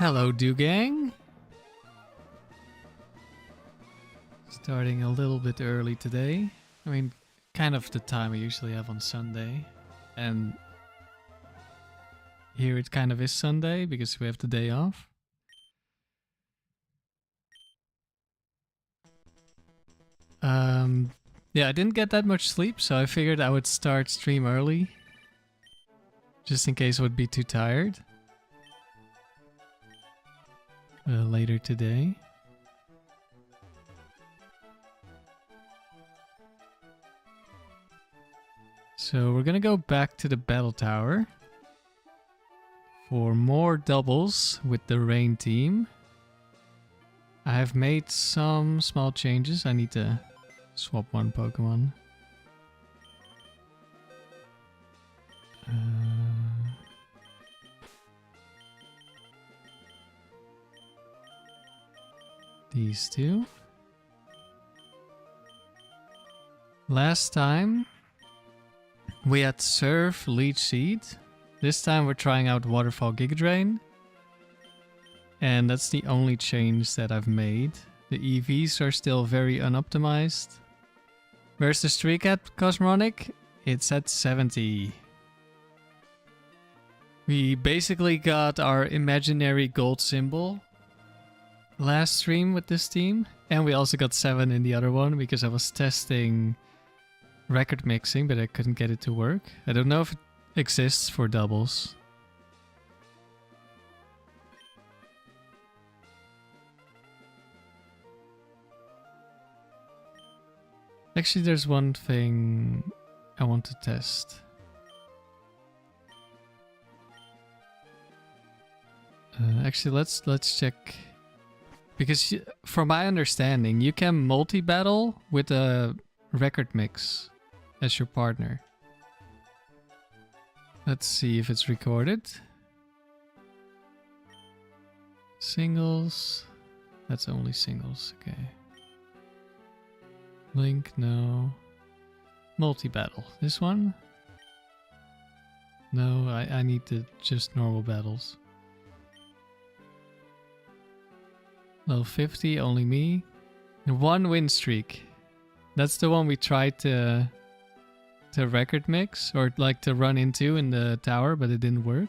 Hello, Gang. Starting a little bit early today. I mean, kind of the time I usually have on Sunday. And here it kind of is Sunday because we have the day off. Yeah, I didn't get that much sleep, so I figured I would start stream early. Just in case I would be too tired. Later today. So we're gonna go back to the battle tower for more doubles with the rain team. I have made some small changes. I need to swap one Pokemon. These two. Last time we had Surf, Leech Seed. This time we're trying out Waterfall Giga Drain. And that's the only change that I've made. The EVs are still very unoptimized. Where's the streak at, Cosmonic? It's at 70. We basically got our imaginary gold symbol last stream with this team. And we also got 7 in the other one because I was testing record mixing, but I couldn't get it to work. I don't know if it exists for doubles. Actually, there's one thing I want to test. Actually, let's check. Because from my understanding, you can multi-battle with a record mix as your partner. Let's see if it's recorded. Singles. That's only singles. Okay. Link, no. Multi-battle. This one? No, I need just normal battles. Level 50, only me. 1 win streak. That's the one we tried to record mix, or like to run into in the tower, but it didn't work.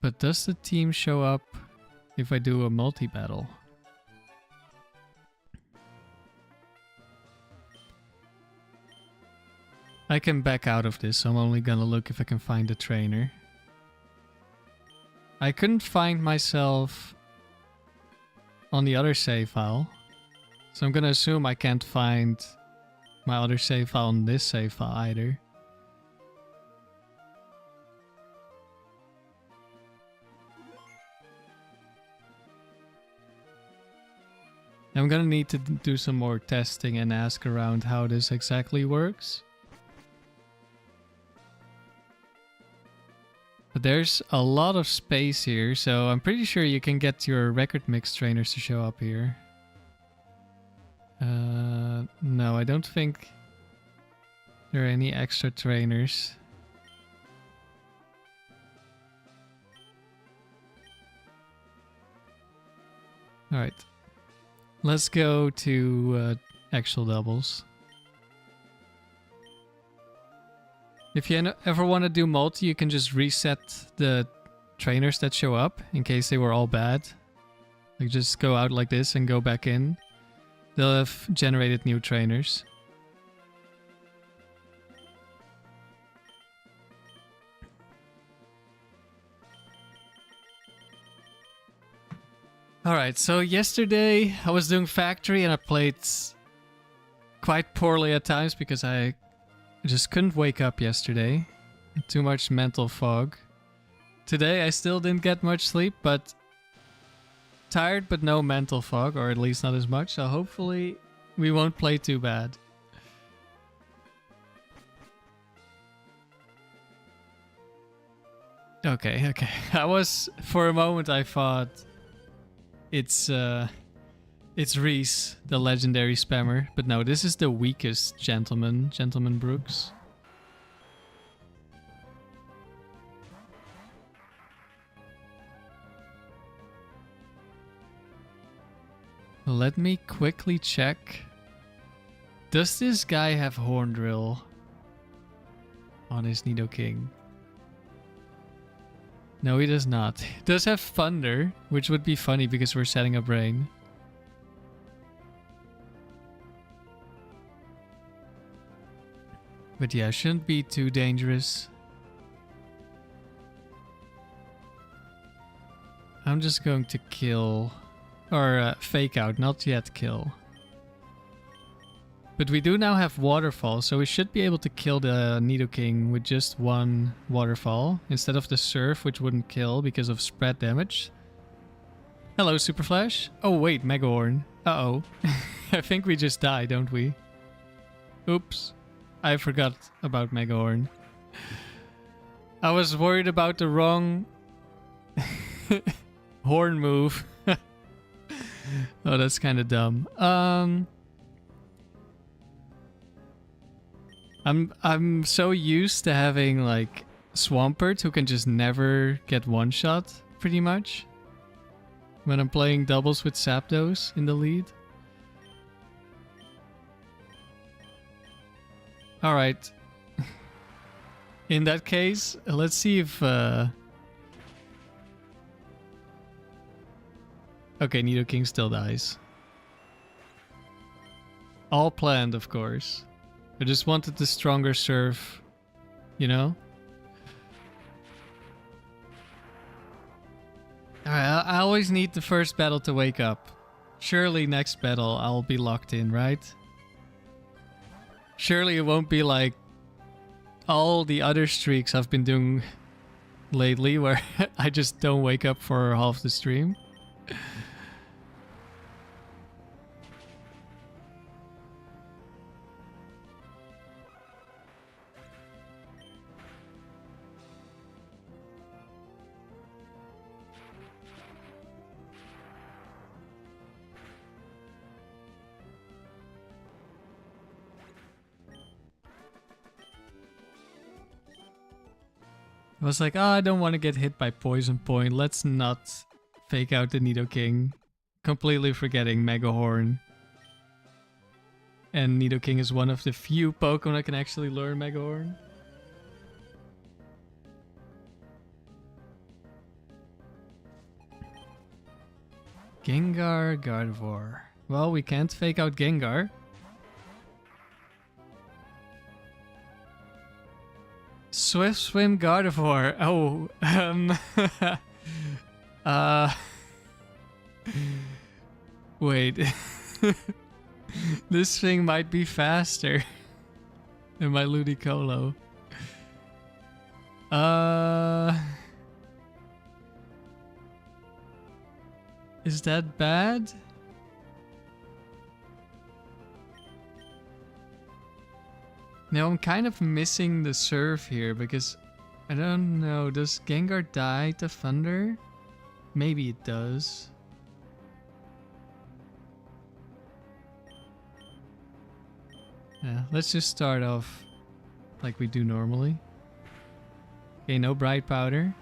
But does the team show up if I do a multi-battle? I can back out of this, so I'm only gonna look if I can find a trainer. I couldn't find myself on the other save file, so I'm gonna assume I can't find my other save file on this save file either. I'm gonna need to do some more testing and ask around how this exactly works. But there's a lot of space here, so I'm pretty sure you can get your record mix trainers to show up here. No, I don't think there are any extra trainers. Alright. Let's go to actual doubles. If you ever want to do multi, you can just reset the trainers that show up in case they were all bad. Like just go out like this and go back in. They'll have generated new trainers. Alright, so yesterday I was doing factory and I played quite poorly at times because I just couldn't wake up yesterday. Too much mental fog. Today I still didn't get much sleep, but tired but no mental fog, or at least not as much, so hopefully we won't play too bad. Okay. I was, for a moment I thought it's Reese, the legendary spammer, but no, this is the weakest Gentleman Brooks. Let me quickly check. Does this guy have Horn Drill on his Nidoking? No, he does not. He does have Thunder, which would be funny because we're setting up Rain. But yeah, shouldn't be too dangerous. I'm just going to kill, or fake out, not yet kill. But we do now have Waterfall, so we should be able to kill the Nidoking with just one Waterfall, instead of the Surf, which wouldn't kill because of spread damage. Hello, Super Flash. Oh wait, Mega Horn. Uh-oh. I think we just die, don't we? Oops. I forgot about Mega Horn. I was worried about the wrong horn move. Oh, that's kind of dumb. I'm so used to having like Swampert who can just never get one shot, pretty much. When I'm playing doubles with Zapdos in the lead. Alright. In that case, let's see if... Okay, Nidoking still dies. All planned, of course. I just wanted the stronger Surf, you know? Alright, I always need the first battle to wake up. Surely next battle I'll be locked in, right? Surely it won't be like all the other streaks I've been doing lately where I just don't wake up for half the stream. I was like, oh, I don't want to get hit by Poison Point. Let's not fake out the Nidoking. Completely forgetting Mega Horn. And Nidoking is one of the few Pokemon that can actually learn Mega Horn. Gengar, Gardevoir. Well, we can't fake out Gengar. Swift Swim Gardevoir. Oh, wait. This thing might be faster than my Ludicolo. Is that bad? Now I'm kind of missing the Surf here because I don't know. Does Gengar die to Thunder? Maybe it does. Yeah, let's just start off like we do normally. Okay, no Bright Powder.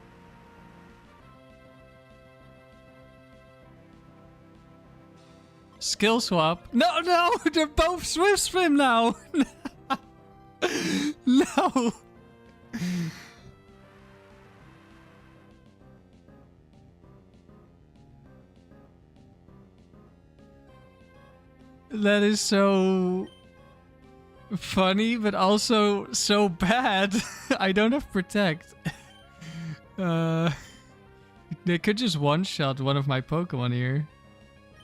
Skill swap. No, no, they're both Swift Swim now. No. That is so funny, but also so bad. I don't have Protect. They could just one-shot one of my Pokemon here.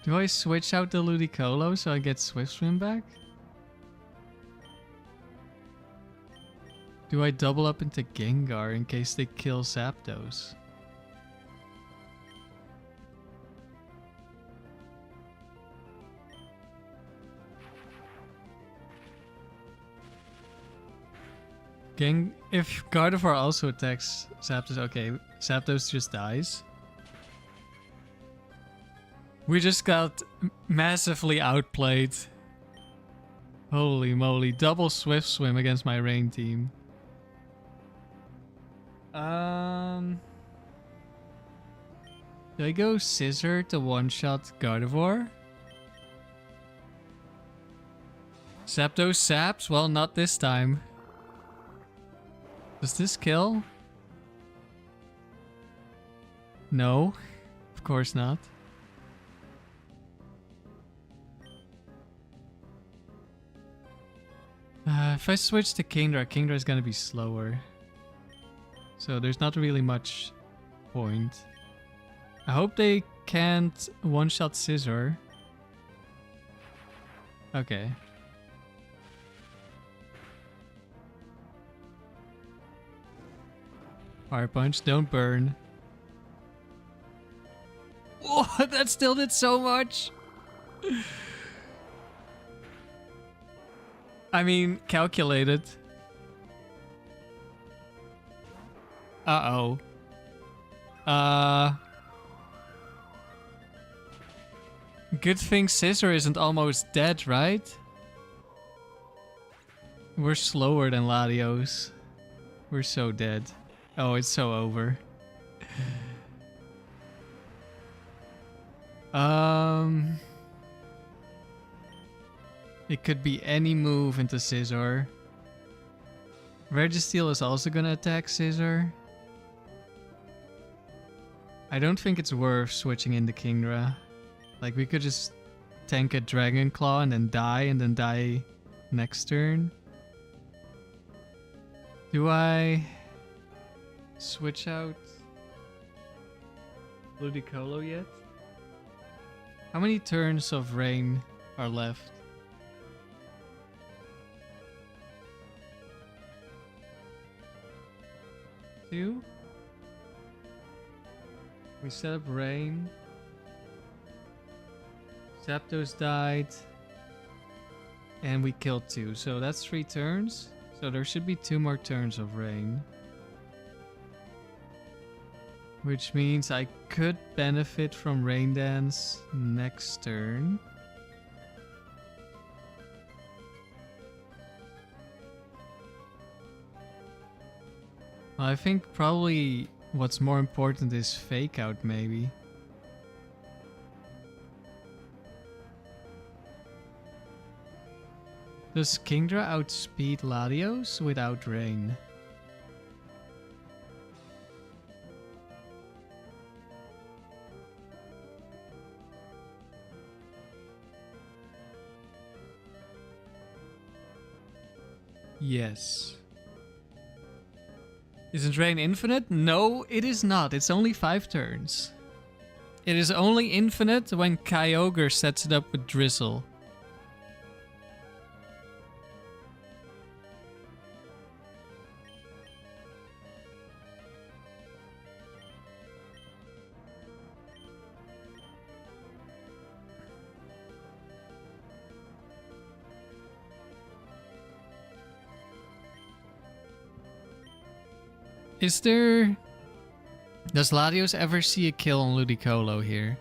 Do I switch out the Ludicolo so I get Swift Swim back? Do I double up into Gengar in case they kill Zapdos? If Gardevoir also attacks Zapdos, okay, Zapdos just dies. We just got massively outplayed. Holy moly, double Swift Swim against my Rain team. Do I go Scizor to one-shot Gardevoir? Zapdos saps? Well, not this time. Does this kill? No, of course not. If I switch to Kingdra, Kingdra is gonna be slower. So there's not really much point. I hope they can't one-shot Scizor. Okay. Fire Punch, don't burn. Whoa, that still did so much! I mean, calculated. Uh-oh. Good thing Scizor isn't almost dead, right? We're slower than Latios. We're so dead. Oh, it's so over. It could be any move into Scizor. Registeel is also gonna attack Scizor. I don't think it's worth switching into Kingdra. Like, we could just tank a Dragon Claw and then die next turn. Do I switch out Ludicolo yet? How many turns of rain are left? 2? We set up rain. Zapdos died. And we killed 2. So that's 3 turns. So there should be 2 more turns of rain. Which means I could benefit from Rain Dance next turn. I think probably what's more important is Fake Out, maybe. Does Kingdra outspeed Latios without rain? Yes. Isn't rain infinite? No, it is not. It's only 5 turns. It is only infinite when Kyogre sets it up with Drizzle. Is there... Does Latios ever see a kill on Ludicolo here?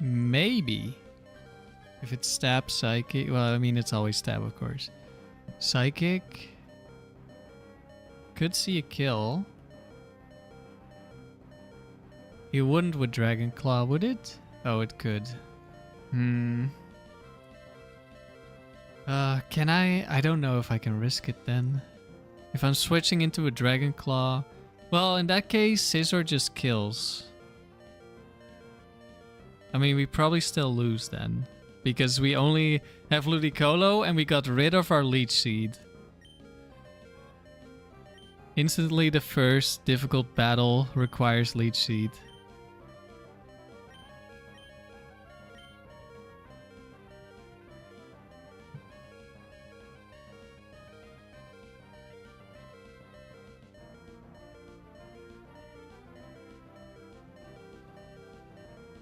Maybe. If it's Stab, Psychic... Well, I mean, it's always Stab, of course. Psychic... Could see a kill. It wouldn't with Dragon Claw, would it? Oh, it could. Can I? I don't know if I can risk it then. If I'm switching into a Dragon Claw... Well, in that case, Scizor just kills. I mean, we probably still lose then. Because we only have Ludicolo and we got rid of our Leech Seed. Instantly the first difficult battle requires Leech Seed.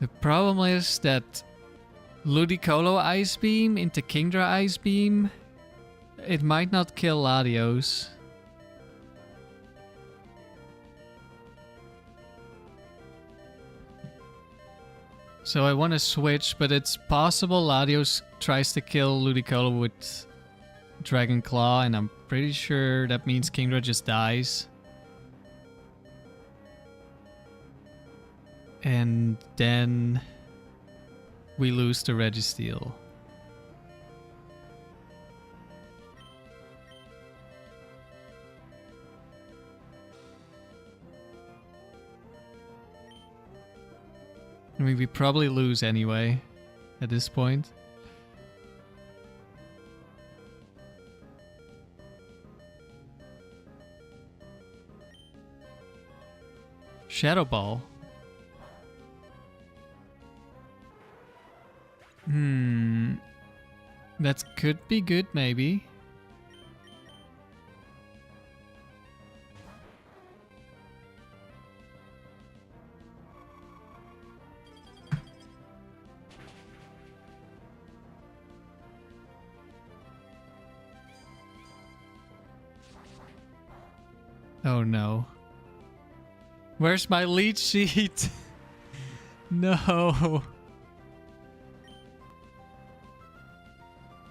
The problem is that Ludicolo Ice Beam into Kingdra Ice Beam, it might not kill Latios. So I want to switch, but it's possible Latios tries to kill Ludicolo with Dragon Claw, and I'm pretty sure that means Kingdra just dies. And then we lose the Registeel. I mean, we probably lose anyway at this point. Shadow Ball. That could be good, maybe. Oh no. Where's my lead sheet? No.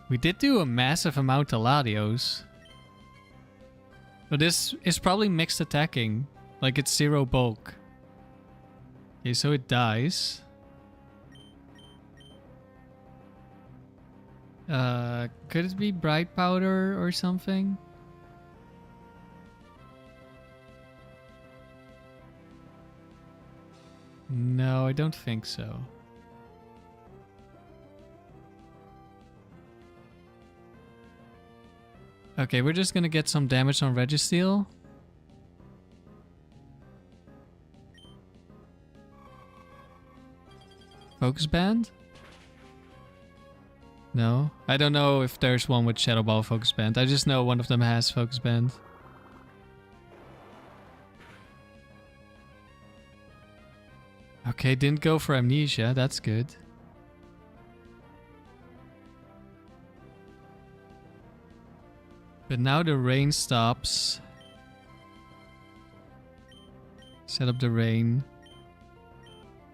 We did do a massive amount of Latios. But this is probably mixed attacking. Like it's 0 bulk. Okay, so it dies. Could it be Bright Powder or something? No, I don't think so. Okay, we're just gonna get some damage on Registeel. Focus Band? No? I don't know if there's one with Shadow Ball Focus Band. I just know one of them has Focus Band. Okay, didn't go for Amnesia. That's good. But now the rain stops. Set up the rain.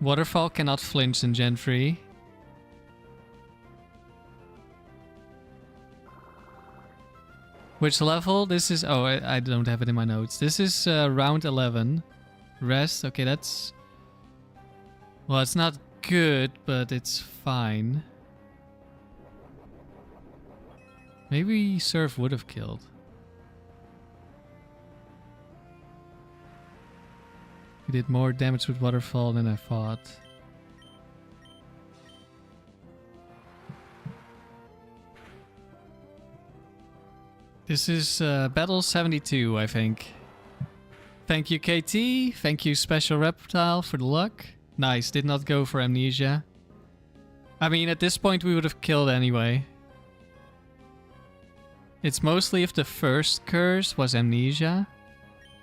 Waterfall cannot flinch in Gen 3. Which level? This is... Oh, I don't have it in my notes. This is round 11. Rest. Okay, that's... Well, it's not good, but it's fine. Maybe Surf would have killed. He did more damage with Waterfall than I thought. This is battle 72, I think. Thank you, KT. Thank you, Special Reptile, for the luck. Nice, did not go for Amnesia. I mean, at this point we would have killed anyway. It's mostly if the first curse was Amnesia.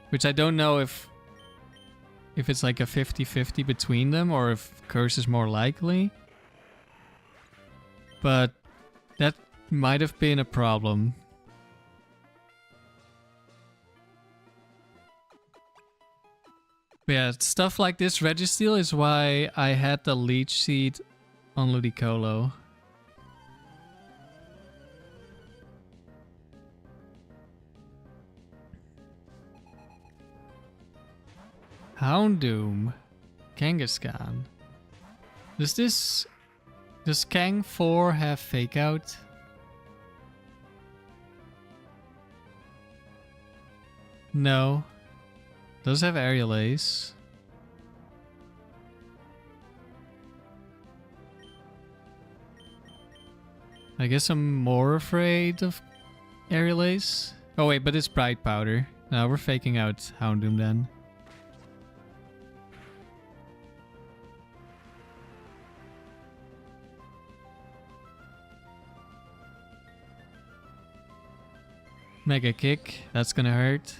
Which I don't know if it's like a 50-50 between them or if curse is more likely. But that might have been a problem. But yeah, stuff like this Registeel is why I had the Leech Seed on Ludicolo. Houndoom. Kangaskhan. Does Kang 4 have Fake Out? No. Does have Aerial Ace. I guess I'm more afraid of Aerial Ace. Oh wait, but it's Bright Powder. No, we're faking out Houndoom then. Mega Kick, that's gonna hurt.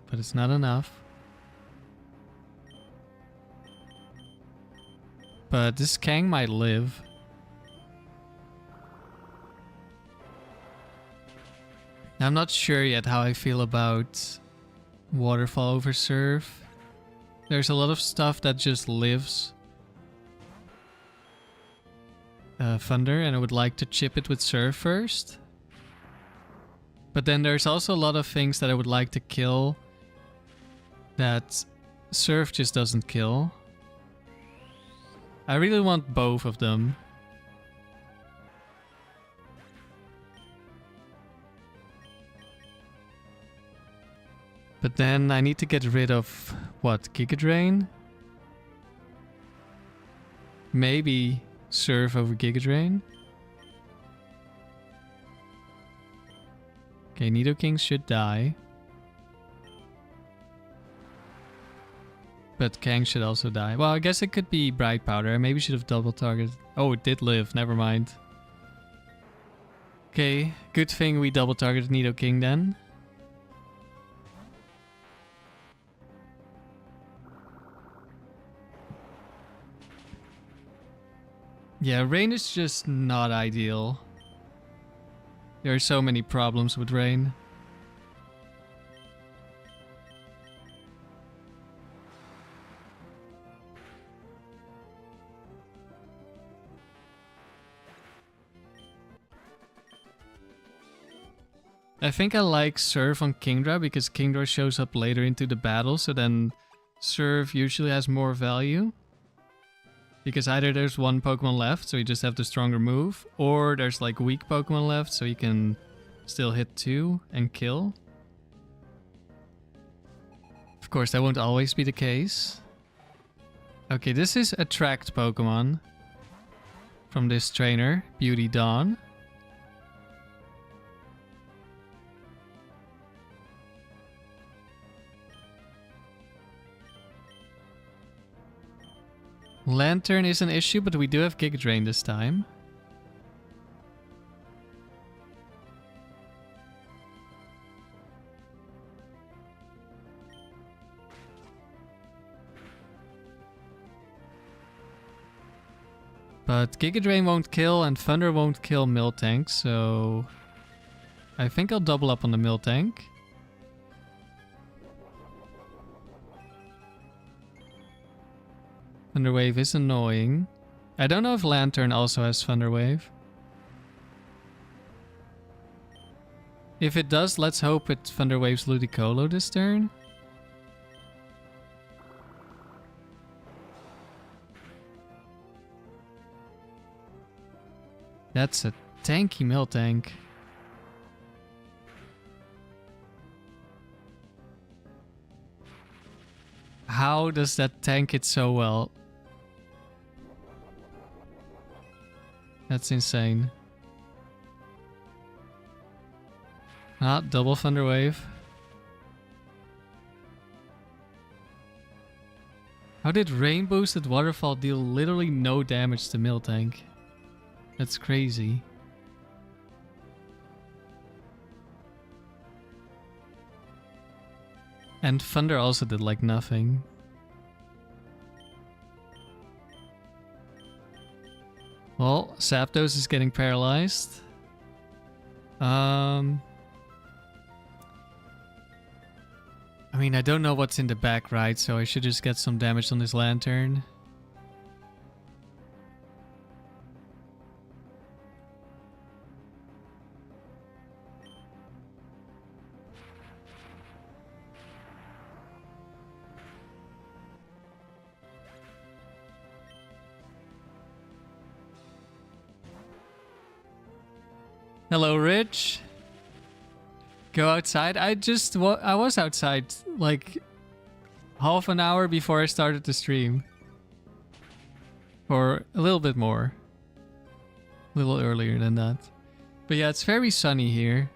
But it's not enough. But this Kang might live. I'm not sure yet how I feel about Waterfall over Surf. There's a lot of stuff that just lives. Thunder, and I would like to chip it with Surf first. But then there's also a lot of things that I would like to kill that Surf just doesn't kill. I really want both of them. But then I need to get rid of, what, Giga Drain? Maybe Surf over Giga Drain. Okay, Nidoking should die. But Kang should also die. Well, I guess it could be Bright Powder. I maybe should have double targeted. Oh, it did live. Never mind. Okay, good thing we double targeted Nidoking then. Yeah, rain is just not ideal. There are so many problems with rain. I think I like Surf on Kingdra because Kingdra shows up later into the battle, so then Surf usually has more value. Because either there's one Pokemon left, so you just have the stronger move, or there's like weak Pokemon left, so you can still hit 2 and kill. Of course, that won't always be the case. Okay, this is Attract Pokemon from this trainer, Beauty Dawn. Lantern is an issue, but we do have Giga Drain this time. But Giga Drain won't kill and Thunder won't kill Miltank, so I think I'll double up on the Miltank. Thunder Wave is annoying. I don't know if Lantern also has Thunder Wave. If it does, let's hope it Thunder Waves Ludicolo this turn. That's a tanky Miltank. How does that tank it so well? That's insane. Ah, double Thunder Wave. How did Rain Boosted Waterfall deal literally no damage to Miltank? That's crazy. And Thunder also did like nothing. Well, Zapdos is getting paralyzed. I mean, I don't know what's in the back, right? So I should just get some damage on this Lantern. Hello, Rich. Go outside. I was outside like half an hour before I started the stream. Or a little bit more. A little earlier than that. But yeah, it's very sunny here.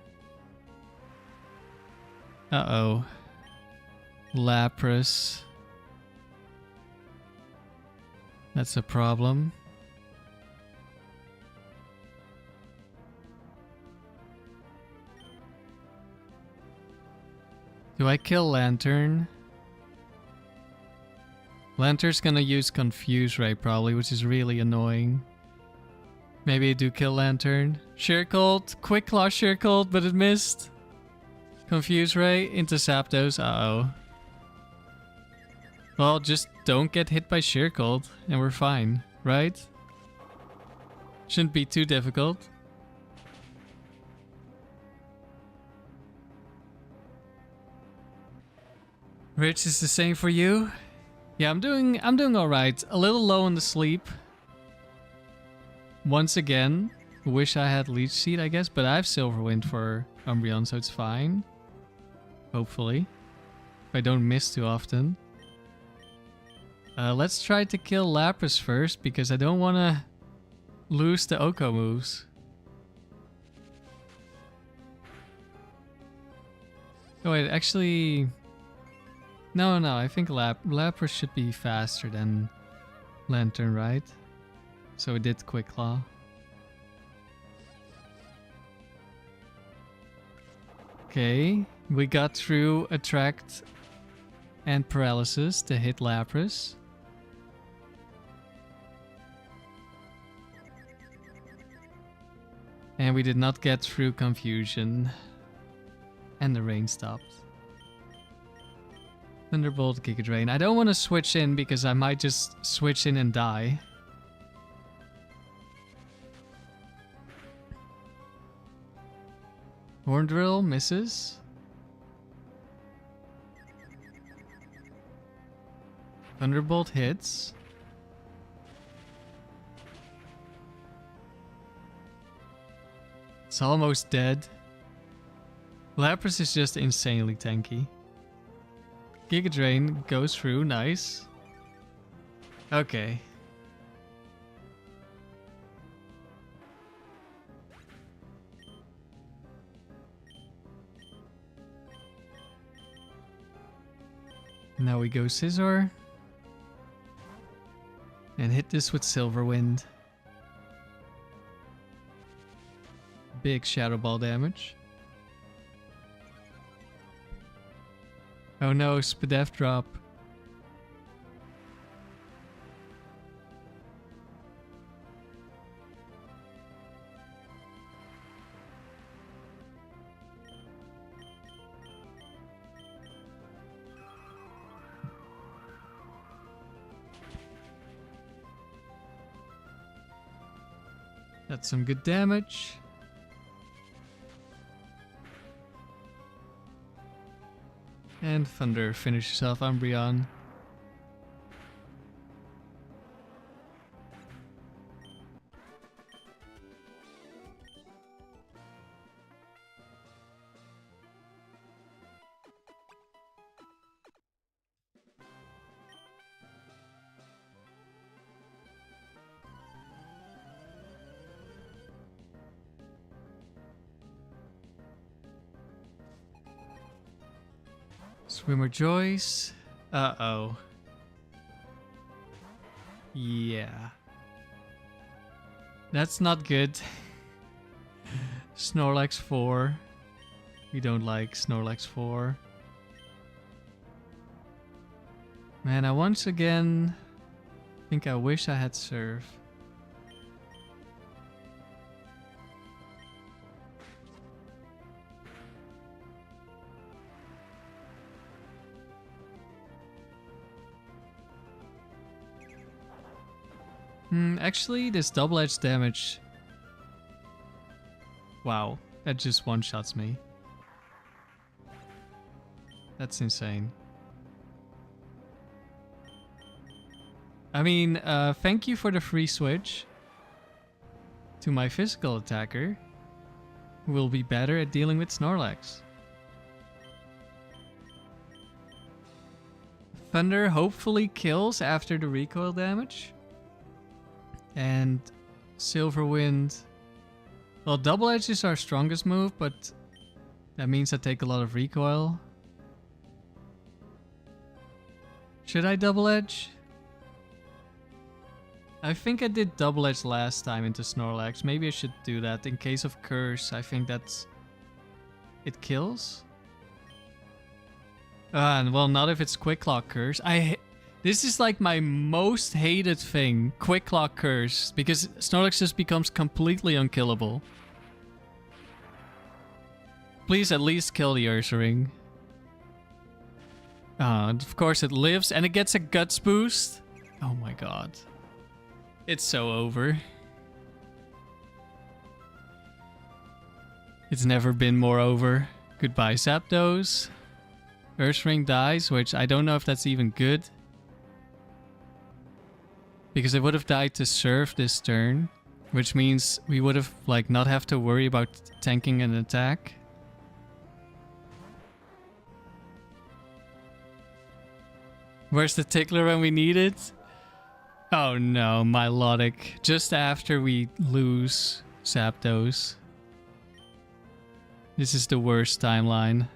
Uh-oh. Lapras. That's a problem. Do I kill Lantern? Lantern's gonna use Confuse Ray probably, which is really annoying. Maybe I do kill Lantern. Sheer Cold, Quick Claw Sheer Cold, but it missed. Confuse Ray into Zapdos, uh-oh. Well, just don't get hit by Sheer Cold and we're fine, right? Shouldn't be too difficult. Rich, is the same for you? Yeah, I'm doing all right. A little low on the sleep. Once again, wish I had Leech Seed, I guess, but I have Silverwind for Umbreon, so it's fine. Hopefully. If I don't miss too often. Let's try to kill Lapras first, because I don't want to lose the Oko moves. Oh wait, actually... No, I think Lapras should be faster than Lantern, right? So it did Quick Claw. Okay, we got through Attract and Paralysis to hit Lapras. And we did not get through Confusion. And the rain stopped. Thunderbolt, Giga Drain. I don't want to switch in because I might just switch in and die. Horn Drill misses. Thunderbolt hits. It's almost dead. Lapras is just insanely tanky. Giga Drain goes through, nice. Okay. Now we go Scizor. And hit this with Silverwind. Big Shadow Ball damage. Oh no, Spadef drop. That's some good damage. And Thunder finishes off Umbreon. Swimmer Joyce. Uh-oh. Yeah. That's not good. Snorlax 4. We don't like Snorlax 4. Man, I once again think I wish I had Surf. Actually, this double edge damage. Wow, that just one-shots me. That's insane. I mean, thank you for the free switch to my physical attacker, who will be better at dealing with Snorlax. Thunder hopefully kills after the recoil damage. And Silverwind. Well, Double Edge is our strongest move, but that means I take a lot of recoil. Should I Double Edge? I think I did Double Edge last time into Snorlax. Maybe I should do that in case of Curse. I think that's... it kills? Well, not if it's Quick Claw Curse. This is like my most hated thing, Quick Claw Curse, because Snorlax just becomes completely unkillable. Please at least kill the Ursaring. Of course it lives and it gets a Guts boost. Oh my god. It's so over. It's never been more over. Goodbye, Zapdos. Ursaring dies, which I don't know if that's even good. Because it would have died to surf this turn. Which means we would have, like, not have to worry about tanking an attack. Where's the tickler when we need it? Oh no, Milotic. Just after we lose Zapdos. This is the worst timeline.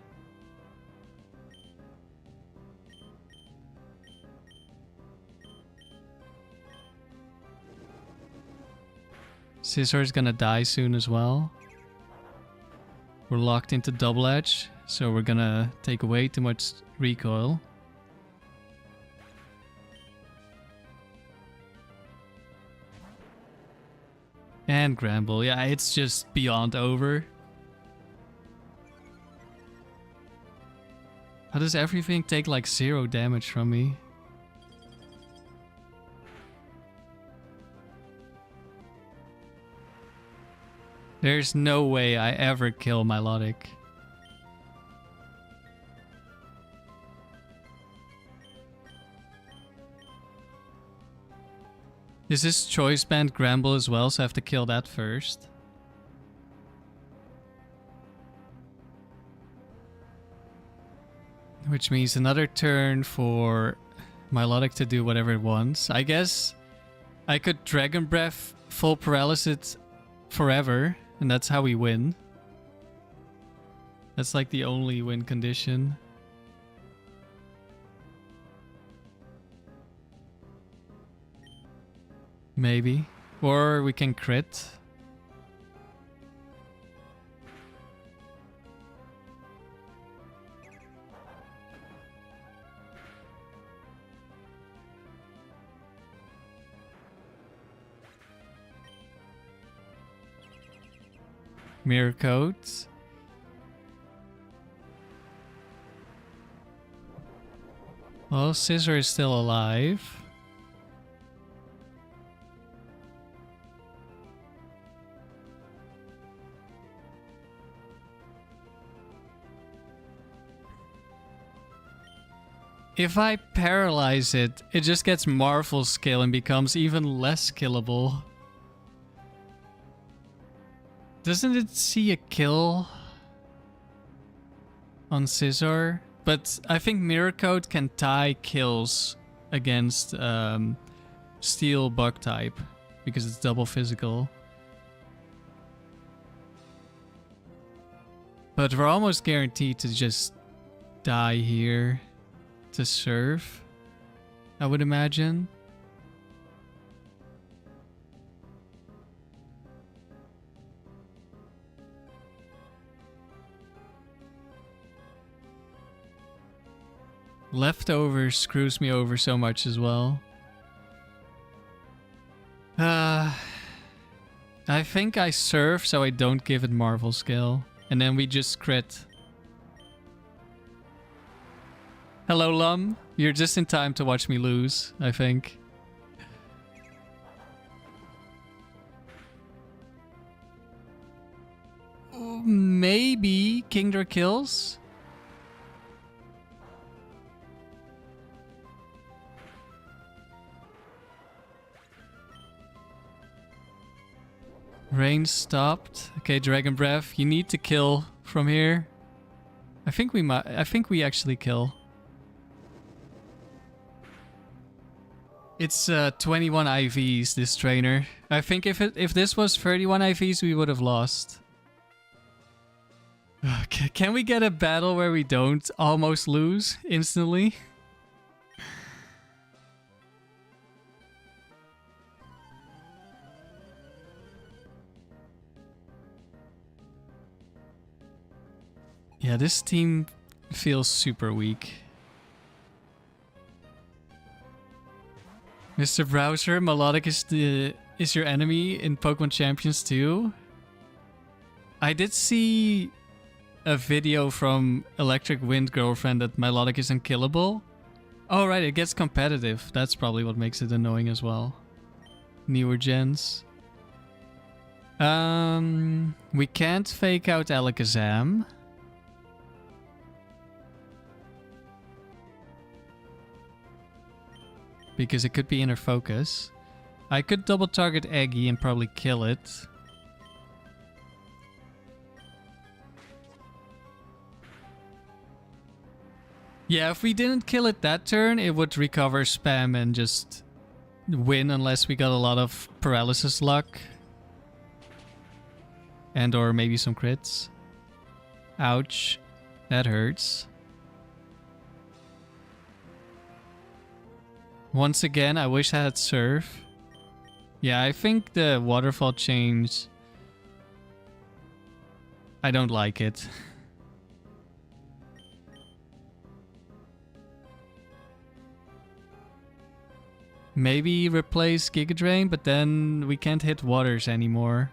Scizor is gonna die soon as well. We're locked into double edge, so we're gonna take way too much recoil. And Gramble, yeah, it's just beyond over. How does everything take like 0 damage from me? There's no way I ever kill Milotic. Is this choice band Gramble as well, so I have to kill that first? Which means another turn for Milotic to do whatever it wants. I guess I could Dragon Breath full paralysis forever, and that's how we win. That's like the only win condition. Maybe. Or we can crit. Mirror codes. Well, Scizor is still alive. If I paralyze it, it just gets Marvel skill and becomes even less killable. Doesn't it see a kill on Scizor? But I think Mirror Coat can tie kills against Steel Bug type because it's double physical. But we're almost guaranteed to just die here to surf, I would imagine. Leftover screws me over so much as well. I think I surf so I don't give it Marvel skill. And then we just crit. Hello, Lum. You're just in time to watch me lose, I think. Maybe Kingdra kills? Rain stopped. Okay, Dragon Breath. You need to kill from here. I think we might. I think we actually kill. It's 21 IVs, this trainer. I think if this was 31 IVs, we would have lost. Okay, can we get a battle where we don't almost lose instantly? Yeah, this team feels super weak. Mr. Browser, Melodic is your enemy in Pokemon Champions 2. I did see a video from Electric Wind Girlfriend that Melodic is unkillable. Oh right, it gets competitive. That's probably what makes it annoying as well. Newer gens. We can't fake out Alakazam. because it could be inner focus. I could double target Eggy and probably kill it. Yeah, if we didn't kill it that turn, it would recover spam and just win unless we got a lot of paralysis luck. And or maybe some crits. Ouch. That hurts. Once again, I wish I had Surf. Yeah, I think the waterfall change... I don't like it. Maybe replace Giga Drain, but then we can't hit waters anymore.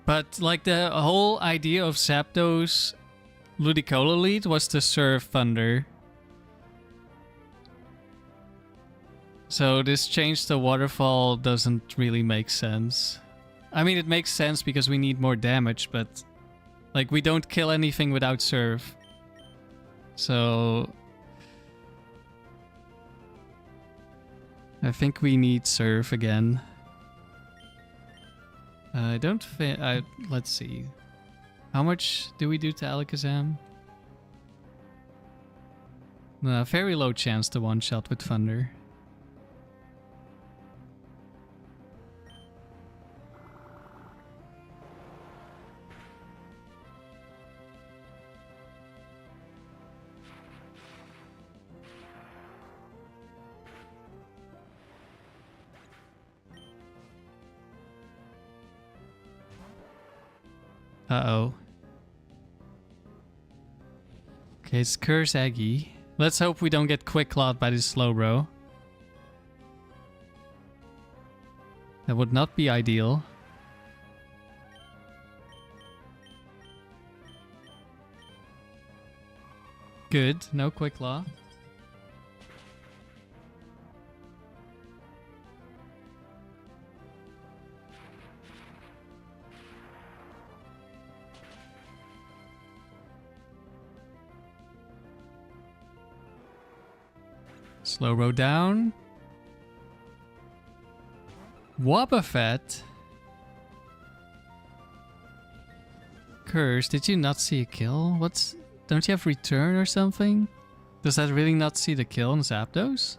But like the whole idea of Zapdos Ludicolo lead was to serve Thunder. So this change to waterfall doesn't really make sense. I mean, it makes sense because we need more damage, but like we don't kill anything without serve. So I think we need serve again. I don't think... let's see. How much do we do to Alakazam? Very low chance to one-shot with Thunder. Uh-oh. Okay, it's Curse Aggie. Let's hope we don't get Quick Clawed by this Slowbro. That would not be ideal. Good, no Quick Claw. Slowbro down. Wobbuffet. Curse, did you not see a kill? What's... Don't you have return or something? Does that really not see the kill on Zapdos?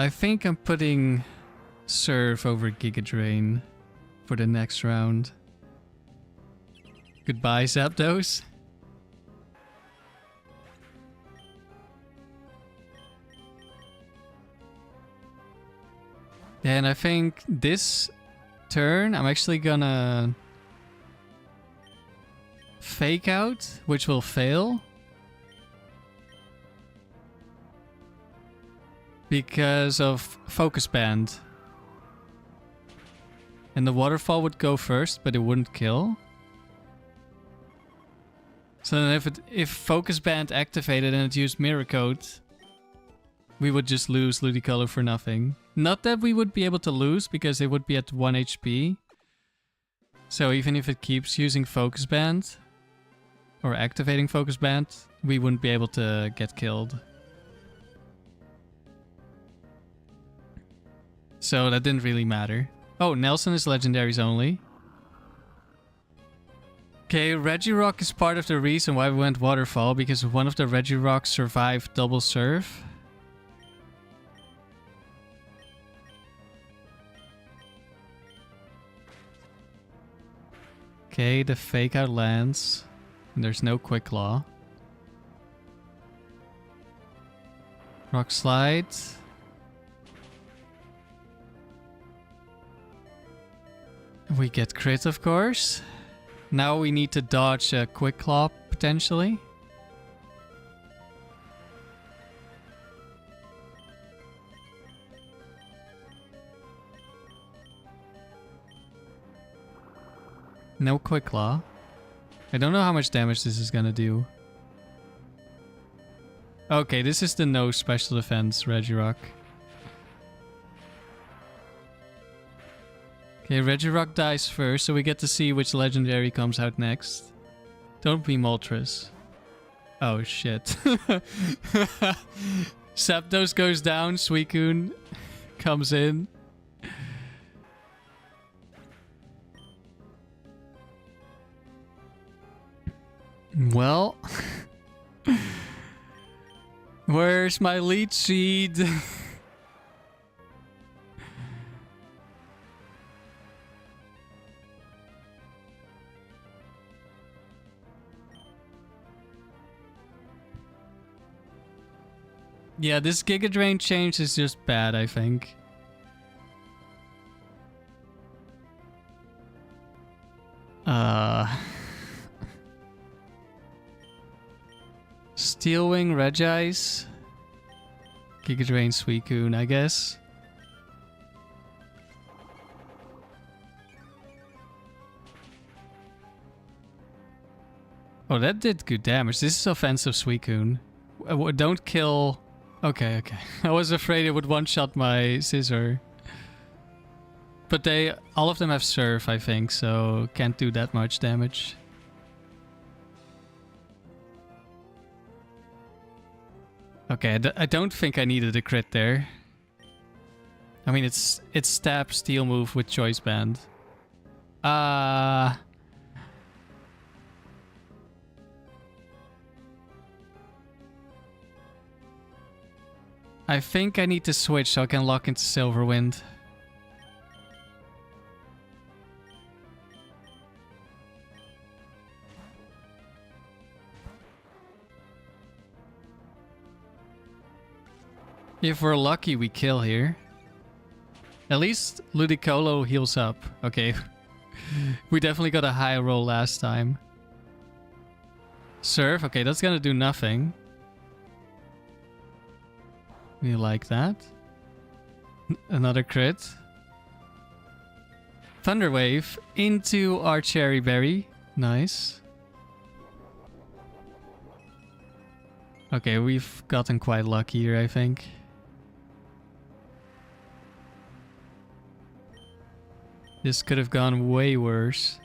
I think I'm putting Surf over Giga Drain for the next round. Goodbye, Zapdos. And I think this turn I'm actually gonna Fake Out, which will fail. Because of Focus Band. And the waterfall would go first, but it wouldn't kill. So then if Focus Band activated and it used Mirror Coat, we would just lose Ludicolo for nothing. Not that we would be able to lose, because it would be at 1 HP. So even if it keeps using Focus Band, or activating Focus Band, we wouldn't be able to get killed. So that didn't really matter. Oh, Nelson is legendaries only. Okay, Regirock is part of the reason why we went Waterfall, because one of the Regirocks survived double surf. Okay, the Fake Out lands. And there's no Quick Claw. Rock Slide. We get crit, of course. Now we need to dodge a Quick Claw, potentially. No Quick Claw. I don't know how much damage this is gonna do. Okay, this is the no special defense Regirock. Okay, Regirock dies first, so we get to see which legendary comes out next. Don't be Moltres. Oh shit. Zapdos goes down, Suicune comes in. Well, where's my lead seed? Yeah, this Giga Drain change is just bad, I think. Steel Wing, Regice. Giga Drain, Suicune, I guess. Oh, that did good damage. This is offensive Suicune. Don't kill... Okay, okay. I was afraid it would one-shot my Scizor. But all of them have Surf, I think, so can't do that much damage. Okay, I don't think I needed a crit there. I mean, it's stab steel move with choice band. I think I need to switch so I can lock into Silver Wind. If we're lucky, we kill here. At least Ludicolo heals up. Okay. We definitely got a high roll last time. Surf. Okay, that's gonna do nothing. We like that. Another crit. Thunder Wave into our Cherry Berry. Nice. Okay, we've gotten quite lucky here, I think. This could have gone way worse.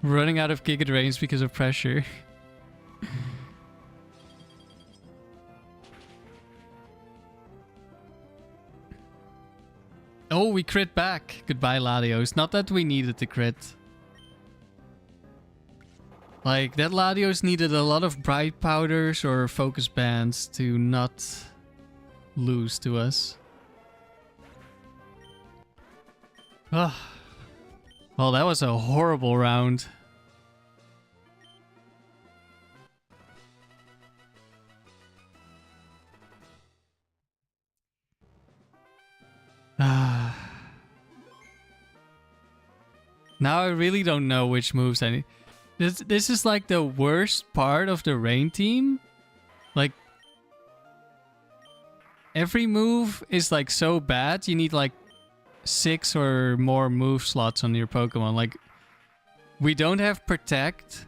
Running out of Giga Drains because of pressure. Oh, we crit back. Goodbye, Latios. Not that we needed the crit. Like, that Latios needed a lot of Bright Powders or Focus Bands to not lose to us. Ugh. Well, that was a horrible round. Now I really don't know which moves I need. This is like the worst part of the Rain team. Like, every move is like so bad. You need like 6 or more move slots on your Pokemon. Like, we don't have Protect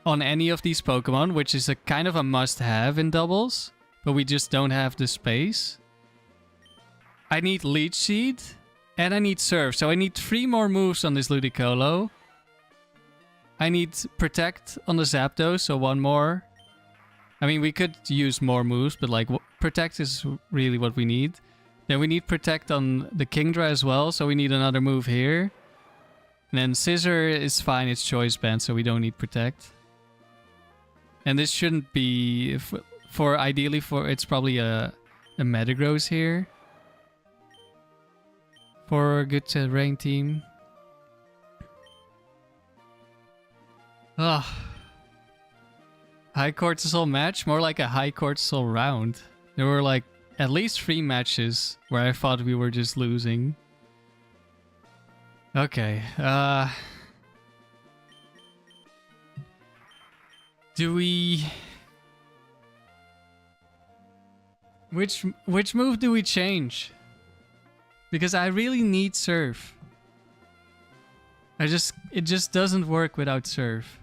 on any of these Pokemon, which is a kind of a must-have in doubles, but we just don't have the space. I need Leech Seed and I need Surf, so I need 3 more moves on this Ludicolo. I need Protect on the Zapdos, so 1 more. I mean, we could use more moves, but like Protect is really what we need. Then we need Protect on the Kingdra as well, so we need another move here. And then Scizor is fine, it's Choice Band, so we don't need Protect. And this shouldn't be... Ideally, it's probably a Metagross here. For a good Rain team. Ugh. High cortisol match? More like a high cortisol round. There were like at least 3 matches where I thought we were just losing. Okay, do we... Which move do we change? Because I really need Surf. It just doesn't work without Surf.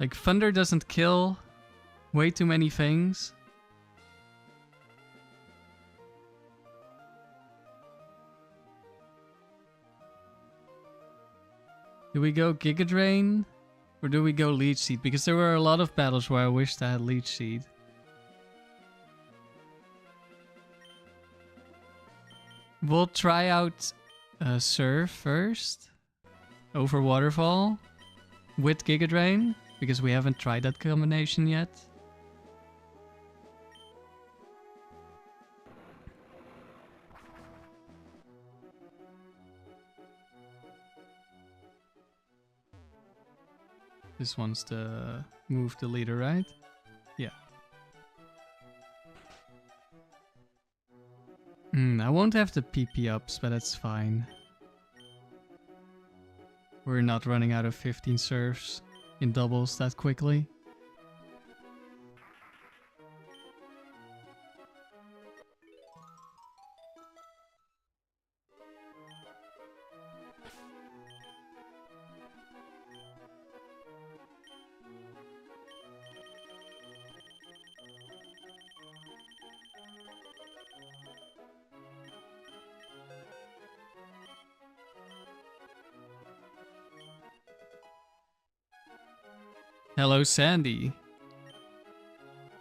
Like, Thunder doesn't kill way too many things. Do we go Giga Drain? Or do we go Leech Seed? Because there were a lot of battles where I wished I had Leech Seed. We'll try out Surf first. Over Waterfall. With Giga Drain. Because we haven't tried that combination yet. This one's the move the leader, right? Yeah. I won't have the PP ups, but that's fine. We're not running out of 15 serves in doubles that quickly. Hello, Sandy.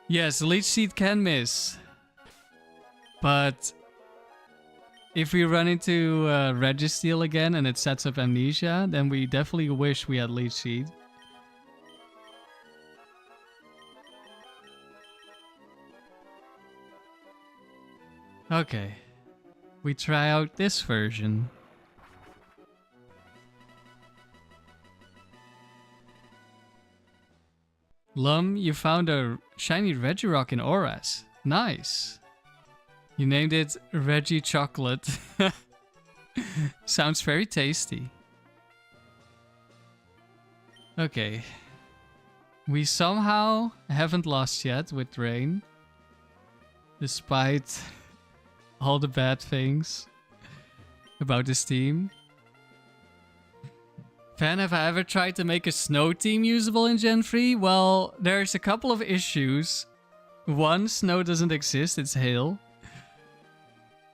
Yes, Leech Seed can miss. But if we run into Registeel again and it sets up Amnesia, then we definitely wish we had Leech Seed. Okay. We try out this version. Lum, you found a shiny Regirock in Auras. Nice. You named it Reggie Chocolate. Sounds very tasty. Okay. We somehow haven't lost yet with Rain. Despite all the bad things about this team. Fan, have I ever tried to make a snow team usable in Gen 3? Well, there's a couple of issues. One, snow doesn't exist, it's hail.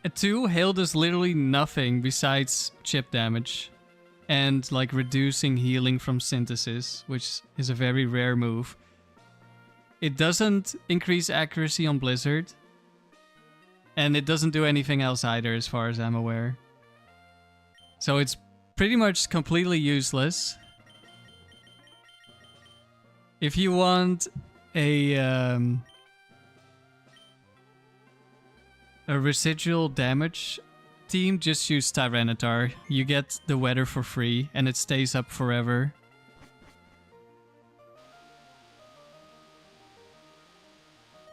And two, hail does literally nothing besides chip damage. And like reducing healing from synthesis, which is a very rare move. It doesn't increase accuracy on Blizzard. And it doesn't do anything else either, as far as I'm aware. So it's pretty much completely useless. If you want a residual damage team, just use Tyranitar. You get the weather for free and it stays up forever.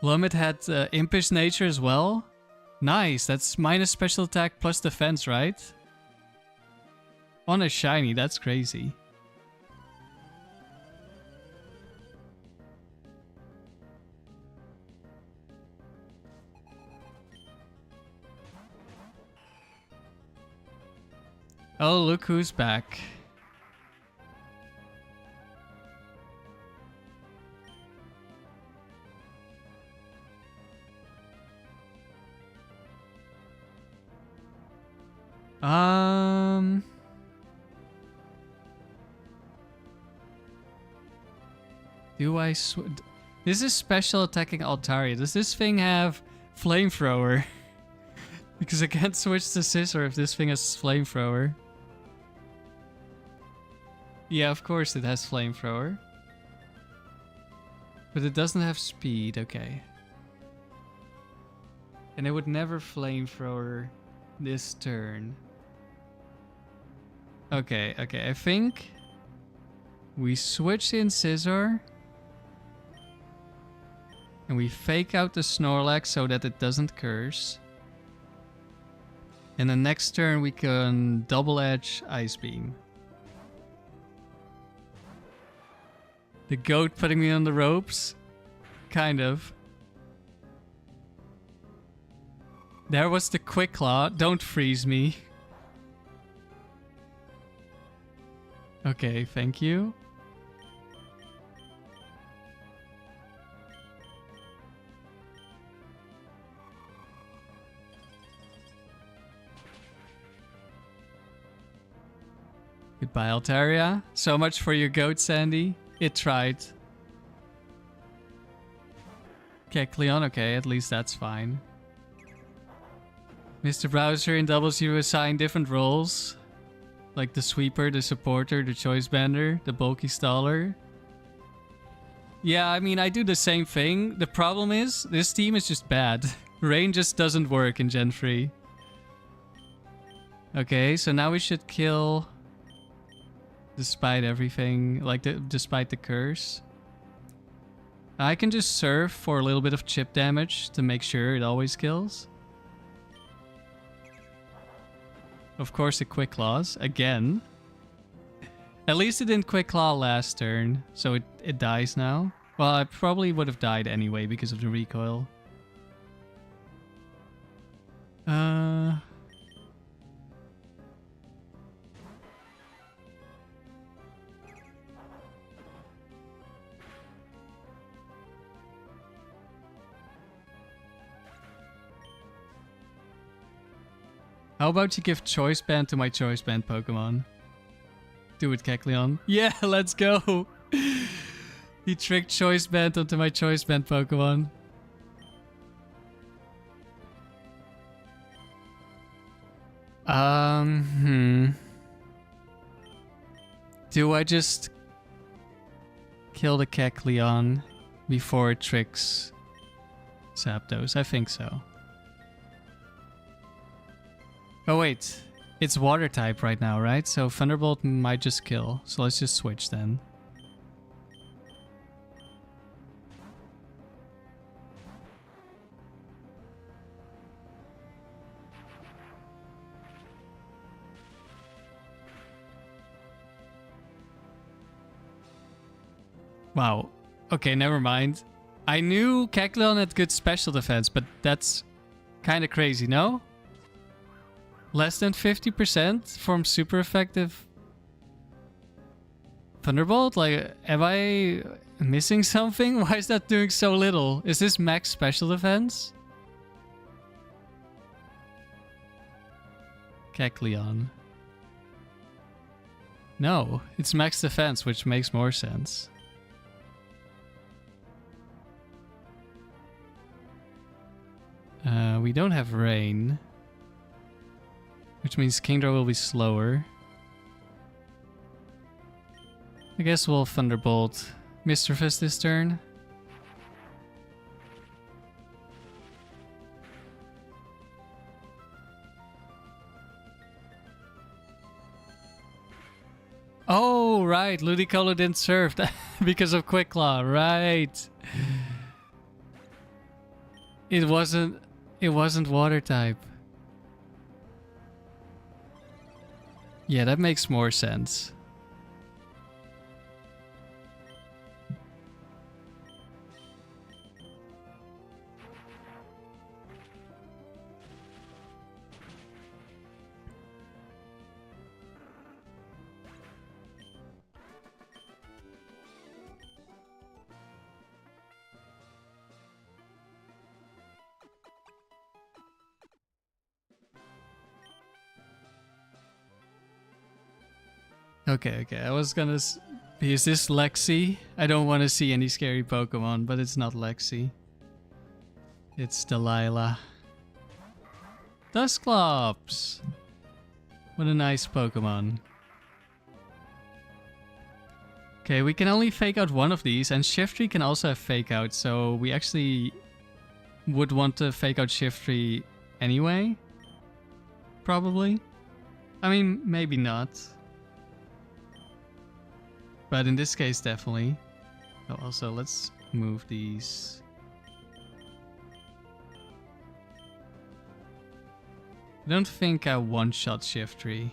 Lumit had Impish Nature as well. Nice, that's minus special attack plus defense, right? On a shiny, that's crazy. Oh, look who's back. Do I This is special attacking Altaria. Does this thing have Flamethrower? Because I can't switch to Scizor if this thing has Flamethrower. Yeah, of course it has Flamethrower. But it doesn't have speed, okay. And it would never Flamethrower this turn. Okay, I think we switch in Scizor. And we fake out the Snorlax so that it doesn't curse. And the next turn we can double edge Ice Beam. The goat putting me on the ropes? Kind of. There was the Quick Claw. Don't freeze me. Okay, thank you. Goodbye, Altaria. So much for your goat, Sandy. It tried. Kecleon, okay, at least that's fine. Mr. Browser in doubles you assign different roles. Like the sweeper, the supporter, the choice bender, the bulky staller. Yeah, I mean, I do the same thing. The problem is, this team is just bad. Rain just doesn't work in Gen 3. Okay, so now we should kill... Despite everything, like despite the curse. I can just surf for a little bit of chip damage to make sure it always kills. Of course, a Quick Claws again. At least it didn't Quick Claw last turn, so it dies now. Well, I probably would have died anyway because of the recoil. How about you give Choice Band to my Choice Band Pokemon? Do it, Kecleon. Yeah, let's go! He tricked Choice Band onto my Choice Band Pokemon. Do I just kill the Kecleon before it tricks Zapdos? I think so. Oh wait, it's water type right now, right? So Thunderbolt might just kill. So let's just switch then. Wow. Okay, never mind. I knew Kecleon had good special defense, but that's kind of crazy, no? Less than 50% from super effective Thunderbolt? Like, am I missing something? Why is that doing so little? Is this max special defense? Kecleon. No, it's max defense, which makes more sense. We don't have rain. Which means Kingdra will be slower. I guess we'll Thunderbolt Mr. Fist this turn. Oh, right. Ludicolo didn't surf because of Quick Claw. Right. It wasn't water type. Yeah, that makes more sense. Okay, I was gonna... Is this Lexi? I don't want to see any scary Pokemon, but it's not Lexi. It's Delilah. Dusclops! What a nice Pokemon. Okay, we can only fake out one of these, and Shiftry can also have fake out, so we actually would want to fake out Shiftry anyway. Probably. I mean, maybe not. But in this case, definitely. Oh, also, let's move these. I don't think I one-shot Shiftry.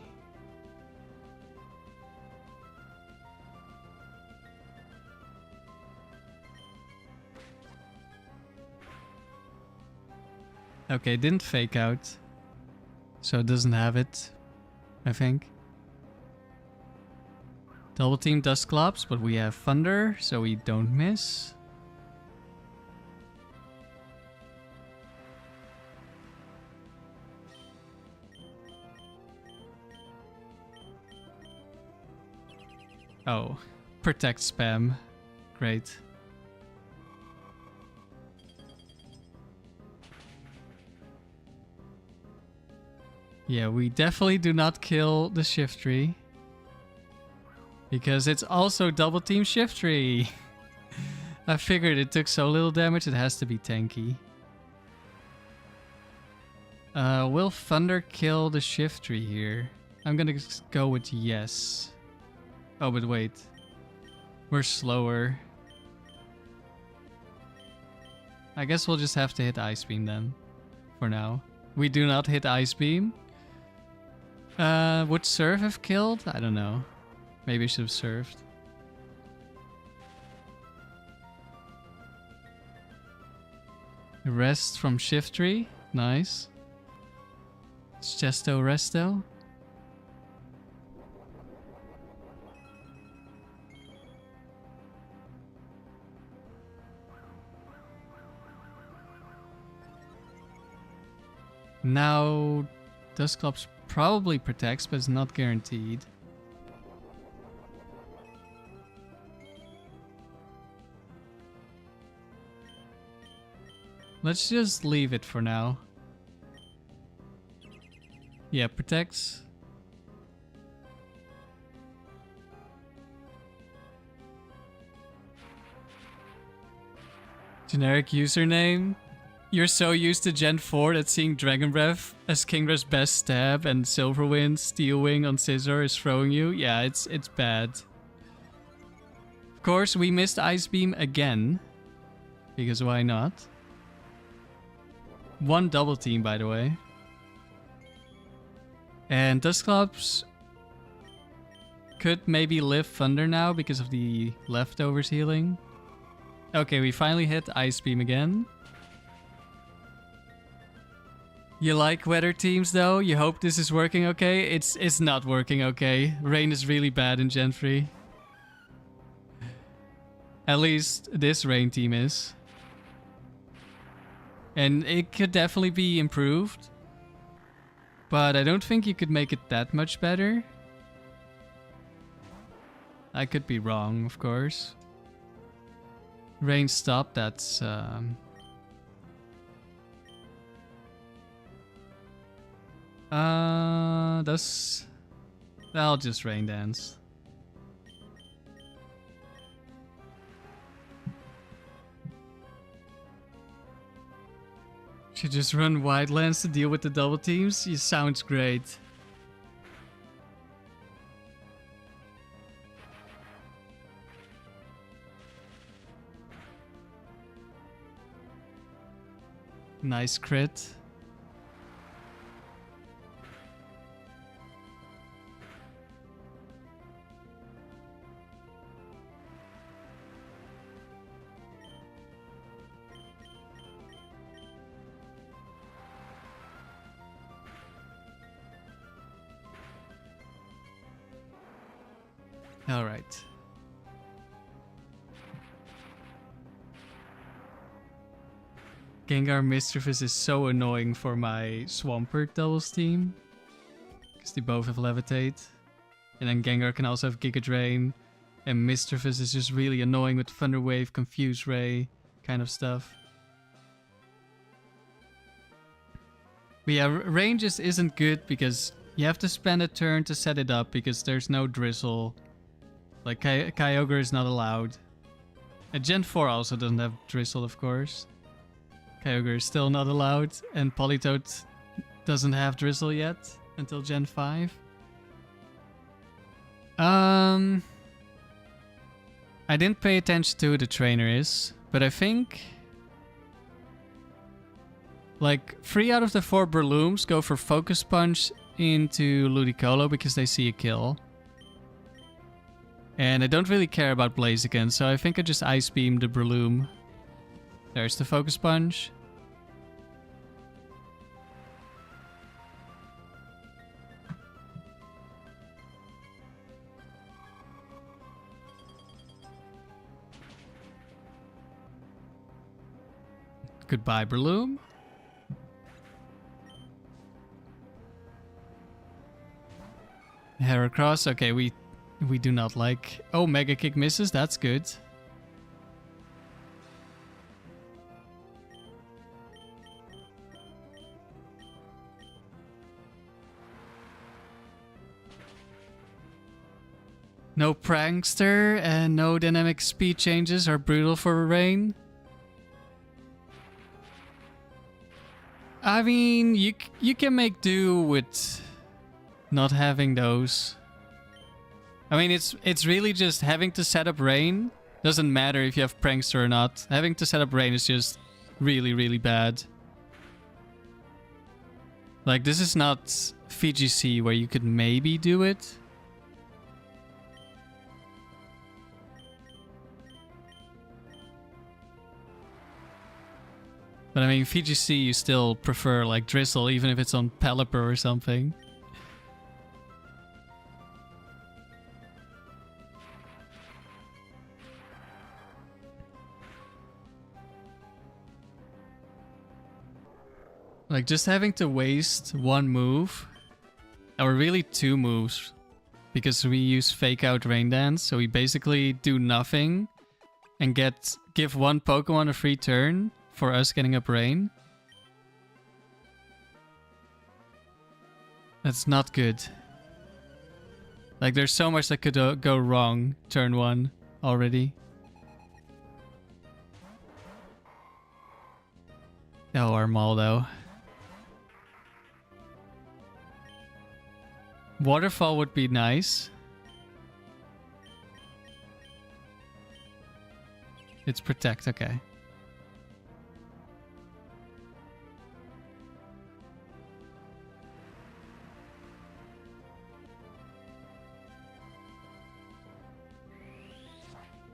Okay, it didn't fake out. So it doesn't have it, I think. Double team Dusclops, but we have Thunder, so we don't miss. Oh, protect spam. Great. Yeah, we definitely do not kill the Shiftry. Because it's also double team Shiftry. I figured it took so little damage, it has to be tanky. Will Thunder kill the Shiftry here? I'm gonna go with yes. Oh, but wait. We're slower. I guess we'll just have to hit Ice Beam then. For now. We do not hit Ice Beam. Would Surf have killed? I don't know. Maybe I should have surfed. Rest from Shiftry. Nice. Chesto Resto. Now, Dusclops probably protects, but it's not guaranteed. Let's just leave it for now. Yeah, protects. Generic username. You're so used to Gen 4 that seeing Dragon Breath as Kingdra's best stab and Silverwind, Steel Wing on Scizor is throwing you. Yeah, it's bad. Of course, we missed Ice Beam again. Because why not? One double team, by the way. And Dusclops could maybe live Thunder now because of the leftovers healing. Okay, we finally hit Ice Beam again. You like weather teams though? You hope this is working okay? It's not working okay. Rain is really bad in Gen 3. At least this rain team is. And it could definitely be improved. But I don't think you could make it that much better. I could be wrong, of course. Rain stop, that's... I'll just Rain Dance. Should just run Wildlands to deal with the double teams? It sounds great. Nice crit. All right. Gengar Mischievous is so annoying for my Swampert doubles team. Because they both have Levitate. And then Gengar can also have Giga Drain. And Mischievous is just really annoying with Thunder Wave, Confuse Ray kind of stuff. But yeah, Rain just isn't good because you have to spend a turn to set it up because there's no Drizzle. Like, Kyogre is not allowed. And Gen 4 also doesn't have Drizzle, of course. Kyogre is still not allowed. And Politoed doesn't have Drizzle yet. Until Gen 5. I didn't pay attention to who the trainer is. But I think... like, 3 out of the 4 Breloons go for Focus Punch into Ludicolo because they see a kill. And I don't really care about Blaziken, so I think I just Ice Beam the Breloom. There's the Focus Punch. Goodbye, Breloom. Heracross. Okay, we do not like... Oh, Mega Kick misses. That's good. No Prankster and no dynamic speed changes are brutal for Rain. I mean, you can make do with not having those. I mean, it's really just having to set up Rain. Doesn't matter if you have Prankster or not. Having to set up Rain is just really, really bad. Like, this is not VGC where you could maybe do it. But I mean, VGC you still prefer like Drizzle, even if it's on Pelipper or something. Like, just having to waste one move, or really two moves, because we use Fake Out Rain Dance, so we basically do nothing and give one Pokemon a free turn for us getting up Rain. That's not good. Like, there's so much that could go wrong turn one already. Oh, Armaldo. Waterfall would be nice. It's Protect, okay.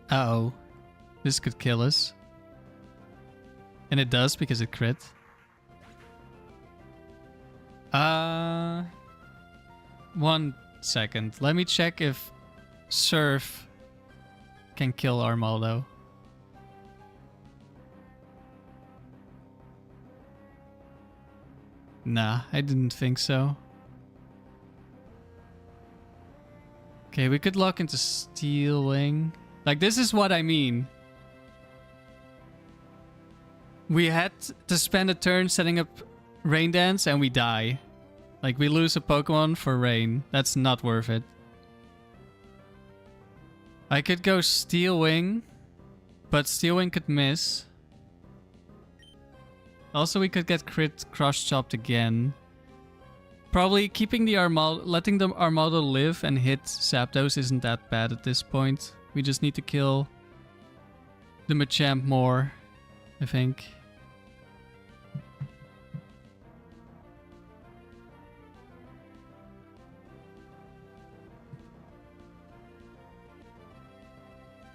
Uh-oh. This could kill us. And it does because it crit. 1 second. Let me check if Surf can kill Armaldo. Nah, I didn't think so. Okay, we could lock into Steel Wing. Like, this is what I mean. We had to spend a turn setting up Rain Dance and we die. Like, we lose a Pokemon for Rain. That's not worth it. I could go Steel Wing, but Steel Wing could miss. Also, we could get crit cross-chopped again. Probably keeping the letting the Armaldo live and hit Zapdos isn't that bad at this point. We just need to kill the Machamp more, I think.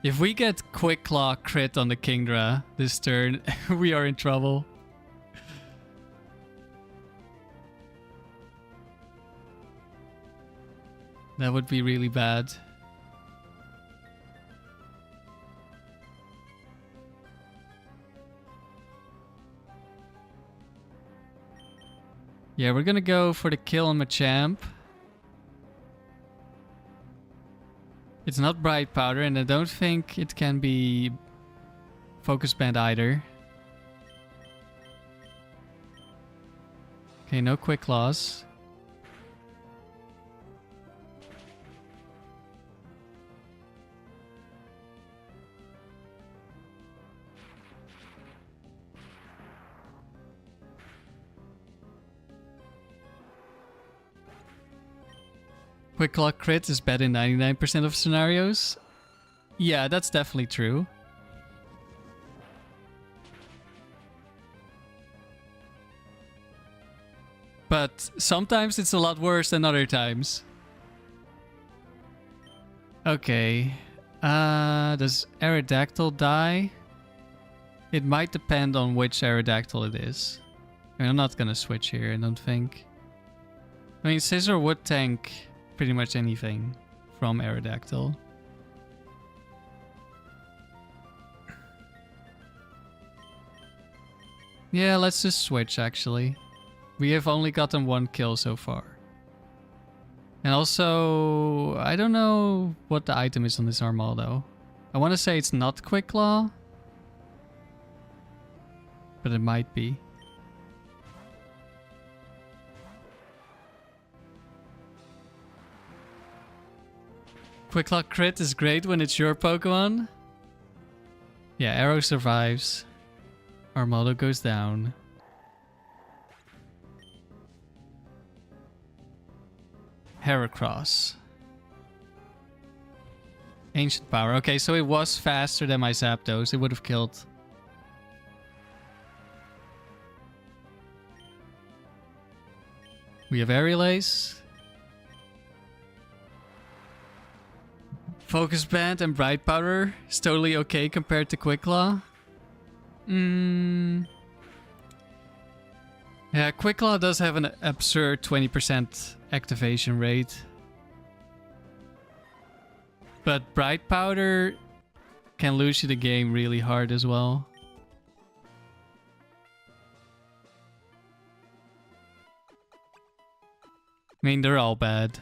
If we get Quick Claw crit on the Kingdra this turn, we are in trouble. That would be really bad. Yeah, we're gonna go for the kill on Machamp. It's not Bright Powder, and I don't think it can be Focus Band either. Okay, no Quick Claws. Quick Claw crit is bad in 99% of scenarios. Yeah, that's definitely true. But sometimes it's a lot worse than other times. Okay. Does Aerodactyl die? It might depend on which Aerodactyl it is. I mean, I'm not gonna switch here, I don't think. I mean, Scizor would tank pretty much anything from Aerodactyl. Yeah, let's just switch actually. We have only gotten 1 kill so far. And also, I don't know what the item is on this Armaldo. I want to say it's not Quick Claw. But it might be. Quick Claw crit is great when it's your Pokemon. Yeah, Arrow survives. Armaldo goes down. Heracross. Ancient Power. Okay, so it was faster than my Zapdos. It would have killed. We have Aerial Ace. Focus Band and Bright Powder is totally okay compared to Quick Claw. Yeah, Quick Claw does have an absurd 20% activation rate. But Bright Powder can lose you the game really hard as well. I mean, they're all bad.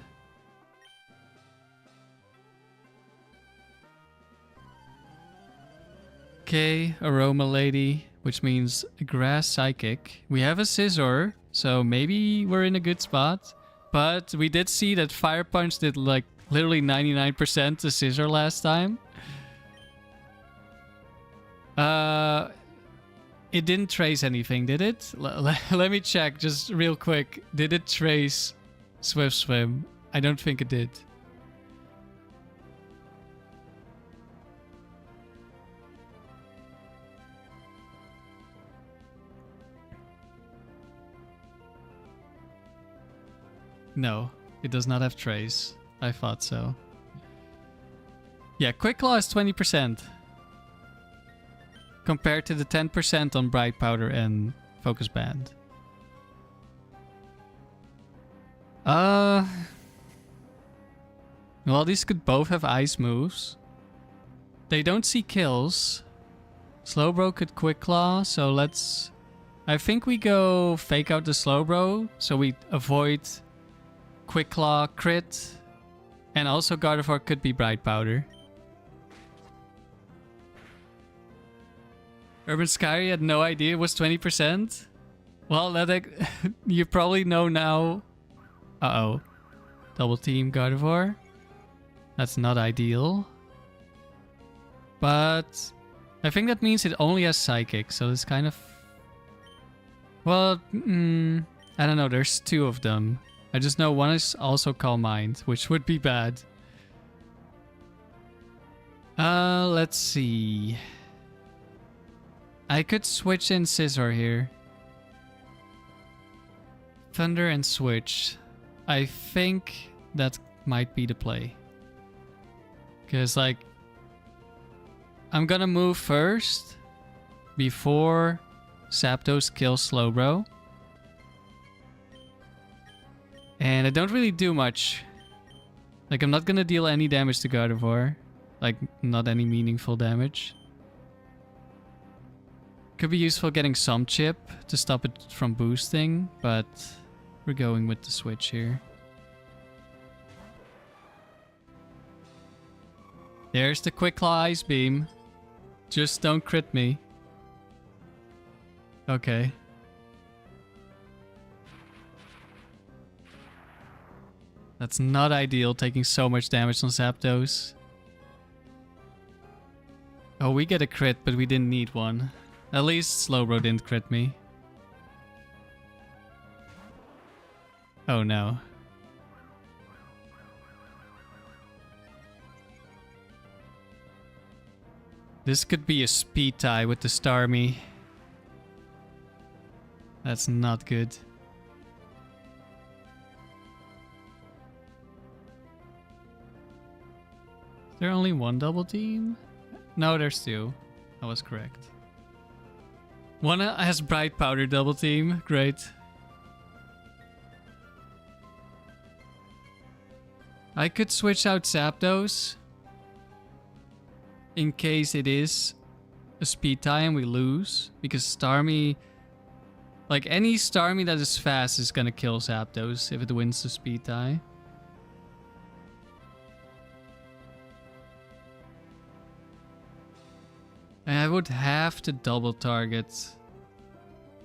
Okay, Aroma Lady, which means Grass Psychic. We have a Scizor, so maybe we're in a good spot. But we did see that Fire Punch did like literally 99% to Scizor last time. It didn't trace anything, did it? Let me check just real quick. Did it trace Swift Swim? I don't think it did. No, it does not have trace. I thought so. Yeah, Quick Claw is 20%. Compared to the 10% on Bright Powder and Focus Band. Well, these could both have ice moves. They don't see kills. Slowbro could Quick Claw, so let's... I think we go fake out the Slowbro, so we avoid Quick Claw crit. And also Gardevoir could be Bright Powder. Urban Skyry had no idea it was 20%. Well, that you probably know now. Uh-oh. Double team Gardevoir. That's not ideal. But I think that means it only has Psychic, so it's kind of... Well, I don't know. There's 2 of them. I just know one is also Calm Mind, which would be bad. Let's see. I could switch in Scizor here. Thunder and switch. I think that might be the play. Because, like, I'm gonna move first before Zapdos kills Slowbro. And I don't really do much. Like, I'm not gonna deal any damage to Gardevoir. Like, not any meaningful damage. Could be useful getting some chip to stop it from boosting, but we're going with the switch here. There's the Quick Claw Ice Beam. Just don't crit me. Okay. That's not ideal, taking so much damage on Zapdos. Oh, we get a crit, but we didn't need one. At least Slowbro didn't crit me. Oh no. This could be a speed tie with the Starmie. That's not good. Is there only one double team? No, there's 2. I was correct. One has Bright Powder double team. Great. I could switch out Zapdos in case it is a speed tie and we lose, because Starmie Like, any Starmie that is fast is gonna kill Zapdos if it wins the speed tie. And I would have to double target.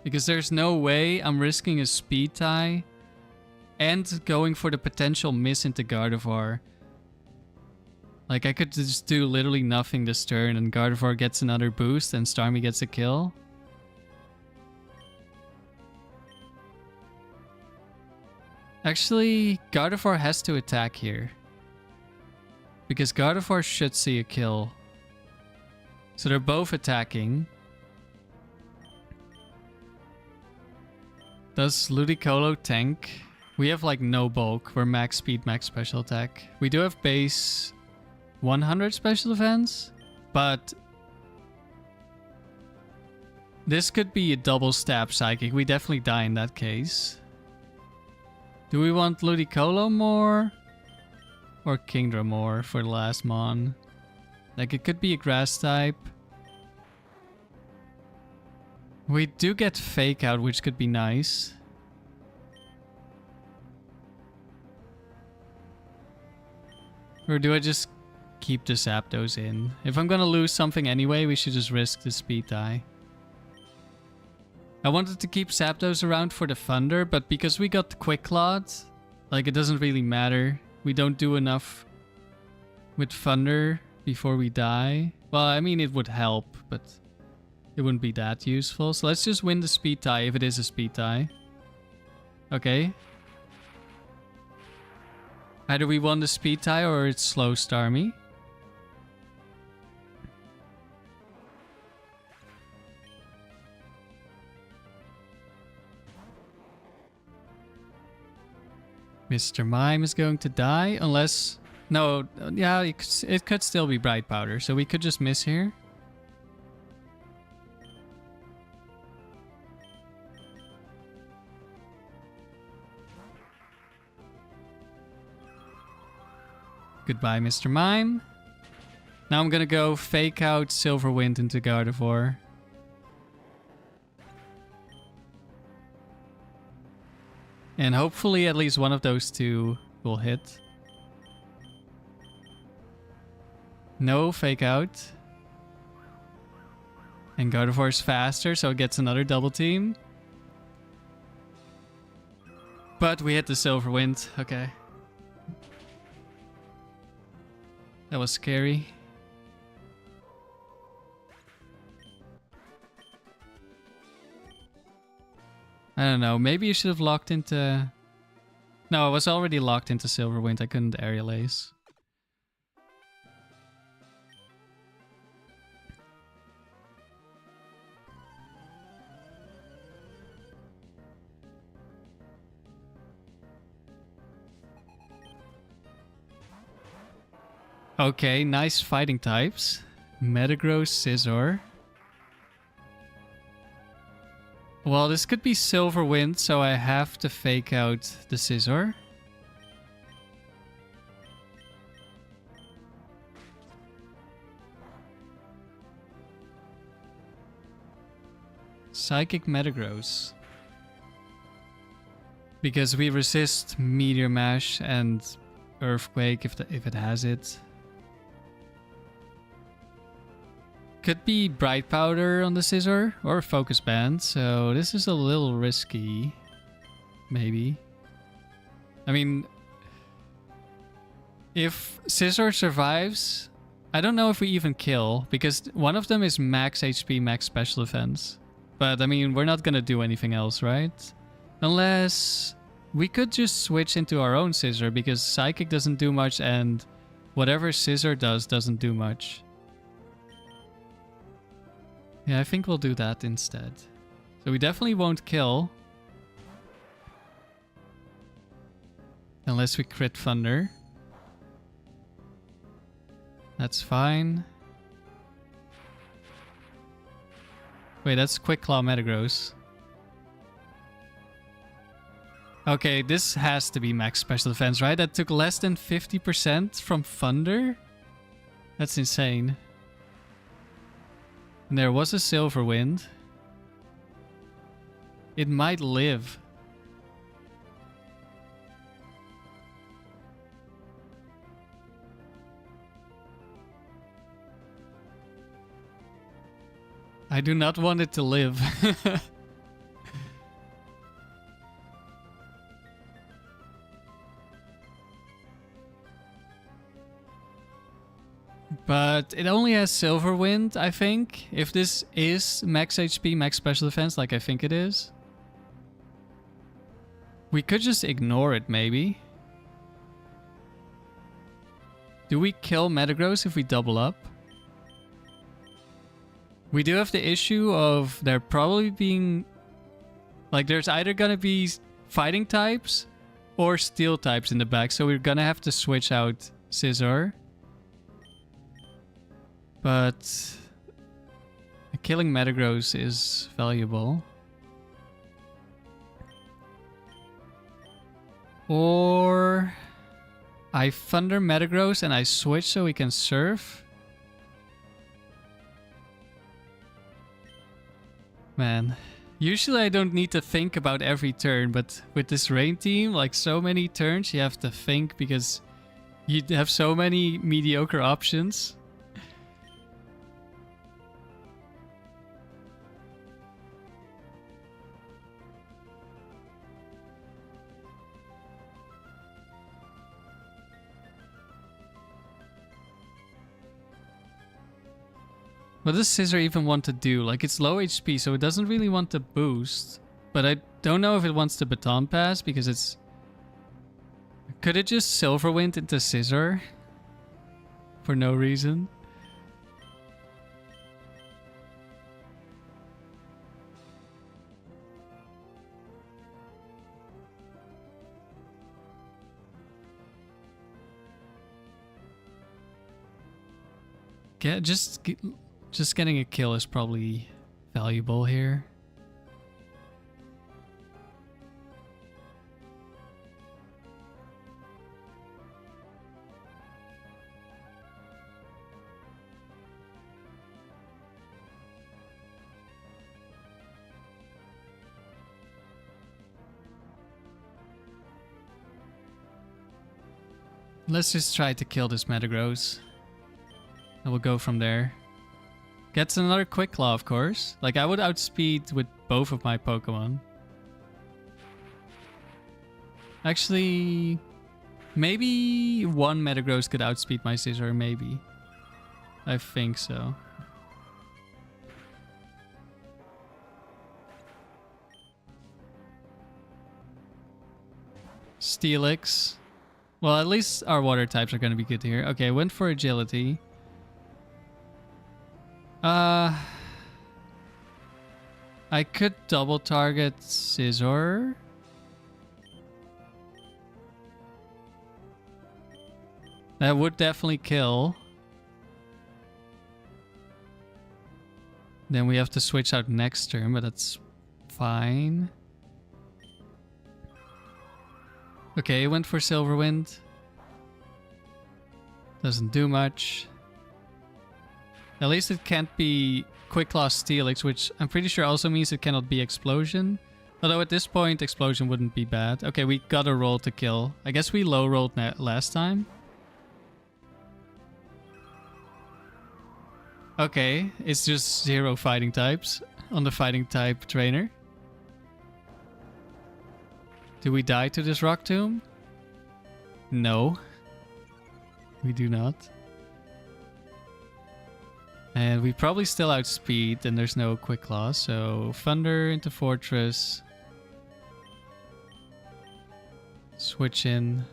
Because there's no way I'm risking a speed tie and going for the potential miss into Gardevoir. Like, I could just do literally nothing this turn and Gardevoir gets another boost and Starmie gets a kill. Actually, Gardevoir has to attack here. Because Gardevoir should see a kill. So they're both attacking. Does Ludicolo tank? We have like no bulk. We're max speed, max special attack. We do have base 100 special defense, but this could be a double stab psychic. We definitely die in that case. Do we want Ludicolo more? Or Kingdra more for the last mon? Like, it could be a grass type. We do get Fake Out, which could be nice. Or do I just keep the Zapdos in? If I'm gonna lose something anyway, we should just risk the speed die. I wanted to keep Zapdos around for the Thunder, but because we got the Quick Clawed, like, it doesn't really matter. We don't do enough with Thunder before we die. Well, I mean, it would help, but it wouldn't be that useful. So let's just win the speed tie if it is a speed tie. Okay. Either we won the speed tie or it's slow Starmie. Mr. Mime is going to die unless... No, yeah, it could still be Bright Powder, so we could just miss here. Goodbye, Mr. Mime. Now I'm gonna go Fake Out Silver Wind into Gardevoir. And hopefully at least one of those two will hit. No Fake Out. And Gardevoir is faster, so it gets another double team. But we hit the Silver Wind. Okay. That was scary. I don't know, maybe you should have locked into... No, I was already locked into Silver Wind. I couldn't Aerial Ace. Okay, nice fighting types. Metagross, Scizor. Well, this could be Silver Wind, so I have to Fake Out the Scizor. Psychic Metagross. Because we resist Meteor Mash and Earthquake if it has it. Could be Bright Powder on the Scizor or Focus Band, so this is a little risky. Maybe. I mean, if Scizor survives, I don't know if we even kill, because one of them is max HP, max special defense. But I mean, we're not gonna do anything else, right? Unless we could just switch into our own Scizor, because Psychic doesn't do much and whatever Scizor does doesn't do much. Yeah, I think we'll do that instead. So we definitely won't kill. Unless we crit Thunder. That's fine. Wait, that's Quick Claw Metagross. Okay, this has to be max special defense, right? That took less than 50% from Thunder? That's insane. And there was a Silver Wind. It might live. I do not want it to live. But it only has Silver Wind, I think. If this is max HP, max special defense, like I think it is. We could just ignore it, maybe. Do we kill metagross if we double up? We do have the issue of there probably being... Like, there's either gonna be fighting types or steel types in the back. So we're gonna have to switch out Scizor. But killing metagross is valuable. Or I Thunder metagross and I switch so we can surf. Man, usually I don't need to think about every turn, but with this rain team, like so many turns, you have to think because you have so many mediocre options. What does Scizor even want to do? Like, it's low HP, so it doesn't really want to boost. But I don't know if it wants to baton pass, because it's... Could it just Silver Wind into Scizor? For no reason? Just getting a kill is probably valuable here. Let's just try to kill this metagross. And we'll go from there. Gets another Quick Claw, of course. Like, I would outspeed with both of my Pokemon. Actually, maybe one metagross could outspeed my Scizor, maybe. I think so. Steelix. Well, at least our water types are going to be good here. Okay, went for agility. I could double target Scizor. That would definitely kill. Then we have to switch out next turn, but that's fine. Okay, went for Silver Wind. Doesn't do much. At least it can't be Quick Claw Steelix, which I'm pretty sure also means it cannot be Explosion. Although at this point, Explosion wouldn't be bad. Okay, we got a roll to kill. I guess we low rolled last time. Okay, it's just 0 fighting types on the fighting type trainer. Do we die to this Rock Tomb? No. We do not. And we probably still outspeed, and there's no Quick Claw, so Thunder into Fortress. Switch in.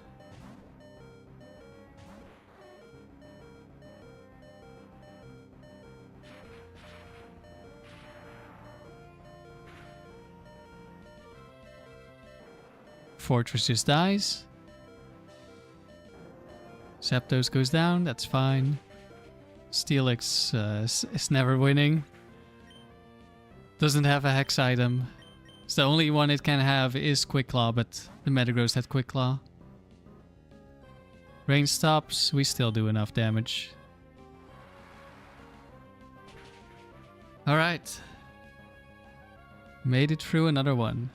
Fortress just dies. Zapdos goes down, that's fine. Steelix is never winning. Doesn't have a Hex item. So the only one it can have is Quick Claw, but the Metagross had Quick Claw. Rain stops, we still do enough damage. Alright. Made it through another one.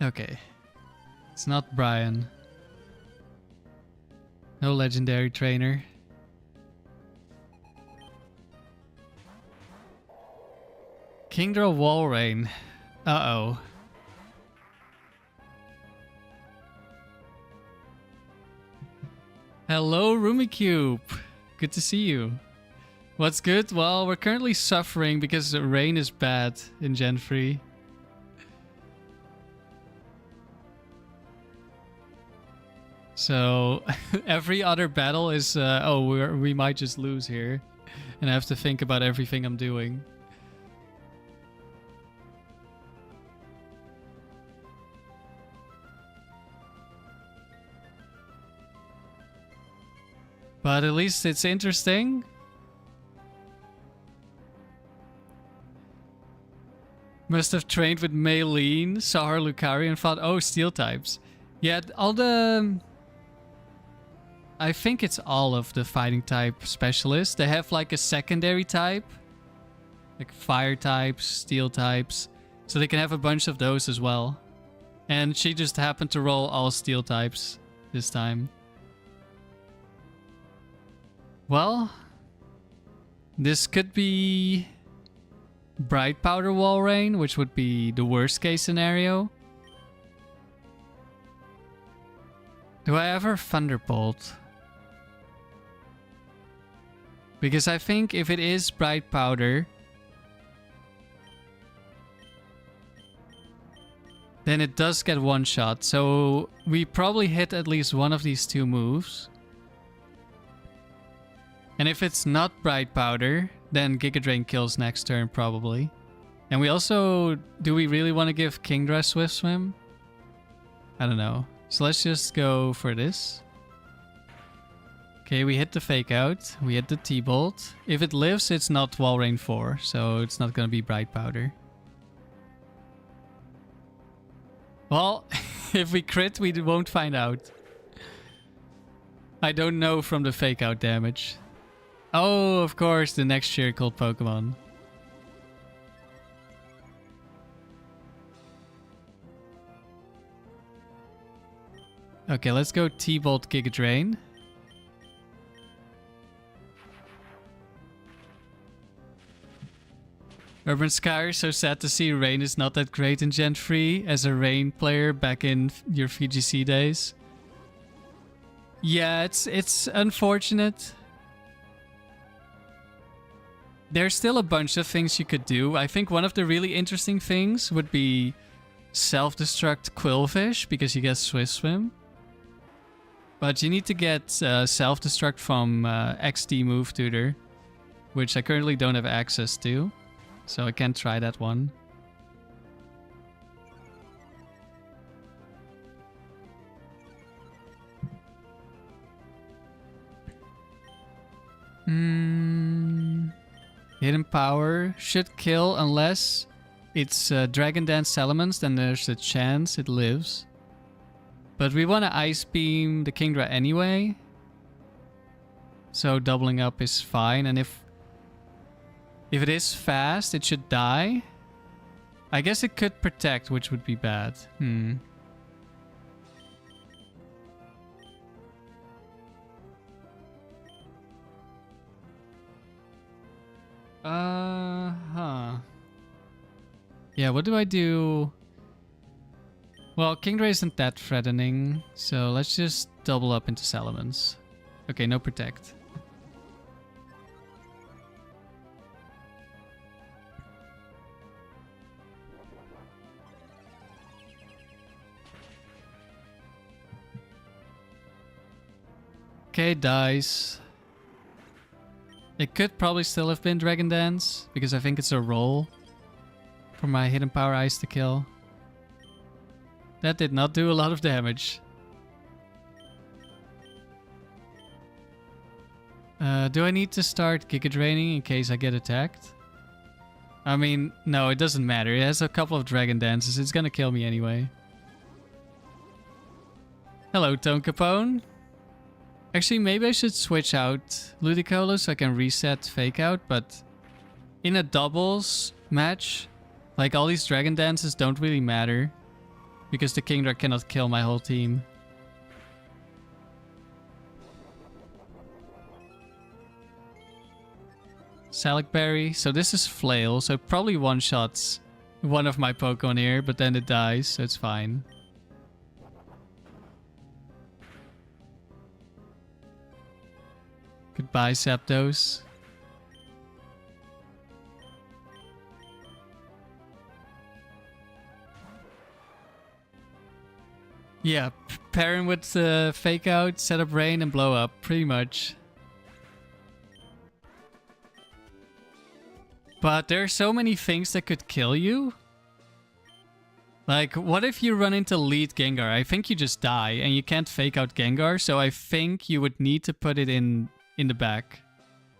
Okay. It's not Brian. No legendary trainer. Kingdra Walrein. Uh-oh. Hello, Rumicube. Good to see you. What's good? Well, we're currently suffering because the rain is bad in Gen 3. So every other battle is, we might just lose here. And I have to think about everything I'm doing. But at least it's interesting. Must have trained with Maylene, saw her Lucario and thought, oh, steel types. Yeah, all the... I think it's all of the fighting type specialists. They have like a secondary type. Like fire types, steel types. So they can have a bunch of those as well. And she just happened to roll all steel types this time. Well, this could be Bright Powder Walrein, which would be the worst case scenario. Do I ever Thunderbolt? Because I think if it is Bright Powder, then it does get one shot. So we probably hit at least one of these two moves. And if it's not Bright Powder, then Giga Drain kills next turn probably. And we also... Do we really want to give Kingdra Swift Swim? I don't know. So let's just go for this. Okay, we hit the Fake Out. We hit the T-Bolt. If it lives, it's not Walrein 4. So it's not going to be Bright Powder. Well, if we crit, we won't find out. I don't know from the Fake Out damage. Oh, of course, the next year called Pokemon. Okay, let's go T-Bolt Giga Drain. Urban Sky, so sad to see Rain is not that great in Gen 3 as a Rain player back in your VGC days. Yeah, it's unfortunate. There's still a bunch of things you could do. I think one of the really interesting things would be self-destruct Quillfish because you get Swift Swim. But you need to get self-destruct from XD Move Tutor, which I currently don't have access to. So I can't try that one. Hidden Power should kill unless it's Dragon Dance Salamence, then there's a chance it lives. But we want to Ice Beam the Kingdra anyway. So doubling up is fine. And if it is fast, it should die. I guess it could protect, which would be bad. Yeah, what do I do? Well, Kingdra isn't that threatening, so let's just double up into Salamence. Okay, no protect. Okay, dies. It could probably still have been Dragon Dance, because I think it's a roll for my Hidden Power Ice to kill. That did not do a lot of damage. Do I need to start Giga Draining in case I get attacked? I mean, no, it doesn't matter. It has a couple of Dragon Dances. It's gonna kill me anyway. Hello, Tone Capone. Actually, maybe I should switch out Ludicolo so I can reset Fake Out, but in a doubles match, like all these Dragon Dances don't really matter because the Kingdra cannot kill my whole team. Salic Berry. So this is Flail, so it probably one-shots one of my Pokemon here, but then it dies, so it's fine. Goodbye, Zapdos. Yeah, pair him with Fake Out, set up Rain, and blow up, pretty much. But there are so many things that could kill you. Like, what if you run into lead Gengar? I think you just die, and you can't Fake Out Gengar, so I think you would need to put it in the back.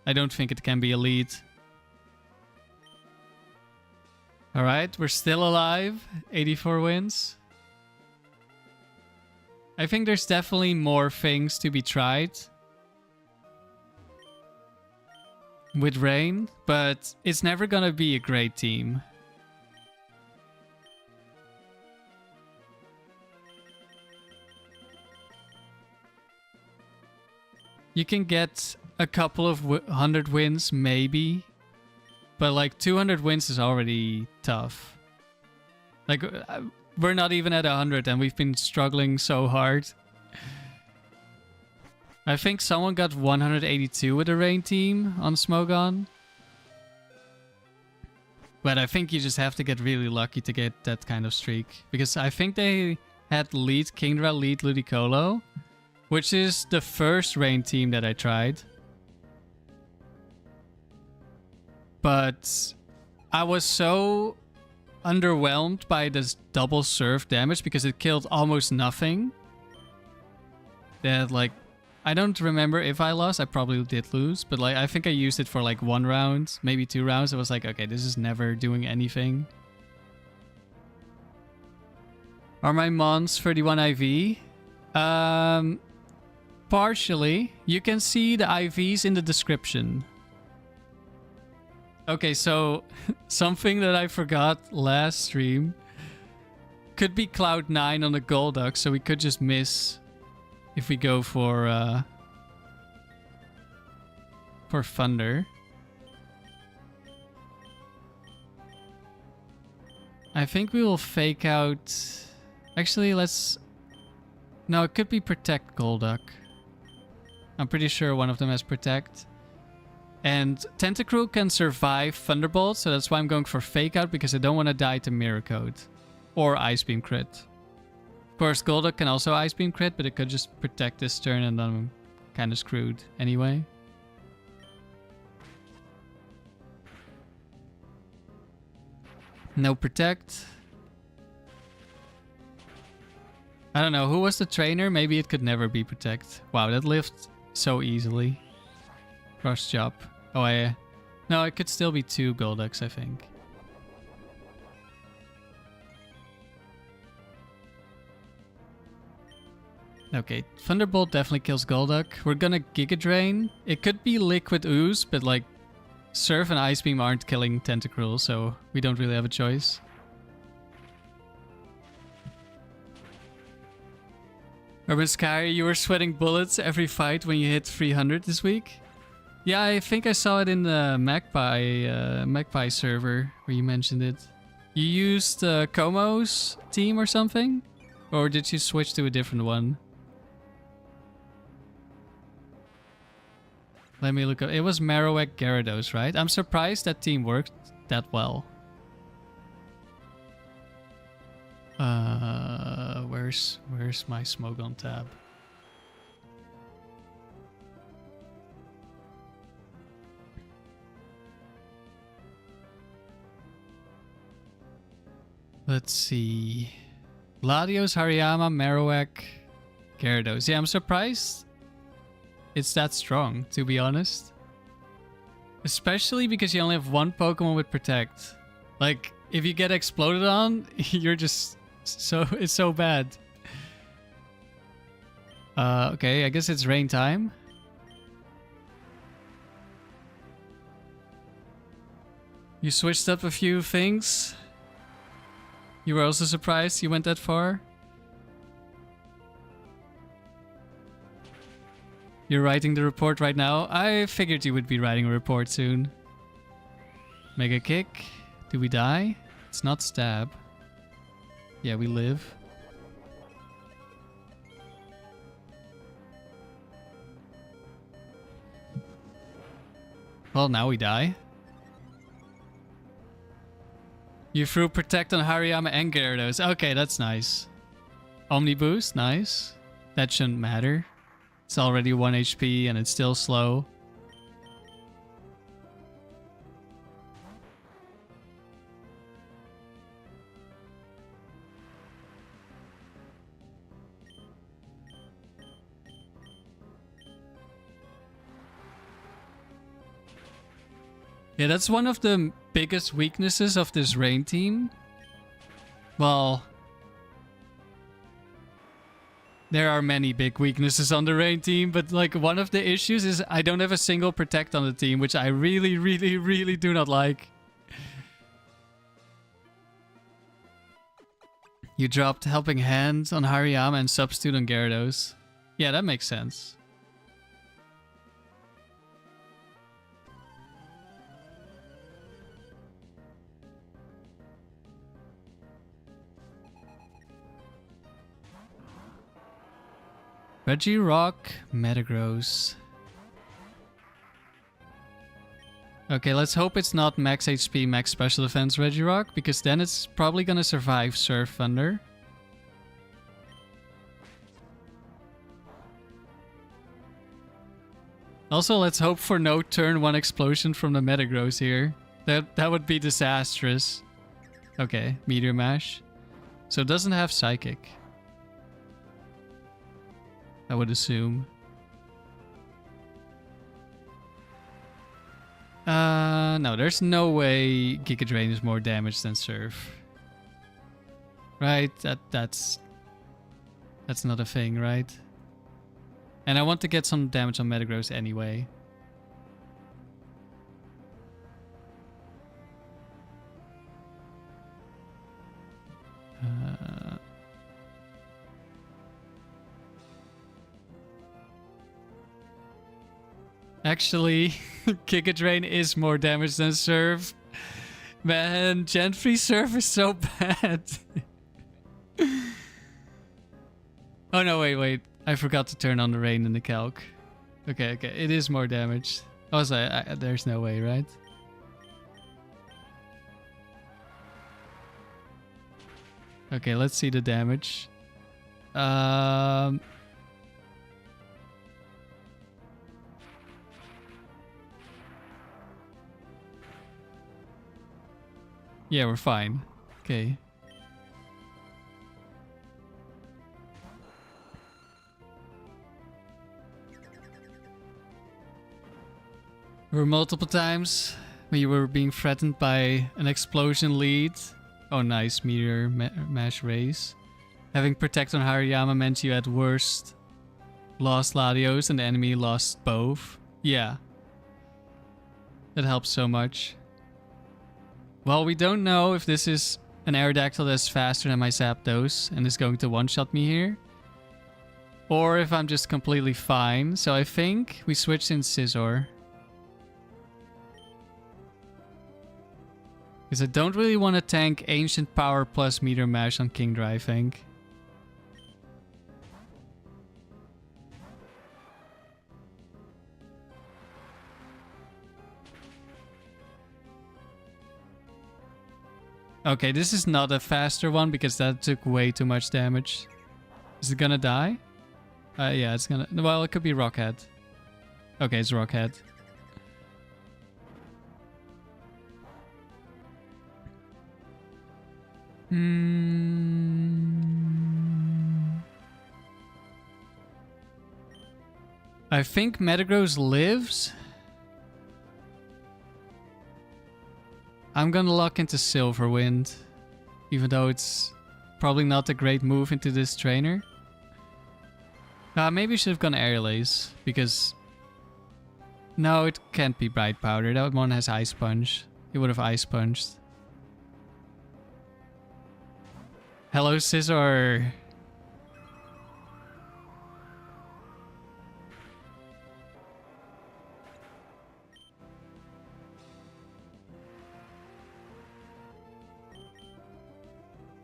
I don't think it can be a lead. Alright, we're still alive. 84 wins. I think there's definitely more things to be tried with Rain, but it's never gonna be a great team. You can get a couple of 100 wins, maybe. But like 200 wins is already tough. Like, we're not even at 100 and we've been struggling so hard. I think someone got 182 with the Rain team on Smogon. But I think you just have to get really lucky to get that kind of streak. Because I think they had lead Kingdra, lead Ludicolo. Which is the first Rain team that I tried. But I was so underwhelmed by this double surf damage because it killed almost nothing. That like, I don't remember if I lost. I probably did lose. But like, I think I used it for like 1 round, maybe 2 rounds. I was like, okay, this is never doing anything. Are my Mons 31 IV? Partially. You can see the IVs in the description. Okay, so something that I forgot last stream. Could be Cloud9 on the Golduck, so we could just miss if we go for Thunder. I think we will Fake Out. Actually, let's... No, it could be Protect Golduck. I'm pretty sure one of them has Protect. And Tentacruel can survive Thunderbolt, so that's why I'm going for Fake Out, because I don't want to die to Mirror Coat. Or Ice Beam Crit. Of course, Golduck can also Ice Beam Crit, but it could just Protect this turn and then I'm kind of screwed anyway. No Protect. I don't know, who was the trainer? Maybe it could never be Protect. Wow, that lived so easily. Rush Chop. Oh, no, it could still be 2 Golducks, I think. Okay, Thunderbolt definitely kills Golduck. We're gonna Giga Drain. It could be Liquid Ooze, but like, Surf and Ice Beam aren't killing Tentacruel, so we don't really have a choice. Urban Sky, you were sweating bullets every fight when you hit 300 this week? Yeah, I think I saw it in the Magpie server where you mentioned it. You used Komo's team or something? Or did you switch to a different one? Let me look up. It was Marowak Gyarados, right? I'm surprised that team worked that well. Where's my Smogon tab? Let's see. Latios, Hariyama, Marowak, Gyarados. Yeah, I'm surprised it's that strong, to be honest. Especially because you only have one Pokemon with Protect. Like, if you get exploded on, you're just so... It's so bad. Okay, I guess it's rain time. You switched up a few things. You were also surprised you went that far. You're writing the report right now. I figured you would be writing a report soon. Mega Kick. Do we die? It's not Stab. Yeah, we live. Well, now we die. You threw Protect on Hariyama and Gyarados. Okay, that's nice. Omni Boost, nice. That shouldn't matter. It's already 1 HP and it's still slow. Yeah, that's one of the biggest weaknesses of this rain team. Well... There are many big weaknesses on the rain team, but like one of the issues is I don't have a single Protect on the team, which I really, really, really do not like. You dropped Helping Hand on Hariyama and Substitute on Gyarados. Yeah, that makes sense. Regirock, Metagross. Okay, let's hope it's not max HP, max special defense Regirock, because then it's probably gonna survive Surf Thunder. Also, let's hope for no turn 1 explosion from the Metagross here. That would be disastrous. Okay, Meteor Mash. So it doesn't have Psychic. I would assume. No, there's no way Giga Drain is more damage than Surf. Right? That's not a thing, right? And I want to get some damage on Metagross anyway. Actually, Giga Drain is more damage than Surf. Man, Gen 3 Surf is so bad. Oh no, wait. I forgot to turn on the rain in the calc. Okay. It is more damage. Also, there's no way, right? Okay, let's see the damage. Yeah, we're fine. Okay. There were multiple times when you were being threatened by an explosion lead. Oh, nice. Meteor Mash Race. Having Protect on Hariyama meant you at worst lost Latios and the enemy lost both. Yeah. That helps so much. Well, we don't know if this is an Aerodactyl that's faster than my Zapdos and is going to one-shot me here. Or if I'm just completely fine. So I think we switch in Scizor. Because I don't really want to tank Ancient Power plus Meteor Mash on Kingdra, I think. Okay, this is not a faster one because that took way too much damage. Is it gonna die? Yeah, it's gonna... Well, it could be Rockhead. Okay, it's Rockhead. I think Metagross lives. I'm gonna lock into Silver Wind, even though it's probably not a great move into this trainer. Maybe I should have gone Air Lace, because... No, it can't be Bright Powder. That one has Ice Punch. It would have Ice Punched. Hello, Scizor.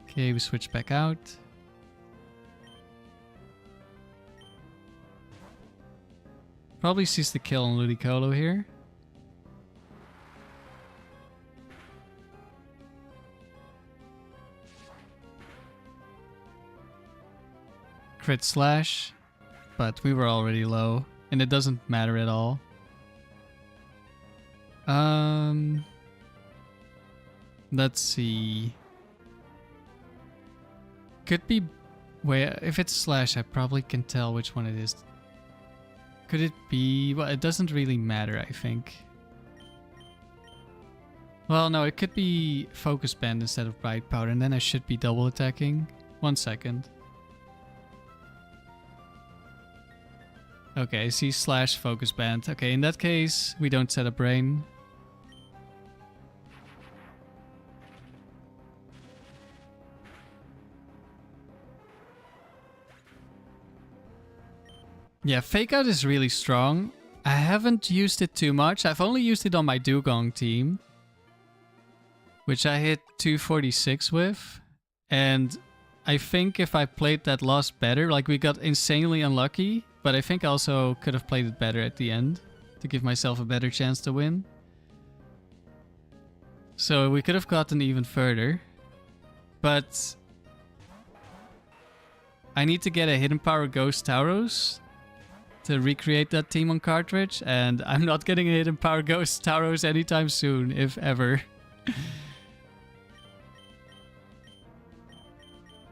Okay, we switch back out. Probably sees the kill on Ludicolo here. Crit slash, but we were already low, and it doesn't matter at all. Let's see. Could be... Wait, if it's slash, I probably can tell which one it is. Could it be... Well, it doesn't really matter, I think. Well, no, it could be Focus Band instead of Bright Powder, and then I should be double attacking. 1 second. Okay, I see slash Focus Band. Okay, in that case, we don't set a brain. Yeah, Fake Out is really strong. I haven't used it too much. I've only used it on my Dugong team, which I hit 246 with. And I think if I played that loss better, like we got insanely unlucky, but I think I also could have played it better at the end to give myself a better chance to win. So we could have gotten even further. But I need to get a Hidden Power Ghost Tauros to recreate that team on cartridge, and I'm not getting a Hidden Power Ghost Tauros anytime soon, if ever.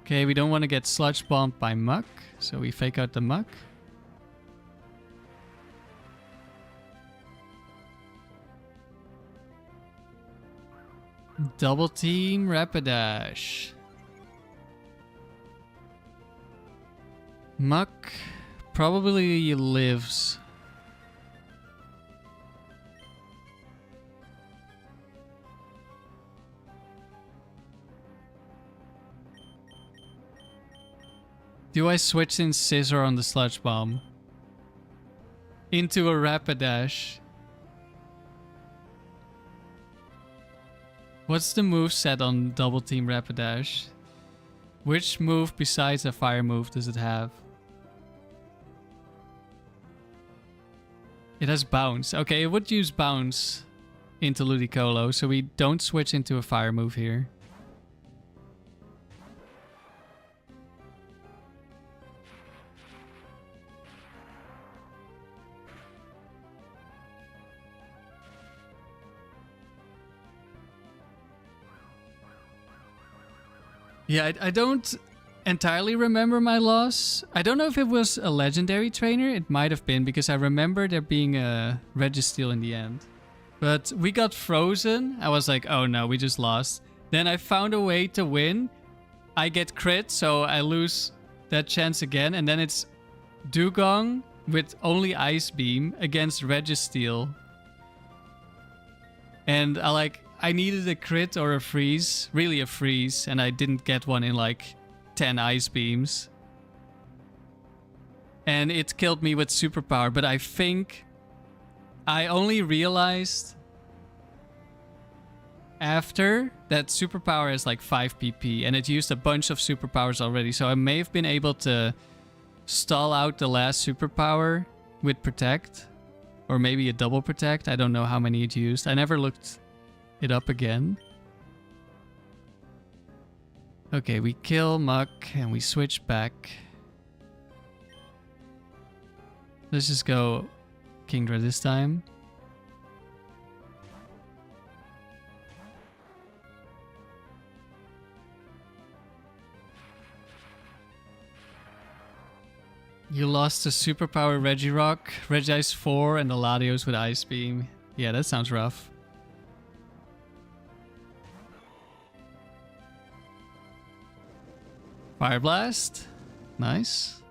Okay, we don't want to get Sludge Bombed by Muck, so we fake out the Muck. Double team Rapidash. Muck probably lives. Do I switch in Scizor on the Sludge Bomb into a Rapidash? What's the move set on Double Team Rapidash? Which move besides a fire move does it have? It has Bounce. Okay, it would use Bounce into Ludicolo, so we don't switch into a fire move here. Yeah, I don't entirely remember my loss. I don't know if it was a legendary trainer. It might have been, because I remember there being a Registeel in the end. But we got frozen. I was like, oh no, we just lost. Then I found a way to win. I get crit, so I lose that chance again. And then it's Dugong with only Ice Beam against Registeel. And I needed a crit or a freeze, really a freeze, and I didn't get one in like 10 Ice Beams. And it killed me with Superpower, but I think I only realized after that Superpower is like 5 PP, and it used a bunch of Superpowers already, so I may have been able to stall out the last Superpower with Protect, or maybe a double Protect. I don't know how many it used. I never looked it up again. Okay, we kill Muck and we switch back. Let's just go Kingdra this time. You lost a Superpower Regirock, Regice 4, and the Latios with Ice Beam. Yeah, that sounds rough. Fire Blast. Nice.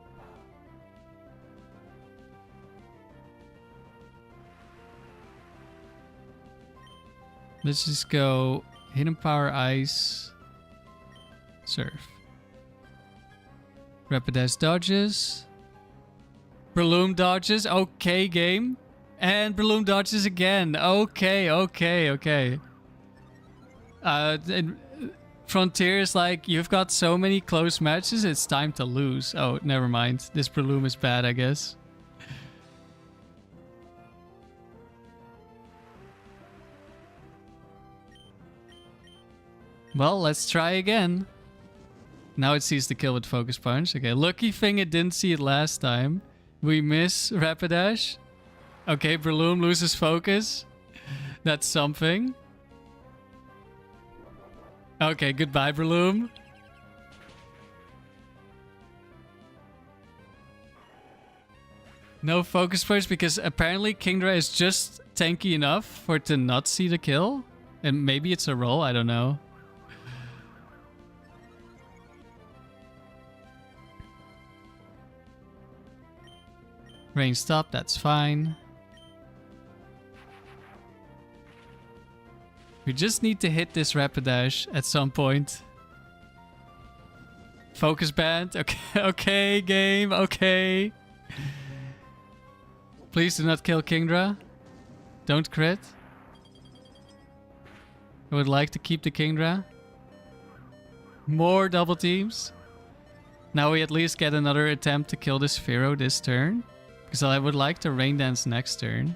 Let's just go Hidden Power Ice. Surf. Rapidash dodges. Breloom dodges. Okay, game. And Breloom dodges again. Okay, okay, okay. Frontier is like, you've got so many close matches, it's time to lose. Oh, never mind. This Breloom is bad, I guess. Well, let's try again. Now it sees the kill with Focus Punch. Okay, lucky thing it didn't see it last time. We miss Rapidash. Okay, Breloom loses focus. That's something. Okay, goodbye, Breloom. No Focus Punch because apparently Kingdra is just tanky enough for it to not see the kill. And maybe it's a roll, I don't know. Rain stop, that's fine. We just need to hit this Rapidash at some point. Focus Band. Okay, okay, game. Okay. Please do not kill Kingdra. Don't crit. I would like to keep the Kingdra. More double teams. Now we at least get another attempt to kill this Pharaoh this turn. Because I would like to Rain Dance next turn.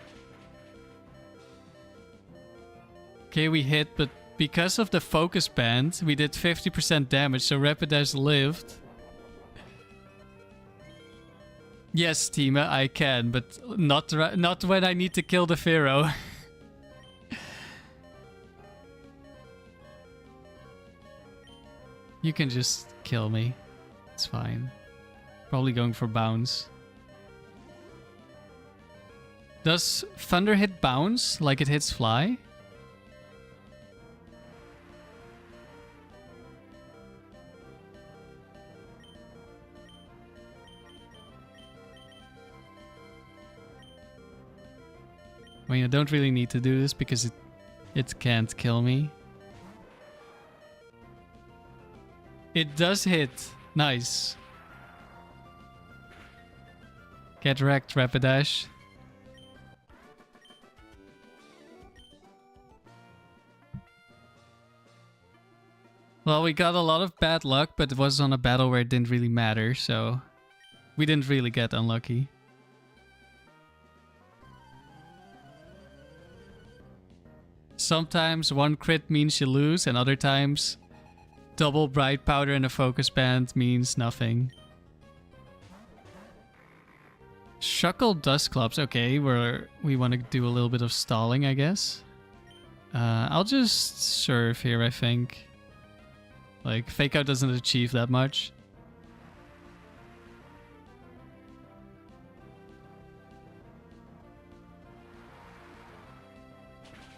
Okay, we hit, but because of the Focus Band, we did 50% damage, so Rapidash lived. Yes, Tima, I can, but not when I need to kill the Pharaoh. You can just kill me. It's fine. Probably going for bounce. Does Thunder hit bounce like it hits fly? I mean, I don't really need to do this because it can't kill me. It does hit. Nice. Get wrecked, Rapidash. Well, we got a lot of bad luck, but it was on a battle where it didn't really matter, so we didn't really get unlucky. Sometimes one crit means you lose, and other times double Bright Powder and a Focus Band means nothing. Shuckle Dust Clubs. Okay, we want to do a little bit of stalling, I guess. I'll just surf here, I think. Like, Fake Out doesn't achieve that much.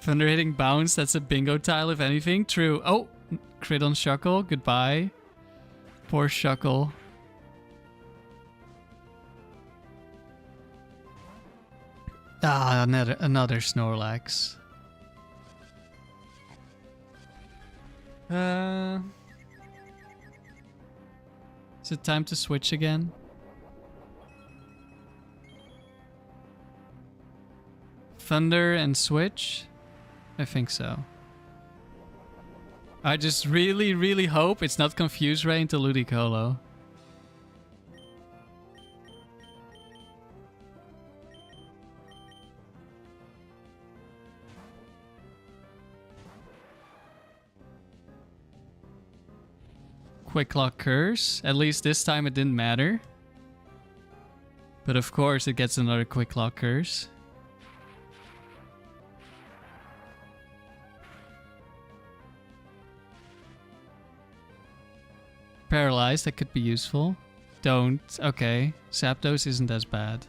Thunder hitting bounce, that's a bingo tile if anything. True. Oh, crit on Shuckle. Goodbye. Poor Shuckle. Ah, another Snorlax. Is it time to switch again? Thunder and switch? I think so. I just really, really hope it's not Confuse Ray into Ludicolo. Quick Lock Curse. At least this time it didn't matter. But of course it gets another Quick Lock Curse. Paralyzed, that could be useful. Don't. Okay. Zapdos isn't as bad.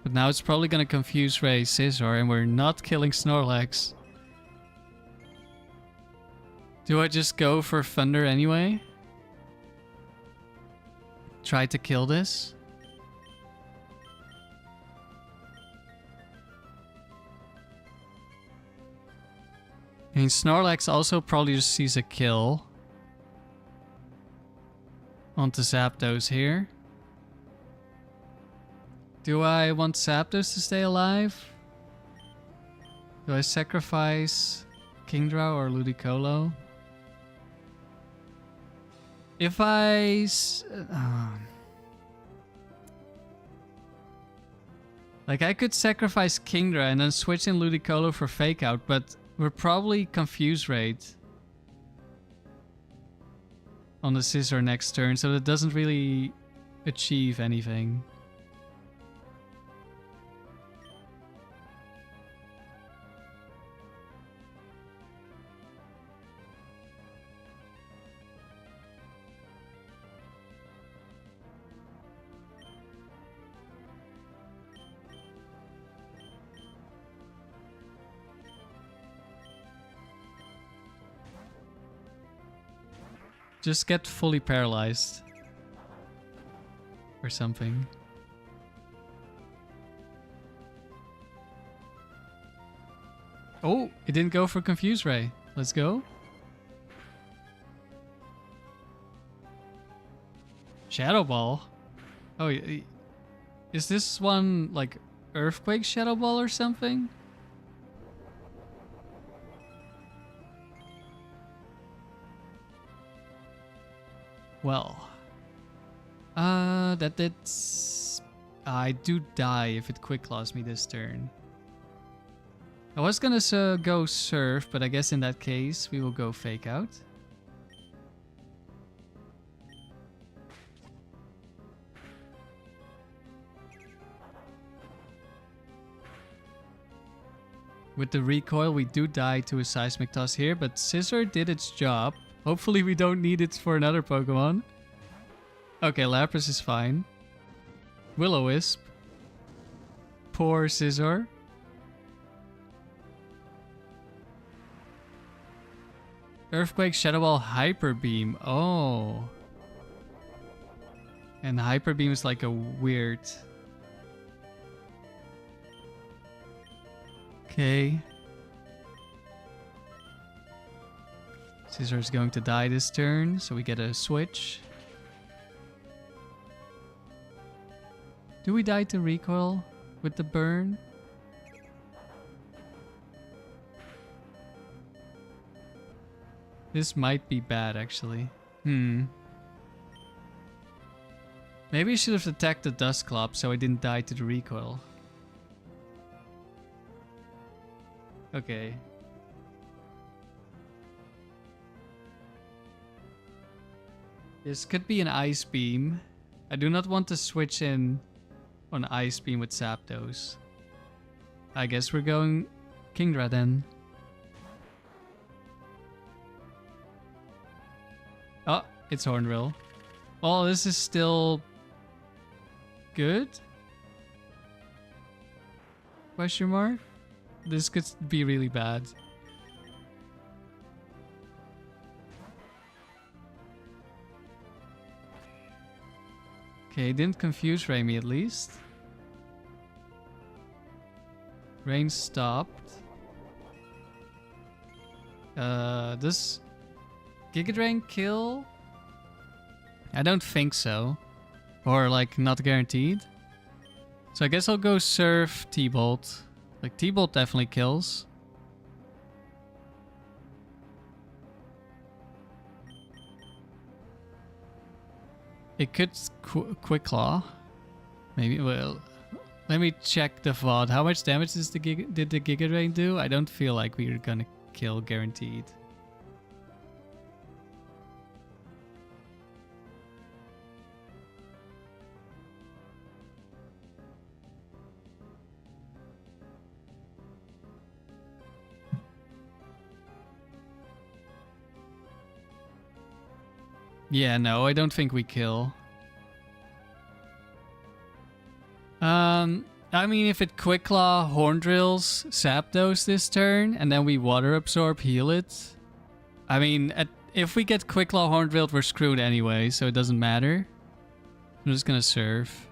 But now it's probably gonna confuse Ray Scizor, and we're not killing Snorlax. Do I just go for Thunder anyway? Try to kill this? I mean, Snorlax also probably just sees a kill. Onto Zapdos here. Do I want Zapdos to stay alive? Do I sacrifice Kingdra or Ludicolo? If I... like, I could sacrifice Kingdra and then switch in Ludicolo for Fake Out, but we're probably Confuse Rate on the Scizor next turn, so that doesn't really achieve anything. Just get fully paralyzed. Or something. Oh, it didn't go for Confuse Ray. Let's go. Shadow Ball? Oh, is this one like Earthquake Shadow Ball or something? Well, that's... I do die if it Quick Claws me this turn. I was gonna go Surf, but I guess in that case we will go Fake Out. With the recoil, we do die to a Seismic Toss here, but Scizor did its job. Hopefully we don't need it for another Pokemon. Okay, Lapras is fine. Will-O-Wisp. Poor Scizor. Earthquake, Shadow Ball, Hyper Beam. Oh. And Hyper Beam is like a weird... Okay. Scizor is going to die this turn, so we get a switch. Do we die to recoil with the burn? This might be bad, actually. Maybe I should have attacked the Dusclops so I didn't die to the recoil. Okay. This could be an Ice Beam. I do not want to switch in on Ice Beam with Zapdos. I guess we're going Kingdra then. Oh, it's Hornrill. Oh, this is still good? Question mark? This could be really bad. Okay, didn't confuse Ray me at least. Rain stopped. Does Giga Drain kill? I don't think so. Or like not guaranteed. So I guess I'll go Surf T-Bolt. Like T-Bolt definitely kills. It could Quick Claw. Maybe. Well, let me check the VOD. How much damage did the Giga Drain do? I don't feel like we're gonna kill guaranteed. Yeah, no, I don't think we kill. I mean, if it Quick Claw Horn Drills Zapdos this turn, and then we Water Absorb, heal it, I mean, if we get Quick Claw Hornbill, we're screwed anyway, so it doesn't matter. I'm just gonna surf.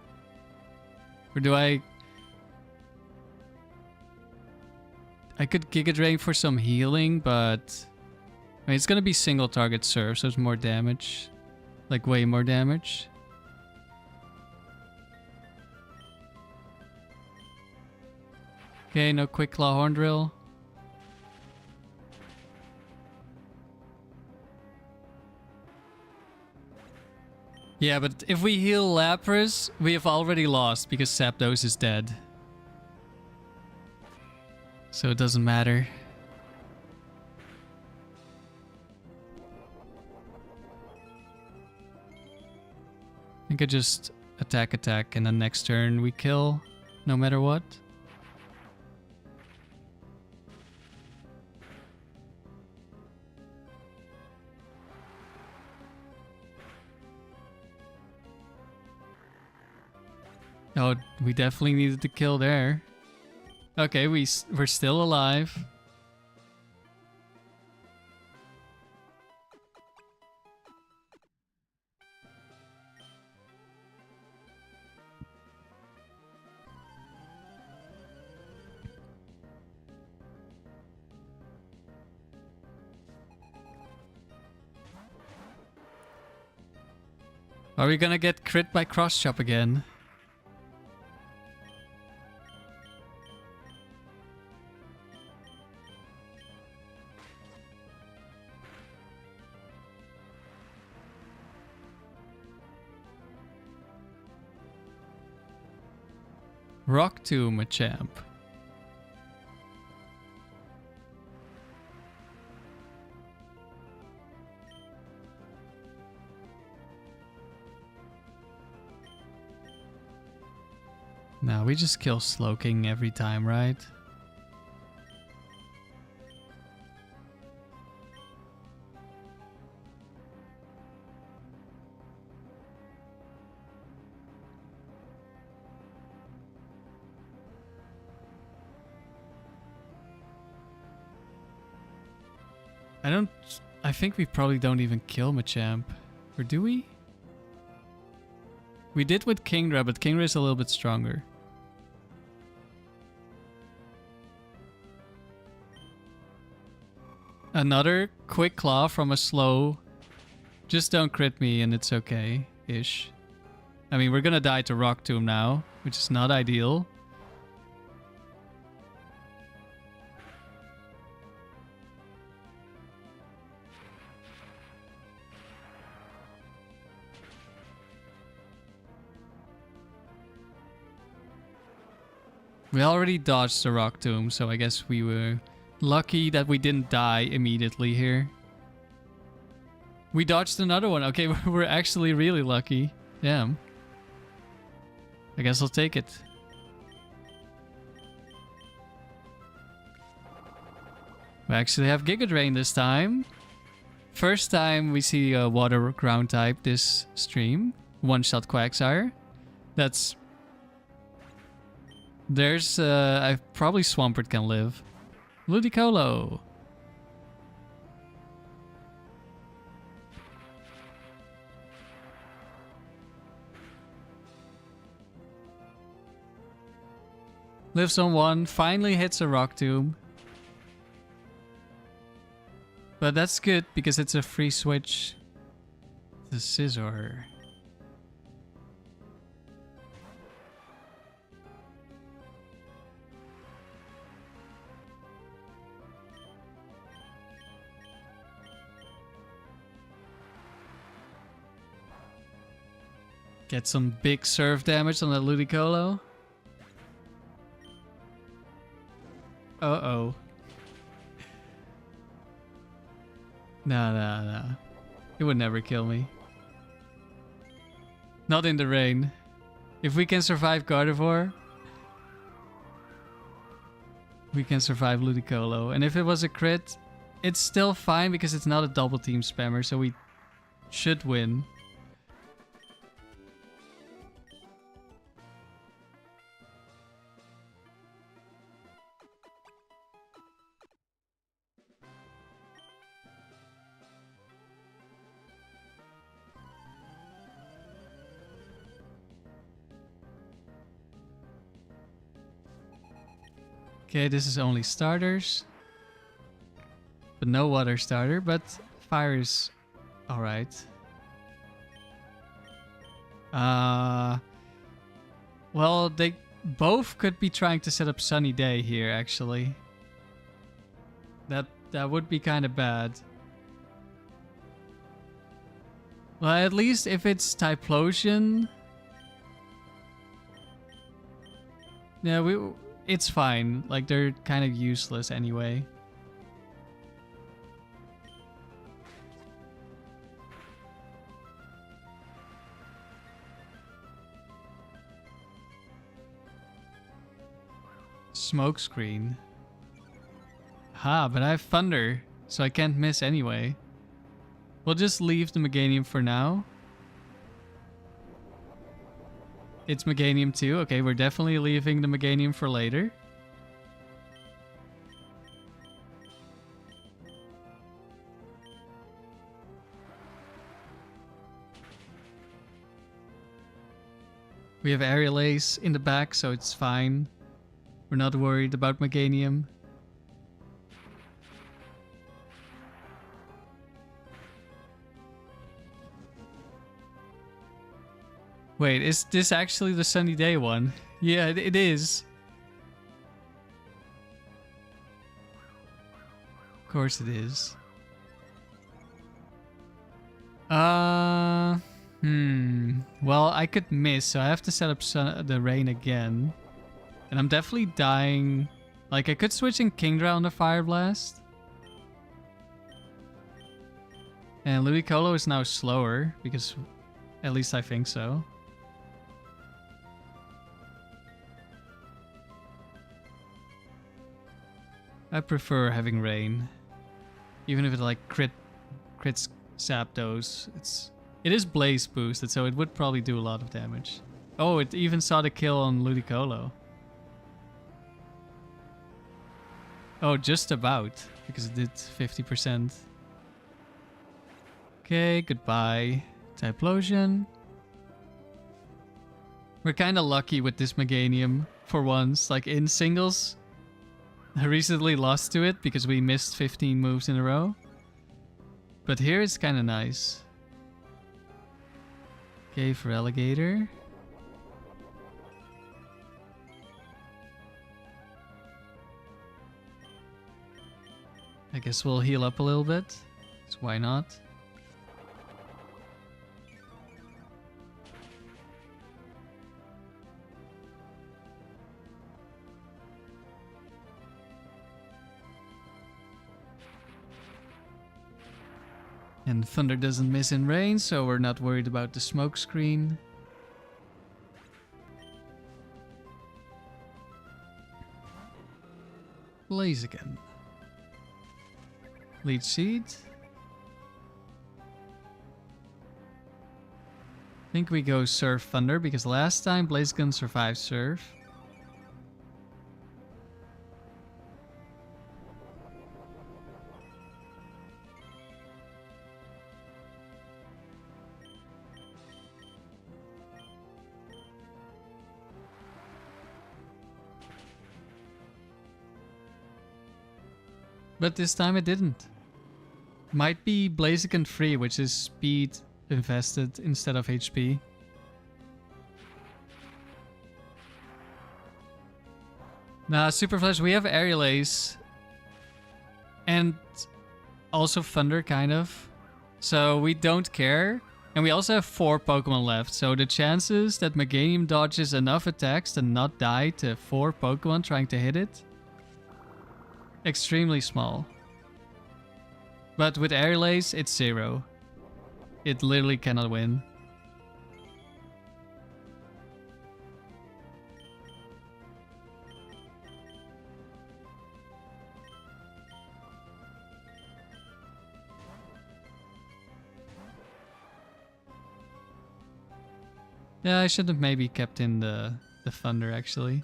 Or do I could Giga Drain for some healing, but I mean, it's gonna be single target surf, so it's more damage. Like way more damage. Okay, no Quick Claw Horn Drill. Yeah, but if we heal Lapras, we have already lost because Zapdos is dead. So it doesn't matter. I think I just attack, and then next turn we kill, no matter what. Oh, we definitely needed to kill there. Okay, we're still alive. Are we gonna get crit by cross chop again? Rock Tomb, a champ. Now we just kill Slowking every time, right? I think we probably don't even kill Machamp. Or do we? We did with Kingdra, but Kingdra is a little bit stronger. Another quick claw from a slow. Just don't crit me and it's okay-ish. I mean, we're gonna die to Rock Tomb now, which is not ideal. We already dodged the Rock Tomb, so I guess we were lucky that we didn't die immediately here. We dodged another one. Okay, we're actually really lucky. Damn. I guess I'll take it. We actually have Giga Drain this time. First time we see a water ground type this stream. One-shot Quagsire. That's... There's, probably Swampert can live. Ludicolo. Lives on one, finally hits a Rock Tomb. But that's good because it's a free switch to Scizor. Get some big surf damage on the Ludicolo. Uh-oh. No. It would never kill me. Not in the rain. If we can survive Gardevoir, we can survive Ludicolo. And if it was a crit, it's still fine because it's not a double team spammer, so we should win. Okay, this is only starters. But no water starter, but fire is alright. Well, they both could be trying to set up Sunny Day here, actually. That would be kind of bad. Well, at least if it's Typhlosion... Yeah, it's fine. Like, they're kind of useless anyway. Smokescreen. Ha, but I have Thunder, so I can't miss anyway. We'll just leave the Meganium for now. It's Meganium too. Okay, we're definitely leaving the Meganium for later. We have Aerial Ace in the back, so it's fine. We're not worried about Meganium. Wait, is this actually the Sunny Day one? Yeah, it is. Of course it is. Well, I could miss, so I have to set up the rain again. And I'm definitely dying. Like, I could switch in Kingdra on the Fire Blast. And Ludicolo is now slower, because at least I think so. I prefer having rain. Even if it like crits Zapdos. It is blaze boosted, so it would probably do a lot of damage. Oh, it even saw the kill on Ludicolo. Oh, just about, because it did 50%. Okay, goodbye. Typhlosion. We're kind of lucky with this Meganium for once. Like in singles, I recently lost to it because we missed 15 moves in a row. But here it's kind of nice. Okay, for Alligator. I guess we'll heal up a little bit. So why not? And Thunder doesn't miss in rain, so we're not worried about the smoke screen. Blaziken. Leech Seed. I think we go Surf Thunder because last time Blaziken survived Surf. But this time it didn't. Might be Blaziken free, which is speed invested instead of HP. Nah, Super Flash, we have Aerial Ace. And also Thunder, kind of. So we don't care. And we also have 4 Pokemon left. So the chances that Meganium dodges enough attacks to not die to 4 Pokemon trying to hit it, extremely small. But with Aerial Ace, it's 0. It literally cannot win. Yeah, I should have maybe kept in the Thunder, actually.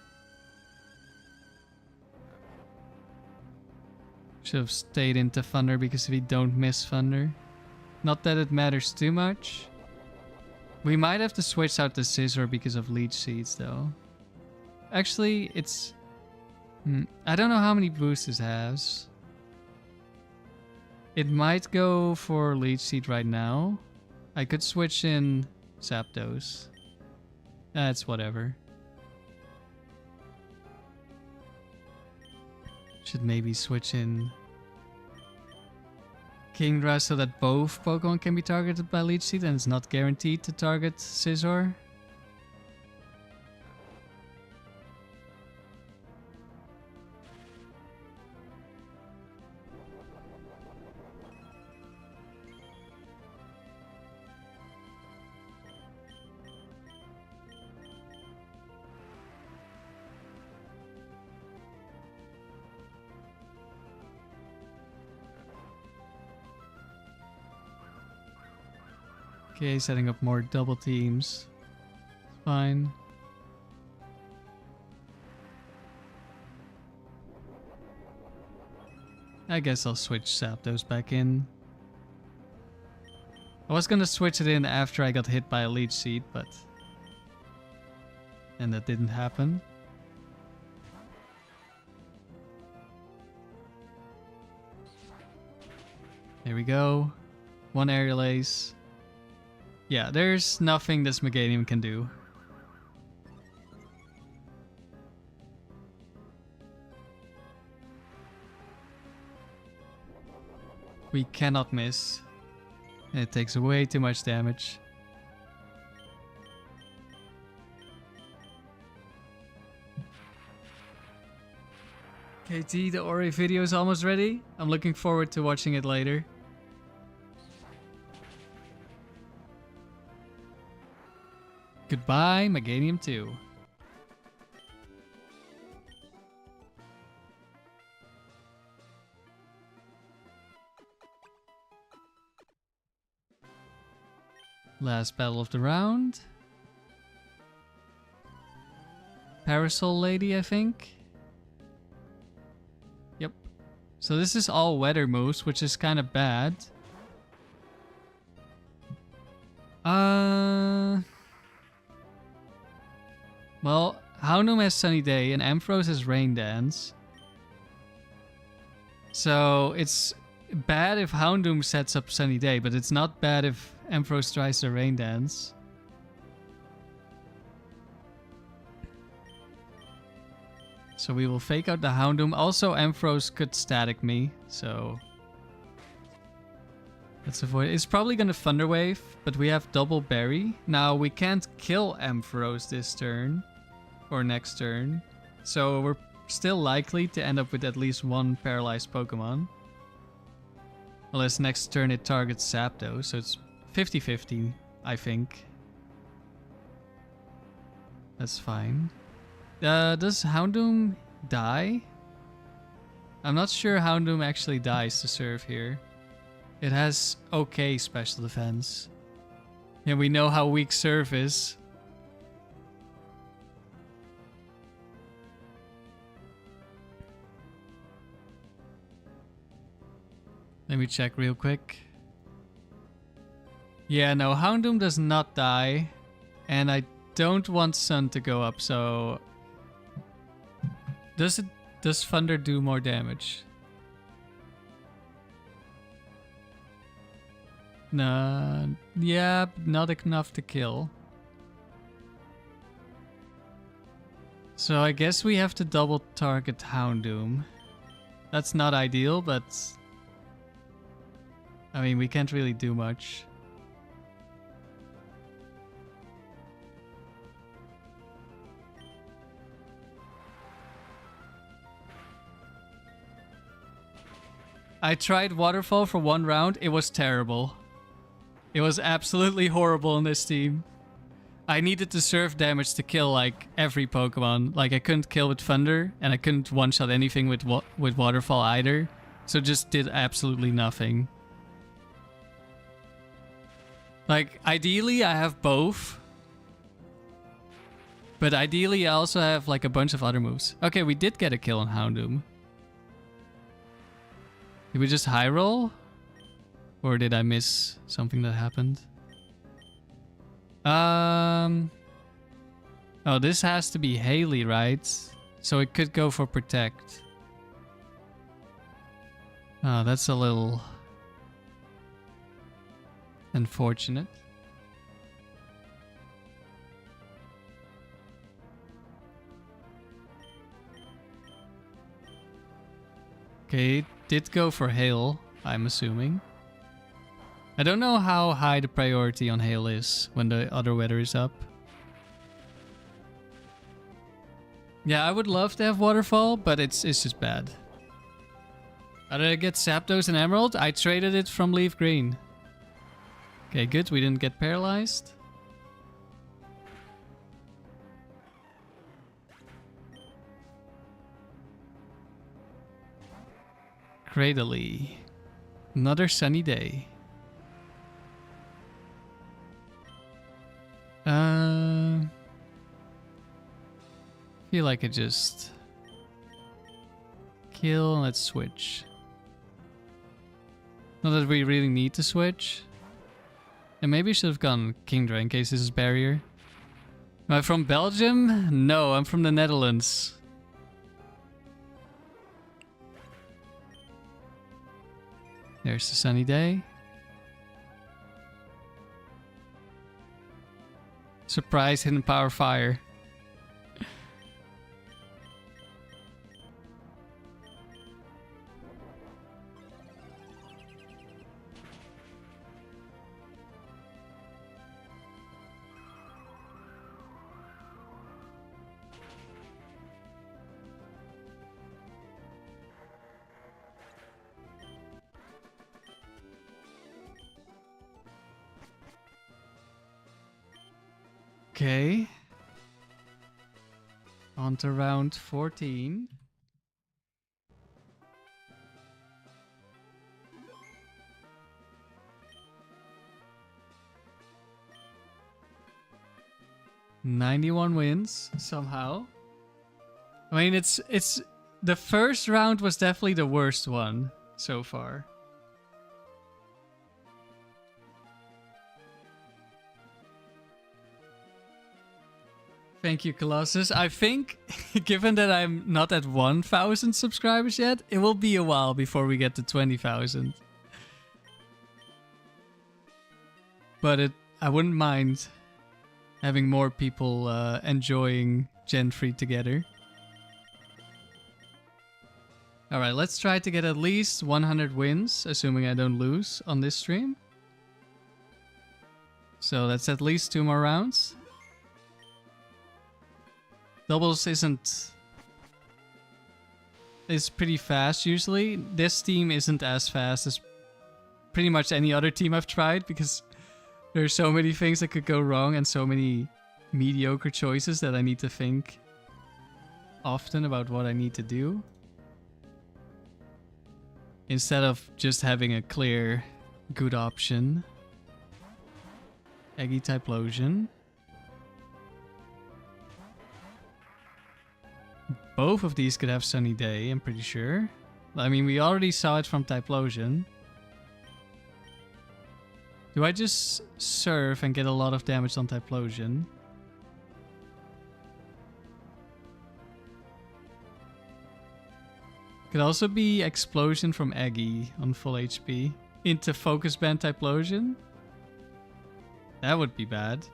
Should have stayed into Thunder because we don't miss Thunder. Not that it matters too much. We might have to switch out the Scizor because of Leech Seeds, though. Actually, it's I don't know how many boosts this has. It might go for Leech Seed right now. I could switch in Zapdos. That's whatever. Should maybe switch in Kingdra so that both Pokemon can be targeted by Leech Seed and it's not guaranteed to target Scizor. Okay, setting up more double teams. Fine. I guess I'll switch Zapdos back in. I was gonna switch it in after I got hit by a Leech Seed, but... and that didn't happen. There we go. One Aerial Ace. Yeah, there's nothing this Meganium can do. We cannot miss. It takes way too much damage. KT, the Ori video is almost ready. I'm looking forward to watching it later. Goodbye, Meganium 2. Last battle of the round. Parasol Lady, I think. Yep. So this is all weather moves, which is kind of bad. Well, Houndoom has Sunny Day and Ampharos has Rain Dance. So it's bad if Houndoom sets up Sunny Day, but it's not bad if Ampharos tries to Rain Dance. So we will fake out the Houndoom. Also, Ampharos could static me, so... let's avoid it. It's probably gonna Thunder Wave, but we have Double Berry. Now, we can't kill Ampharos this turn. Or next turn. So we're still likely to end up with at least one paralyzed Pokemon. Unless next turn it targets Zapdos, so it's 50-50, I think. That's fine. Does Houndoom die? I'm not sure Houndoom actually dies to serve here. It has okay special defense. And we know how weak Surf is. Let me check real quick. Yeah, no, Houndoom does not die. And I don't want Sun to go up, so... Does Thunder do more damage? Nah, yeah, not enough to kill. So I guess we have to double target Houndoom. That's not ideal, but... I mean, we can't really do much. I tried Waterfall for one round. It was terrible. It was absolutely horrible in this team. I needed to serve damage to kill, like, every Pokemon. Like, I couldn't kill with Thunder, and I couldn't one-shot anything with Waterfall either. So just did absolutely nothing. Like, ideally, I have both. But ideally, I also have, like, a bunch of other moves. Okay, we did get a kill on Houndoom. Did we just high roll? Or did I miss something that happened? Oh, this has to be Haley, right? So it could go for protect. Oh, that's a little unfortunate. Okay, it did go for hail, I'm assuming. I don't know how high the priority on hail is when the other weather is up. Yeah, I would love to have waterfall, but it's just bad. How did I get Zapdos and Emerald? I traded it from Leaf Green. Okay, good. We didn't get paralyzed. Cradily. Another sunny day. Feel like I just kill and let's switch. Not that we really need to switch. And maybe I should have gone Kingdra in case this is barrier. Am I from Belgium? No, I'm from the Netherlands. There's the sunny day. Surprise hidden power fire. Okay. On to round 14. "91 wins somehow." I mean, it's the first round was definitely the worst one so far. Thank you, Colossus. I think, given that I'm not at 1,000 subscribers yet, it will be a while before we get to 20,000. But I wouldn't mind having more people enjoying Gen 3 together. Alright, let's try to get at least 100 wins, assuming I don't lose on this stream. So that's at least 2 more rounds. Doubles is pretty fast usually. This team isn't as fast as pretty much any other team I've tried because there's so many things that could go wrong and so many mediocre choices that I need to think often about what I need to do. Instead of just having a clear, good option. Eggy Typhlosion. Both of these could have Sunny Day, I'm pretty sure. I mean, we already saw it from Typhlosion. Do I just surf and get a lot of damage on Typhlosion? Could also be Explosion from Eggy on full HP into Focus Band Typhlosion. That would be bad.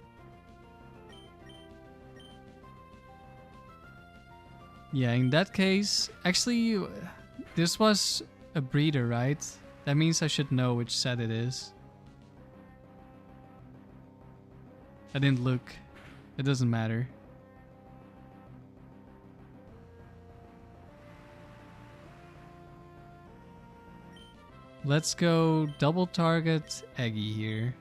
Yeah, in that case, actually, this was a breeder, right? That means I should know which set it is. I didn't look. It doesn't matter. Let's go double target Eggy here.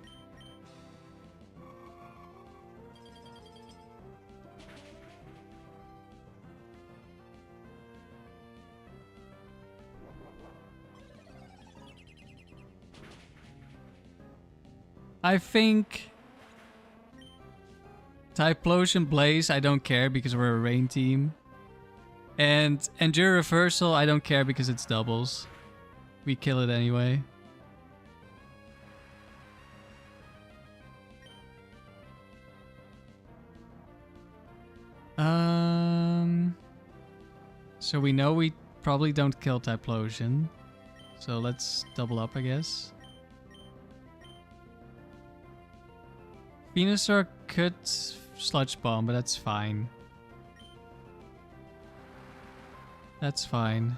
I think Typhlosion Blaze, I don't care because we're a rain team. And Endure Reversal, I don't care because it's doubles. We kill it anyway. So we know we probably don't kill Typhlosion. So let's double up, I guess. Venusaur could Sludge Bomb, but that's fine. That's fine.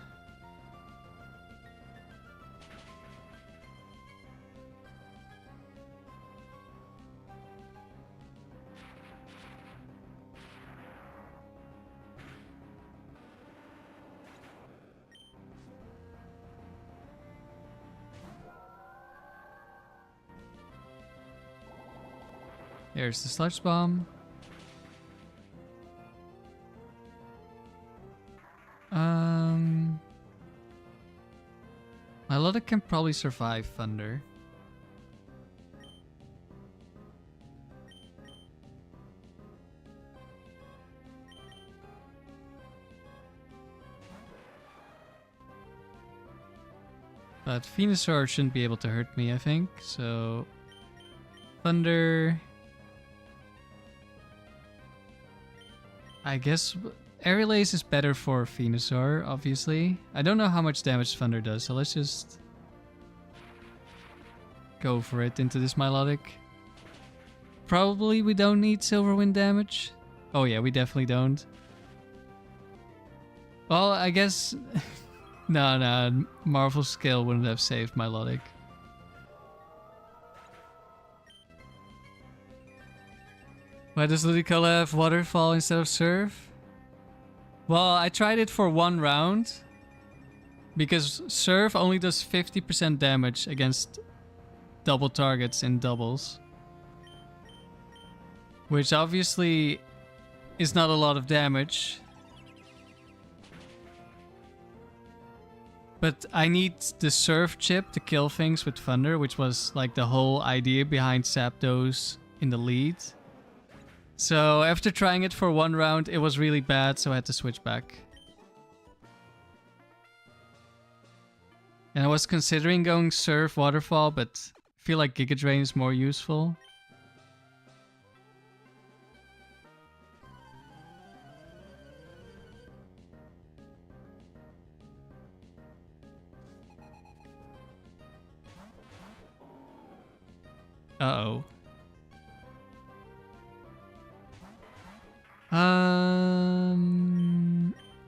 There's the Sludge Bomb. Milotic can probably survive Thunder. But Venusaur shouldn't be able to hurt me, I think. So Thunder. I guess Aerial Ace is better for Venusaur, obviously. I don't know how much damage Thunder does, so let's just go for it into this Milotic. Probably we don't need Silver Wind damage. Oh yeah, we definitely don't. Well, I guess... no, Marvel Scale wouldn't have saved Milotic. Why does Ludicolo have Waterfall instead of Surf? Well, I tried it for one round. Because Surf only does 50% damage against double targets in doubles. Which obviously is not a lot of damage. But I need the Surf chip to kill things with Thunder, which was like the whole idea behind Zapdos in the lead. So after trying it for one round, it was really bad, so I had to switch back. And I was considering going Surf Waterfall, but I feel like Giga Drain is more useful. Uh-oh.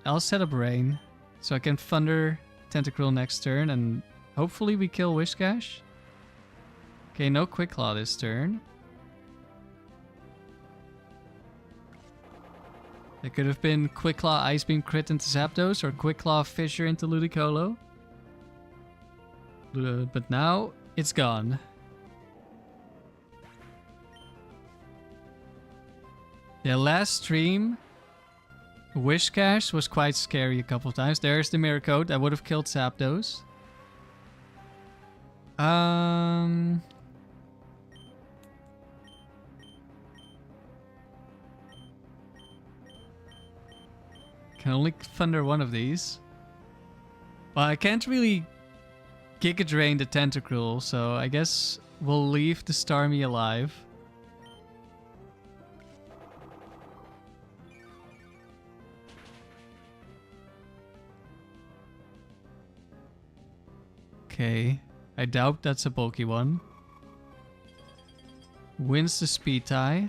I'll set up Rain, so I can Thunder Tentacruel next turn, and hopefully we kill Whiscash. Okay, no Quick Claw this turn. It could have been Quick Claw Ice Beam crit into Zapdos, or Quick Claw Fissure into Ludicolo. But now, it's gone. Yeah, last stream, Whiscash was quite scary a couple of times. There's the Mirror Coat. That would have killed Zapdos. Can only Thunder one of these. Well, I can't really Giga Drain the Tentacruel, so I guess we'll leave the Starmie alive. Okay, I doubt that's a bulky one. Wins the speed tie.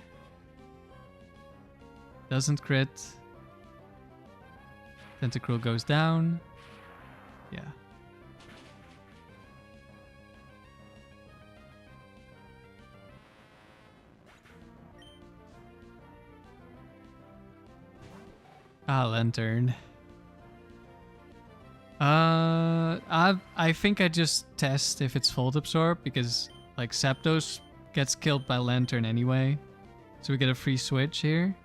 Doesn't crit. Tentacruel goes down. Yeah. Ah, Lantern. I think I just test if it's Volt Absorb, because like Zapdos gets killed by Lantern anyway. So we get a free switch here.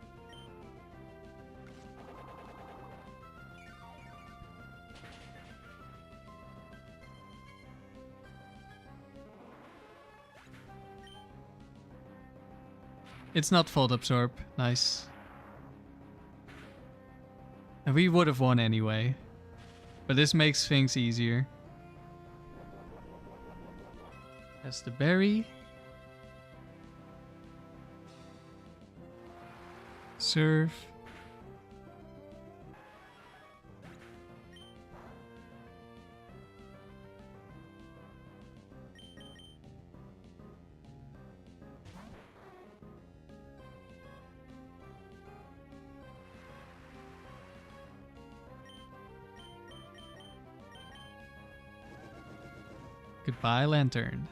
It's not Volt Absorb. Nice. And we would have won anyway. But this makes things easier. That's the berry. Surf. Goodbye, Lantern.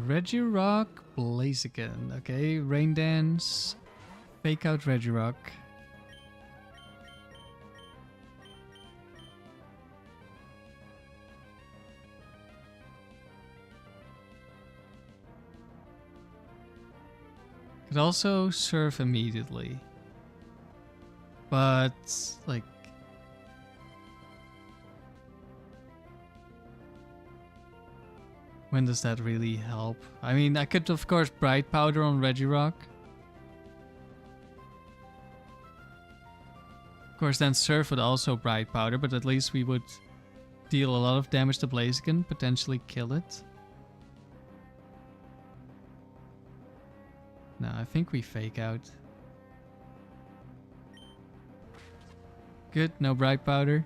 Regirock, Blaziken. Okay, Rain Dance. Fake out Regirock. Could also surf immediately. But, like... when does that really help? I mean, I could of course Bright Powder on Regirock. Of course then Surf would also Bright Powder, but at least we would deal a lot of damage to Blaziken, potentially kill it. No, I think we Fake out. Good, no Bright Powder.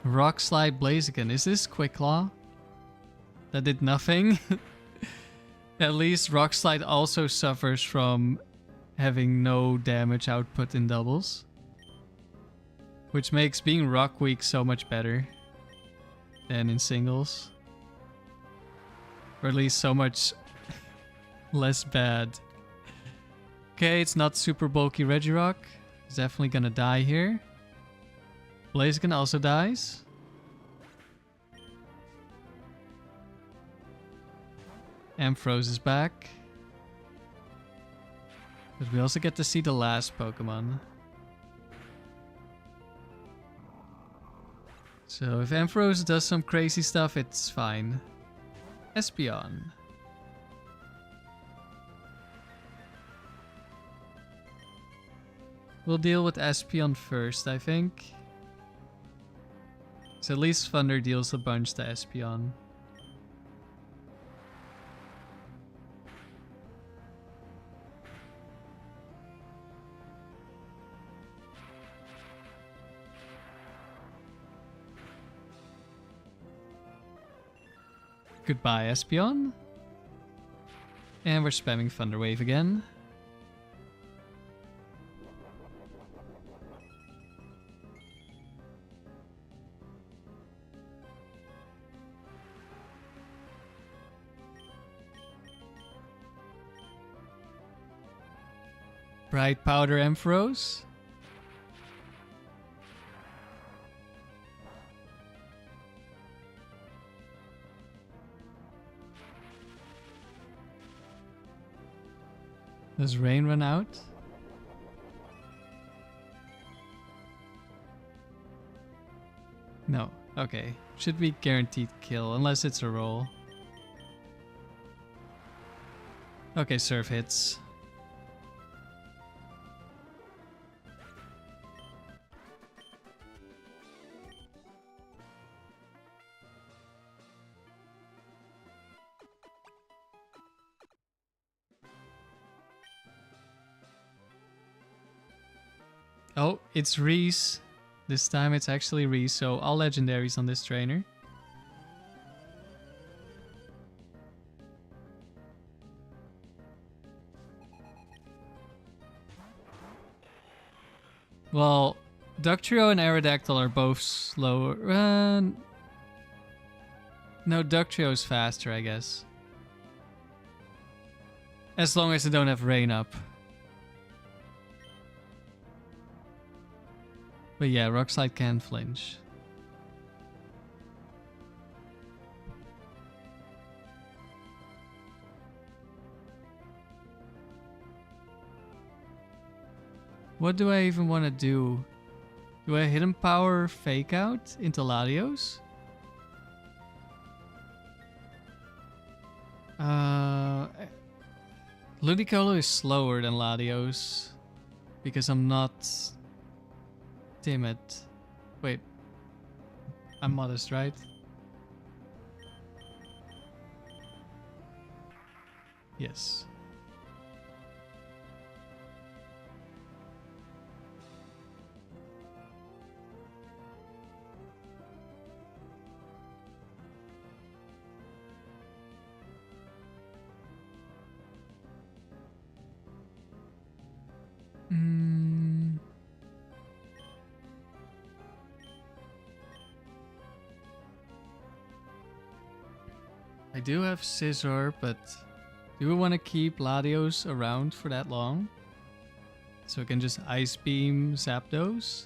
Rock Slide Blaziken. Is this Quick Claw? That did nothing? At least Rock Slide also suffers from having no damage output in doubles. Which makes being Rock Weak so much better than in singles. Or at least so much less bad. Okay, it's not super bulky Regirock. It's definitely gonna die here. Blaziken also dies. Ampharos is back. But we also get to see the last Pokemon. So if Ampharos does some crazy stuff, it's fine. Espeon. We'll deal with Espeon first, I think. So at least Thunder deals a bunch to Espeon. Goodbye, Espeon. And we're spamming Thunder Wave again. Bright Powder Ampharos. Does Rain run out? No. Okay. Should be guaranteed kill, unless it's a roll. Okay, Surf hits. Oh, it's Reese. This time it's actually Reese, so all legendaries on this trainer. Well, Ductrio and Aerodactyl are both slower. No, Ductrio is faster, I guess. As long as they don't have Rain up. But yeah, Rock Slide can flinch. What do I even want to do? Do I Hidden Power Fake Out into Latios? Ludicolo is slower than Latios because I'm not timid. Wait. I'm modest, right? Yes. I do have Scizor, but do we want to keep Latios around for that long? So I can just Ice Beam Zapdos?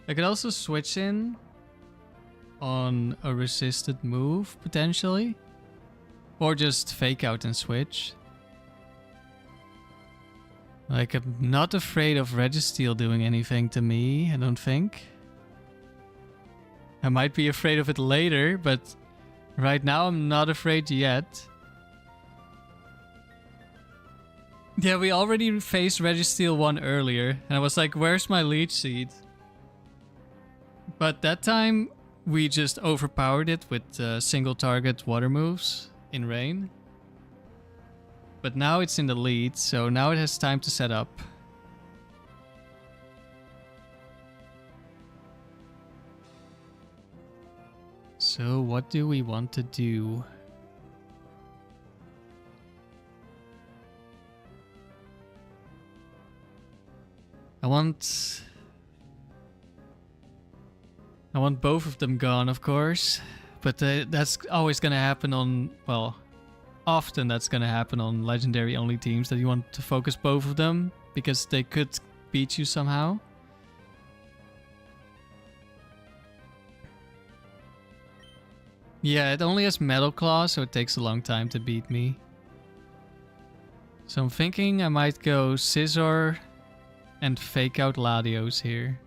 I could also switch in on a resisted move, potentially. Or just Fake Out and switch. Like, I'm not afraid of Registeel doing anything to me, I don't think. I might be afraid of it later, but right now I'm not afraid yet. Yeah, we already faced Registeel 1 earlier, and I was like, where's my Leech Seed? But that time, we just overpowered it with single target water moves in rain. But now it's in the lead, so now it has time to set up. So what do we want to do? I want both of them gone, of course. But that's always gonna happen on, well, often that's gonna happen on legendary only teams, that you want to focus both of them because they could beat you somehow. Yeah, it only has Metal Claw, so it takes a long time to beat me. So I'm thinking I might go Scizor and Fake Out Latios here.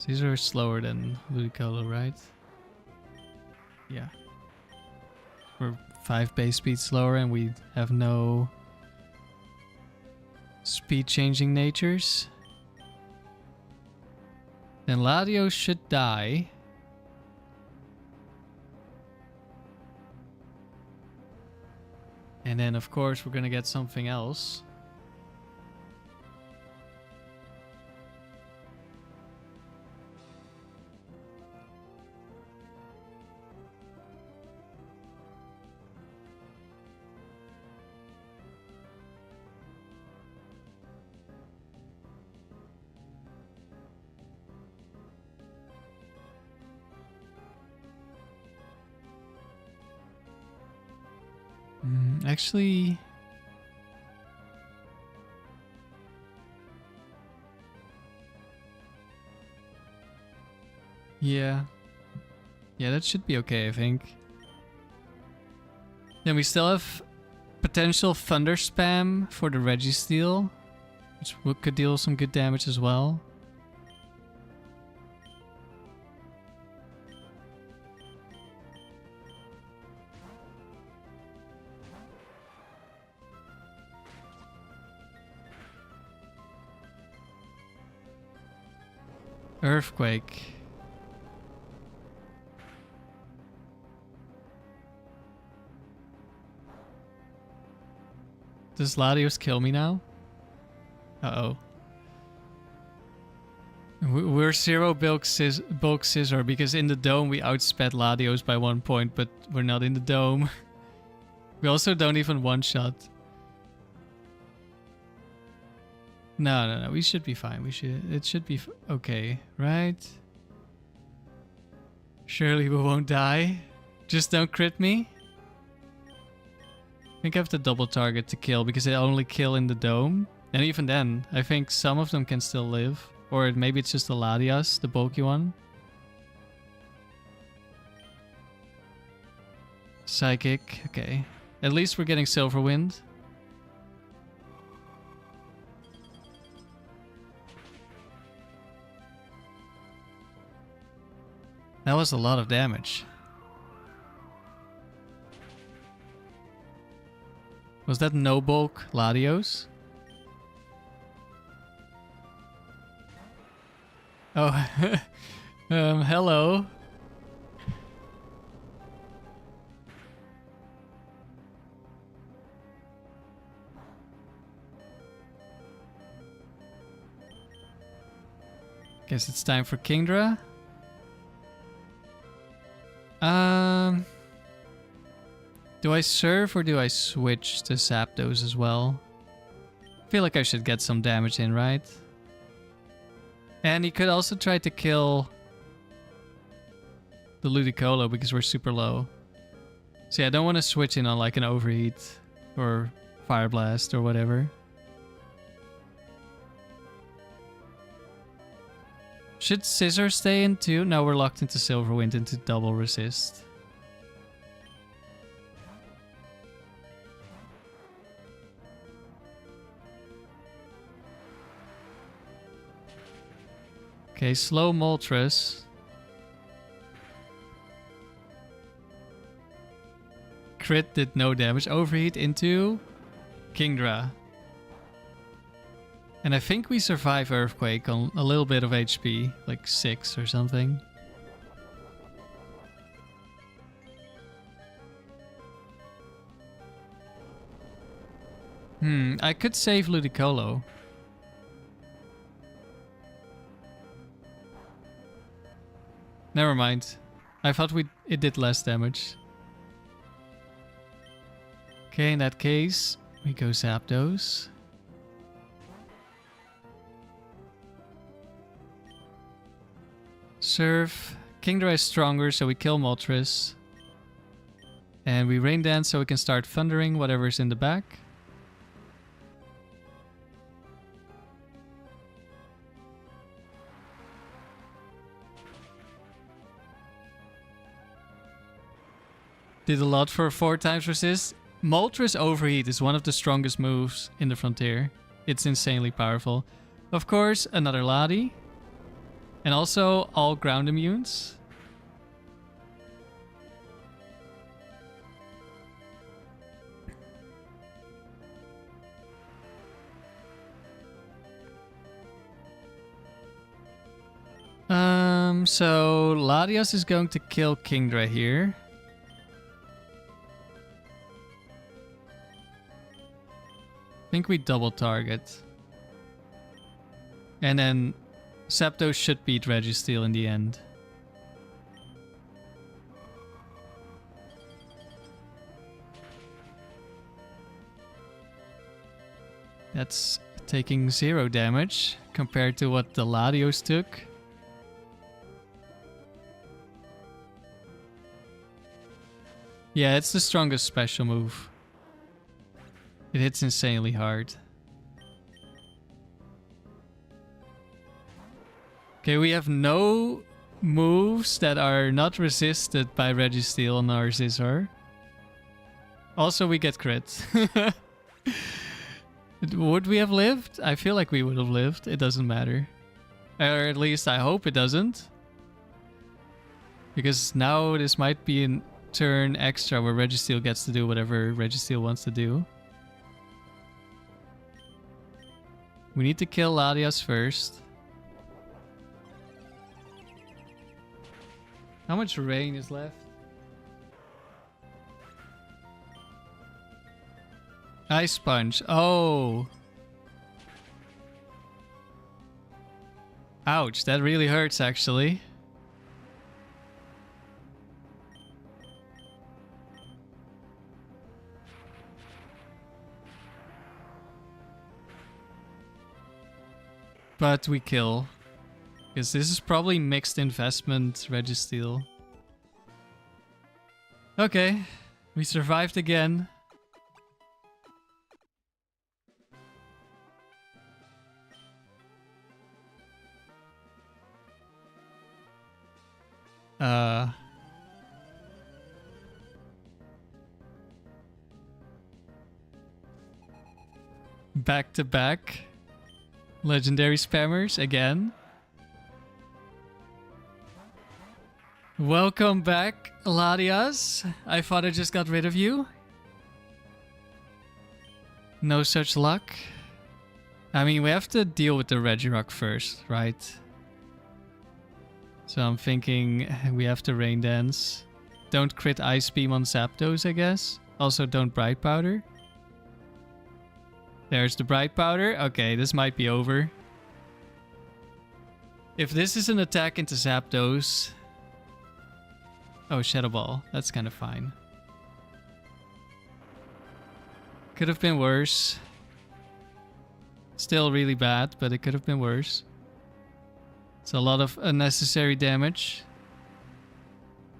Scizor is slower than Ludicolo, right? Yeah. We're 5 base speed slower and we have no speed changing natures. Then Latios should die. And then of course we're gonna get something else. Actually, yeah, that should be okay, I think. Then we still have potential Thunder Spam for the Registeel, which could deal some good damage as well. Earthquake. Does Latios kill me now? Uh-oh. We're 0 bulk Scizor because in the dome we outsped Latios by 1 point, but we're not in the dome. We also don't even one-shot. No, we should be fine. It should be okay, right? Surely we won't die. Just don't crit me. I think I have to double target to kill because they only kill in the dome. And even then, I think some of them can still live. Or maybe it's just the Latias, the bulky one. Psychic, okay. At least we're getting Silver Wind. That was a lot of damage. Was that no bulk Latios? Oh, hello. Guess it's time for Kingdra. Do I serve or do I switch to Zapdos as well? I feel like I should get some damage in, right? And he could also try to kill the Ludicolo because we're super low. So yeah, I don't want to switch in on like an Overheat or Fire Blast or whatever. Should Scizor stay in too? No, we're locked into Silver Wind into double resist. Okay, slow Moltres. Crit did no damage. Overheat into Kingdra. And I think we survive Earthquake on a little bit of HP, like 6 or something. I could save Ludicolo. Never mind. I thought it did less damage. Okay, in that case, we go Zapdos. Surf. Kingdra is stronger, so we kill Moltres. And we Rain Dance so we can start thundering whatever's in the back. Did a lot for 4 times resist. Moltres Overheat is one of the strongest moves in the Frontier. It's insanely powerful. Of course, another Ladi. And also all ground immunes. So Latios is going to kill Kingdra here. I think we double target. And then Zapdos should beat Registeel in the end. That's taking 0 damage compared to what the Latios took. Yeah, it's the strongest special move. It hits insanely hard. Okay, we have no moves that are not resisted by Registeel on our Scizor. Also, we get crit. Would we have lived? I feel like we would have lived. It doesn't matter. Or at least I hope it doesn't. Because now this might be a turn extra where Registeel gets to do whatever Registeel wants to do. We need to kill Latias first. How much rain is left? Ice Punch. Oh. Ouch, that really hurts actually. But we kill. Because this is probably mixed investment Registeel. Okay. We survived again. Back to back. Legendary spammers again. Welcome back, Latias. I thought I just got rid of you. No such luck. I mean, we have to deal with the Regirock first, right? So I'm thinking we have to Rain Dance. Don't crit Ice Beam on Zapdos, I guess. Also don't Bright Powder. There's the Bright Powder. Okay, this might be over. If this is an attack into Zapdos... Oh, Shadow Ball. That's kind of fine. Could have been worse. Still really bad, but it could have been worse. It's a lot of unnecessary damage.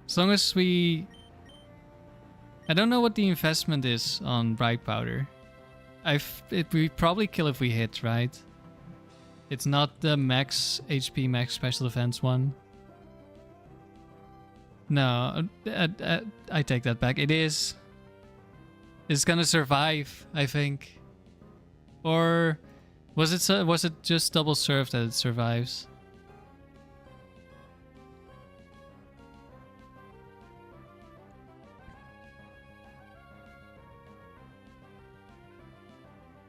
As long as we... I don't know what the investment is on Bright Powder. We probably kill if we hit, right? It's not the max HP, max special defense one. No, I take that back. It is. It's gonna survive, I think. Or was it just double surf that it survives?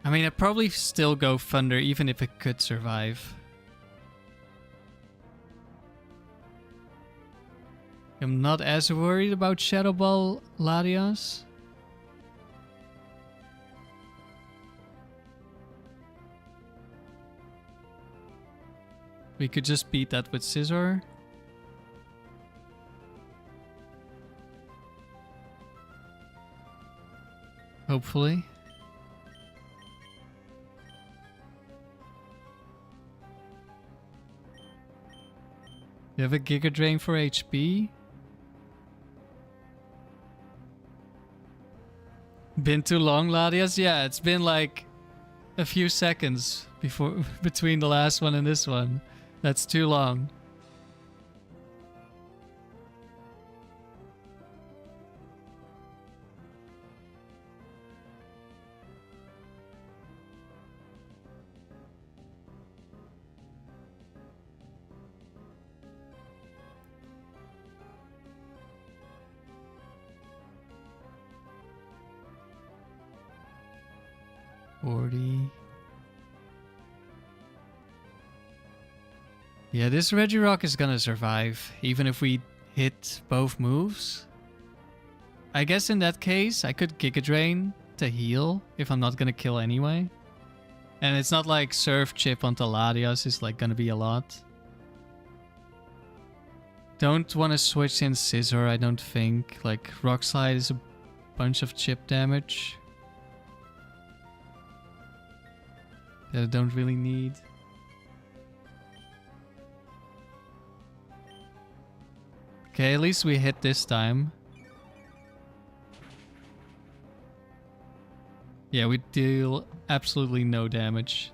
I mean, I'd probably still go Thunder even if it could survive. I'm not as worried about Shadow Ball Latias. We could just beat that with Scizor. Hopefully. You have a Giga Drain for HP? Been too long, Latias? Yeah, it's been like a few seconds between the last one and this one. That's too long. Yeah, this Regirock is gonna survive, even if we hit both moves. I guess in that case, I could Giga Drain to heal, if I'm not gonna kill anyway. And it's not like Surf Chip onto Latias is like gonna be a lot. Don't want to switch in Scizor, I don't think. Like, Rock Slide is a bunch of chip damage that I don't really need. Okay, at least we hit this time. Yeah, we deal absolutely no damage.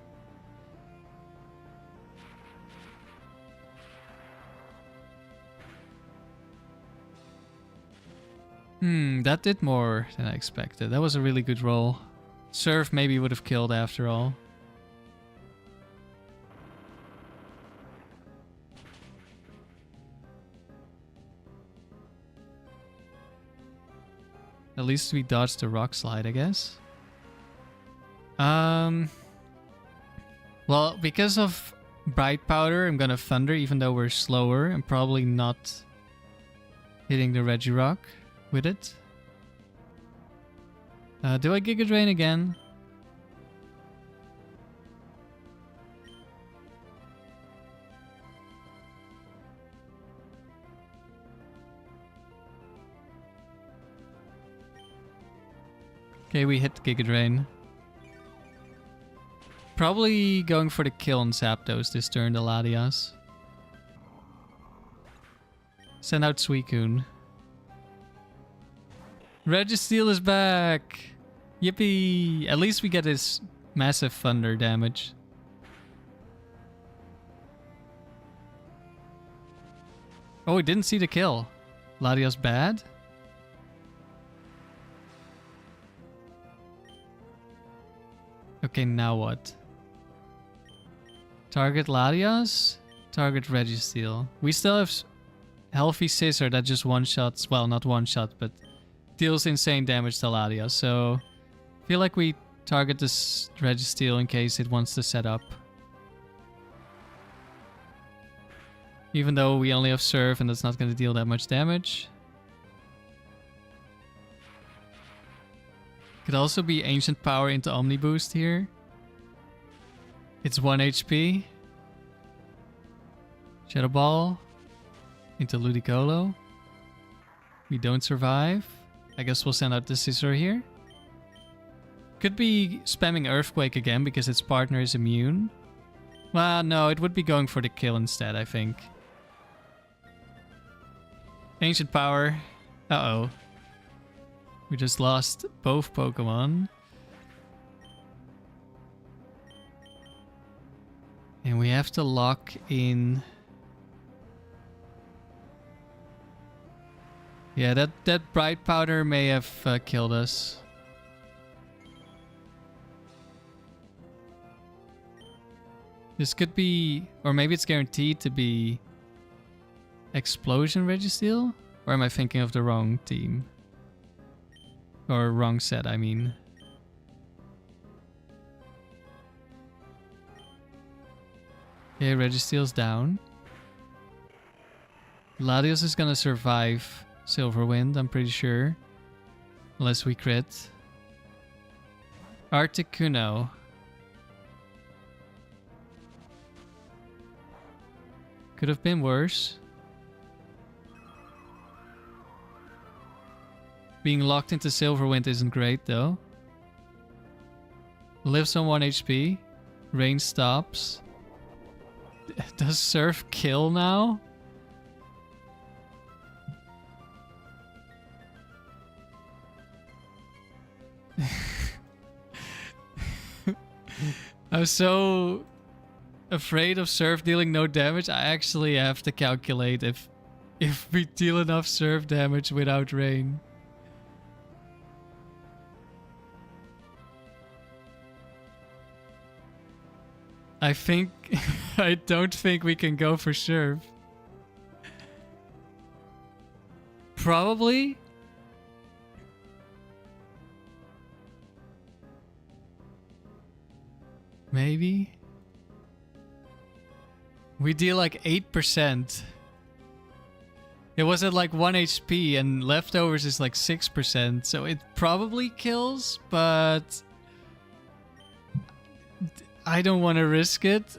That did more than I expected. That was a really good roll. Surf maybe would have killed after all. At least we dodged the Rock Slide, I guess. Well, because of Bright Powder, I'm gonna Thunder even though we're slower. I'm probably not hitting the Regirock with it. Do I Giga Drain again? Okay, we hit Giga Drain. Probably going for the kill on Zapdos this turn, the Latias. Send out Suicune. Registeel is back! Yippee! At least we get his massive thunder damage. Oh, we didn't see the kill. Latias bad? Okay, now what? Target Latias? Target Registeel. We still have healthy Scizor that just one-shots, well, not one-shot, but deals insane damage to Latias, so I feel like we target this Registeel in case it wants to set up. Even though we only have Surf and that's not going to deal that much damage. Could also be Ancient Power into Omni Boost here. It's 1 HP. Shadow Ball into Ludicolo. We don't survive. I guess we'll send out the Scizor here. Could be spamming Earthquake again because its partner is immune. Well, no, it would be going for the kill instead, I think. Ancient Power. Uh-oh. We just lost both Pokemon. And we have to lock in... Yeah, that Bright Powder may have killed us. This could be... Or maybe it's guaranteed to be... Explosion Registeel? Or am I thinking of the wrong team? Or wrong set, I mean. Okay, Registeel's down. Latios is gonna survive Silverwind, I'm pretty sure. Unless we crit. Articuno. Could have been worse. Being locked into Silverwind isn't great though. Lives on 1 HP. Rain stops. Does Surf kill now? I'm so afraid of Surf dealing no damage. I actually have to calculate if we deal enough Surf damage without Rain. I don't think we can go for Surf. Probably. Maybe. We deal like 8%. It was at like 1 HP and leftovers is like 6%. So it probably kills, but I don't want to risk it.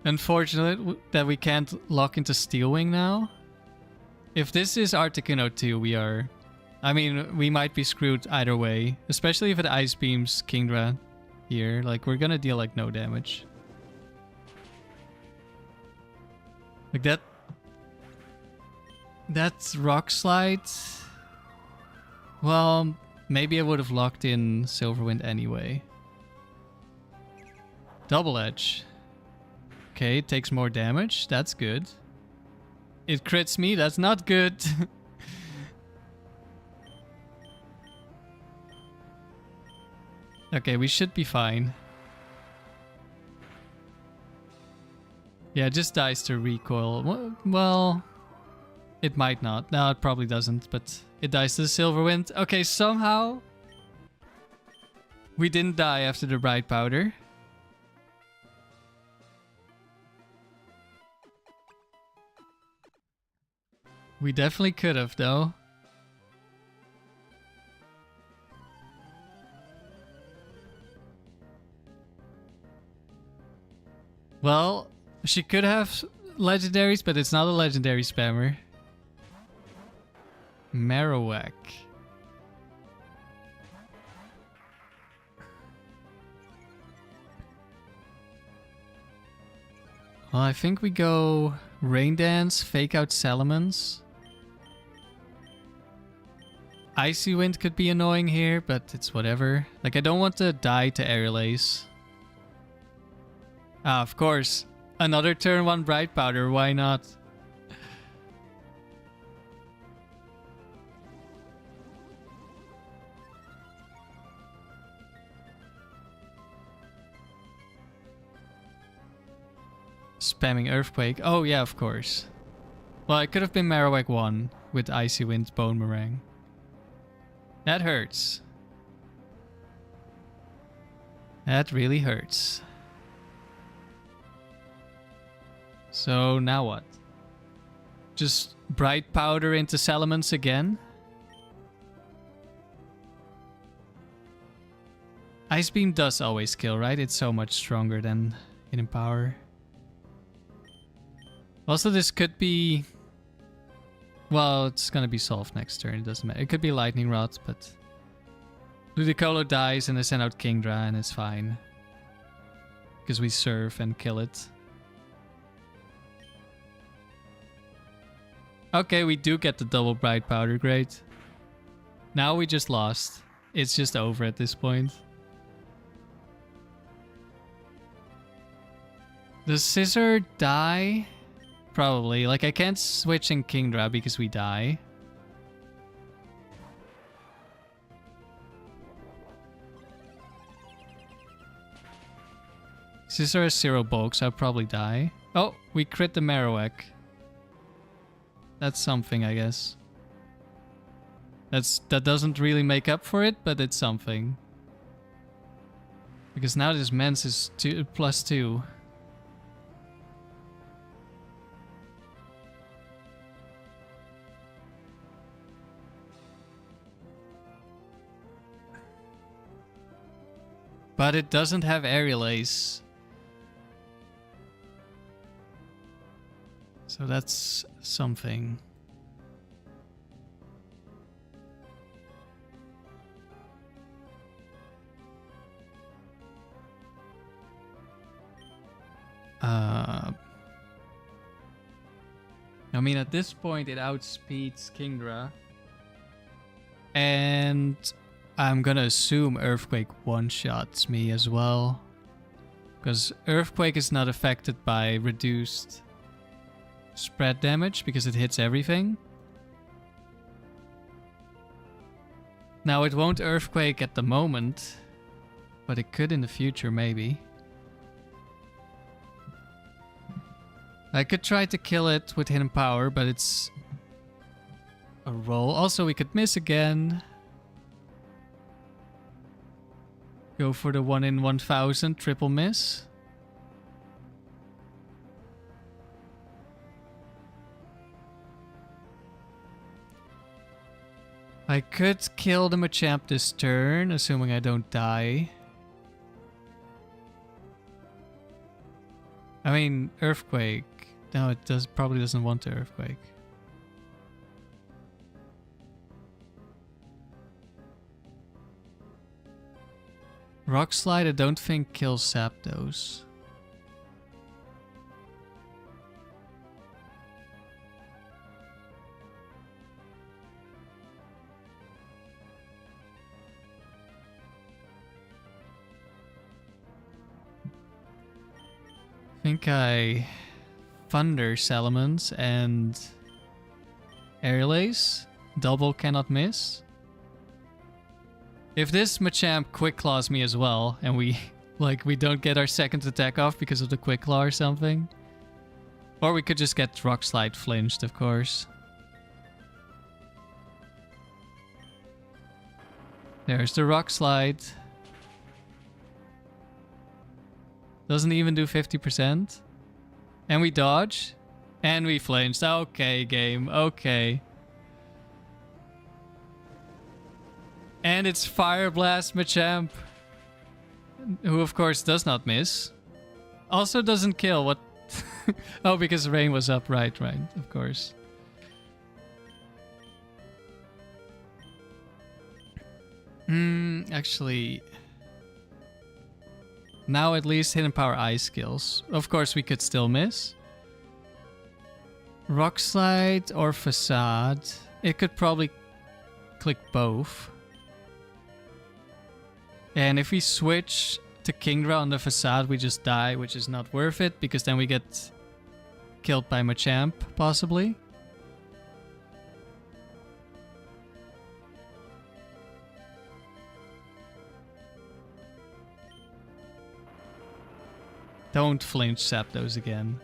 Unfortunate that we can't lock into Steel Wing now. If this is Articuno 2, we are... I mean, we might be screwed either way. Especially if it Ice Beams Kingdra here. Like, we're gonna deal like no damage. Like that... That's Rock Slide. Well, maybe I would have locked in Silverwind anyway. Double Edge. Okay, it takes more damage. That's good. It crits me. That's not good. Okay, we should be fine. Yeah, it just dies to recoil. Well, it might not. No, it probably doesn't, but it dies to the Silverwind. Okay, somehow we didn't die after the Bright Powder. We definitely could have, though. Well, she could have legendaries, but it's not a legendary spammer. Marowak. Well, I think we go Rain Dance, Fake Out Salamence. Icy Wind could be annoying here, but it's whatever. Like, I don't want to die to Aerial Ace. Ah, of course. Another turn 1 Bright Powder, why not? Spamming Earthquake. Oh yeah, of course. Well, it could have been Marowak 1 with Icy Wind Bone Meringue. That hurts. That really hurts. So now what? Just bright powder into Salamence again? Ice Beam does always kill, right? It's so much stronger than Hidden Power. Also, this could be... Well, it's gonna be solved next turn, it doesn't matter. It could be Lightning Rod, but... Ludicolo dies and I send out Kingdra and it's fine. Because we surf and kill it. Okay, we do get the double bright powder, great. Now we just lost. It's just over at this point. Does Scizor die? Probably. Like, I can't switch in Kingdra because we die. Scizor has 0 bulk, so I'll probably die. Oh, we crit the Marowak. That's something, I guess. That doesn't really make up for it, but it's something. Because now this Mens is +2. But it doesn't have Aerial Ace. So that's something. I mean, at this point, it outspeeds Kingdra. And I'm gonna assume Earthquake one-shots me as well. Because Earthquake is not affected by reduced spread damage because it hits everything. Now, it won't Earthquake at the moment, but it could in the future, maybe. I could try to kill it with Hidden Power, but it's a roll. Also, we could miss again. Go for the 1 in 1000 triple miss. I could kill the Machamp this turn, assuming I don't die. I mean, Earthquake. No, it probably doesn't want to Earthquake. Rock Slide I don't think kills Zapdos. I think I Thunder Salamence and Aerial Ace. Double cannot miss. If this Machamp Quick Claws me as well, and we don't get our second attack off because of the Quick Claw or something. Or we could just get Rock Slide flinched, of course. There's the Rock Slide. Doesn't even do 50%. And we dodge. And we flinched. Okay, game. Okay. And it's Fire Blast Machamp. Who, of course, does not miss. Also doesn't kill. What? Oh, because Rain was up. Right, of course. Actually... Now at least Hidden Power Ice kills. Of course, we could still miss. Rock Slide or Facade. It could probably click both. And if we switch to Kingdra on the Facade, we just die, which is not worth it, because then we get killed by Machamp, possibly. Don't flinch Zapdos again.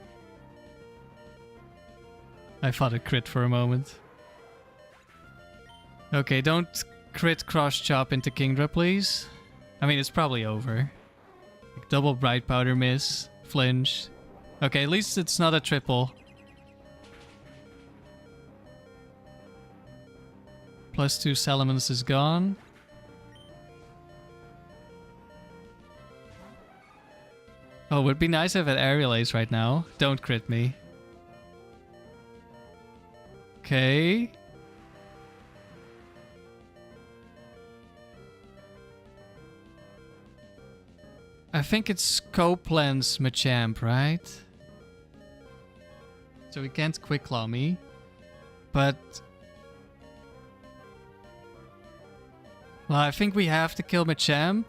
I thought a crit for a moment. Okay, don't crit Cross Chop into Kingdra, please. I mean, it's probably over. Like double Bright Powder miss, flinch. Okay, at least it's not a triple. +2 Salamence is gone. Oh, it would be nice if I had Aerial Ace right now. Don't crit me. Okay. I think it's Scope Lens Machamp, right? So he can't Quick Claw me. But... well, I think we have to kill Machamp.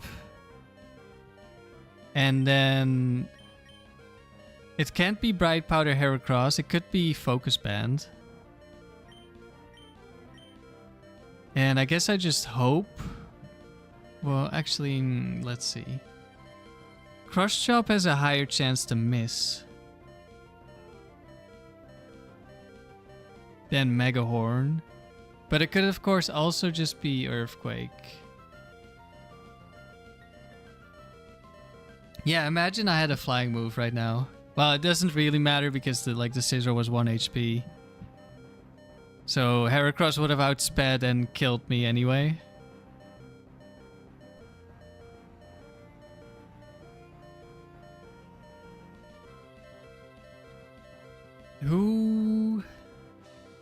And then... it can't be Bright Powder Heracross. It could be Focus Band. And I guess I just hope... well, actually, let's see. Crush Chop has a higher chance to miss than Mega Horn. But it could, of course, also just be Earthquake. Yeah, imagine I had a flying move right now. Well, it doesn't really matter because the Scizor was 1 HP. So Heracross would have outsped and killed me anyway.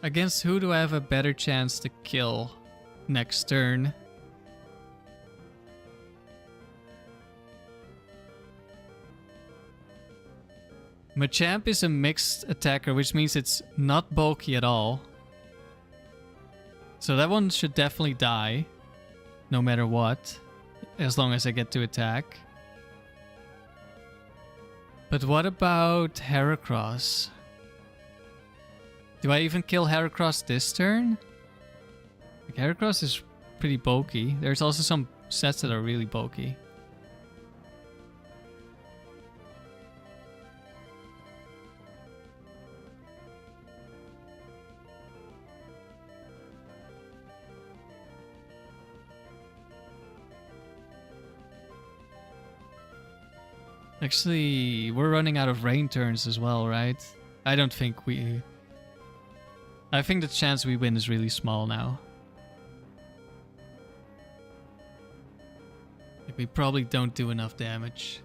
Against who do I have a better chance to kill next turn? Machamp is a mixed attacker, which means it's not bulky at all. So that one should definitely die, no matter what, as long as I get to attack. But what about Heracross? Do I even kill Heracross this turn? Like, Heracross is pretty bulky. There's also some sets that are really bulky. Actually, we're running out of rain turns as well, right? I don't think we... I think the chance we win is really small now. Like, we probably don't do enough damage.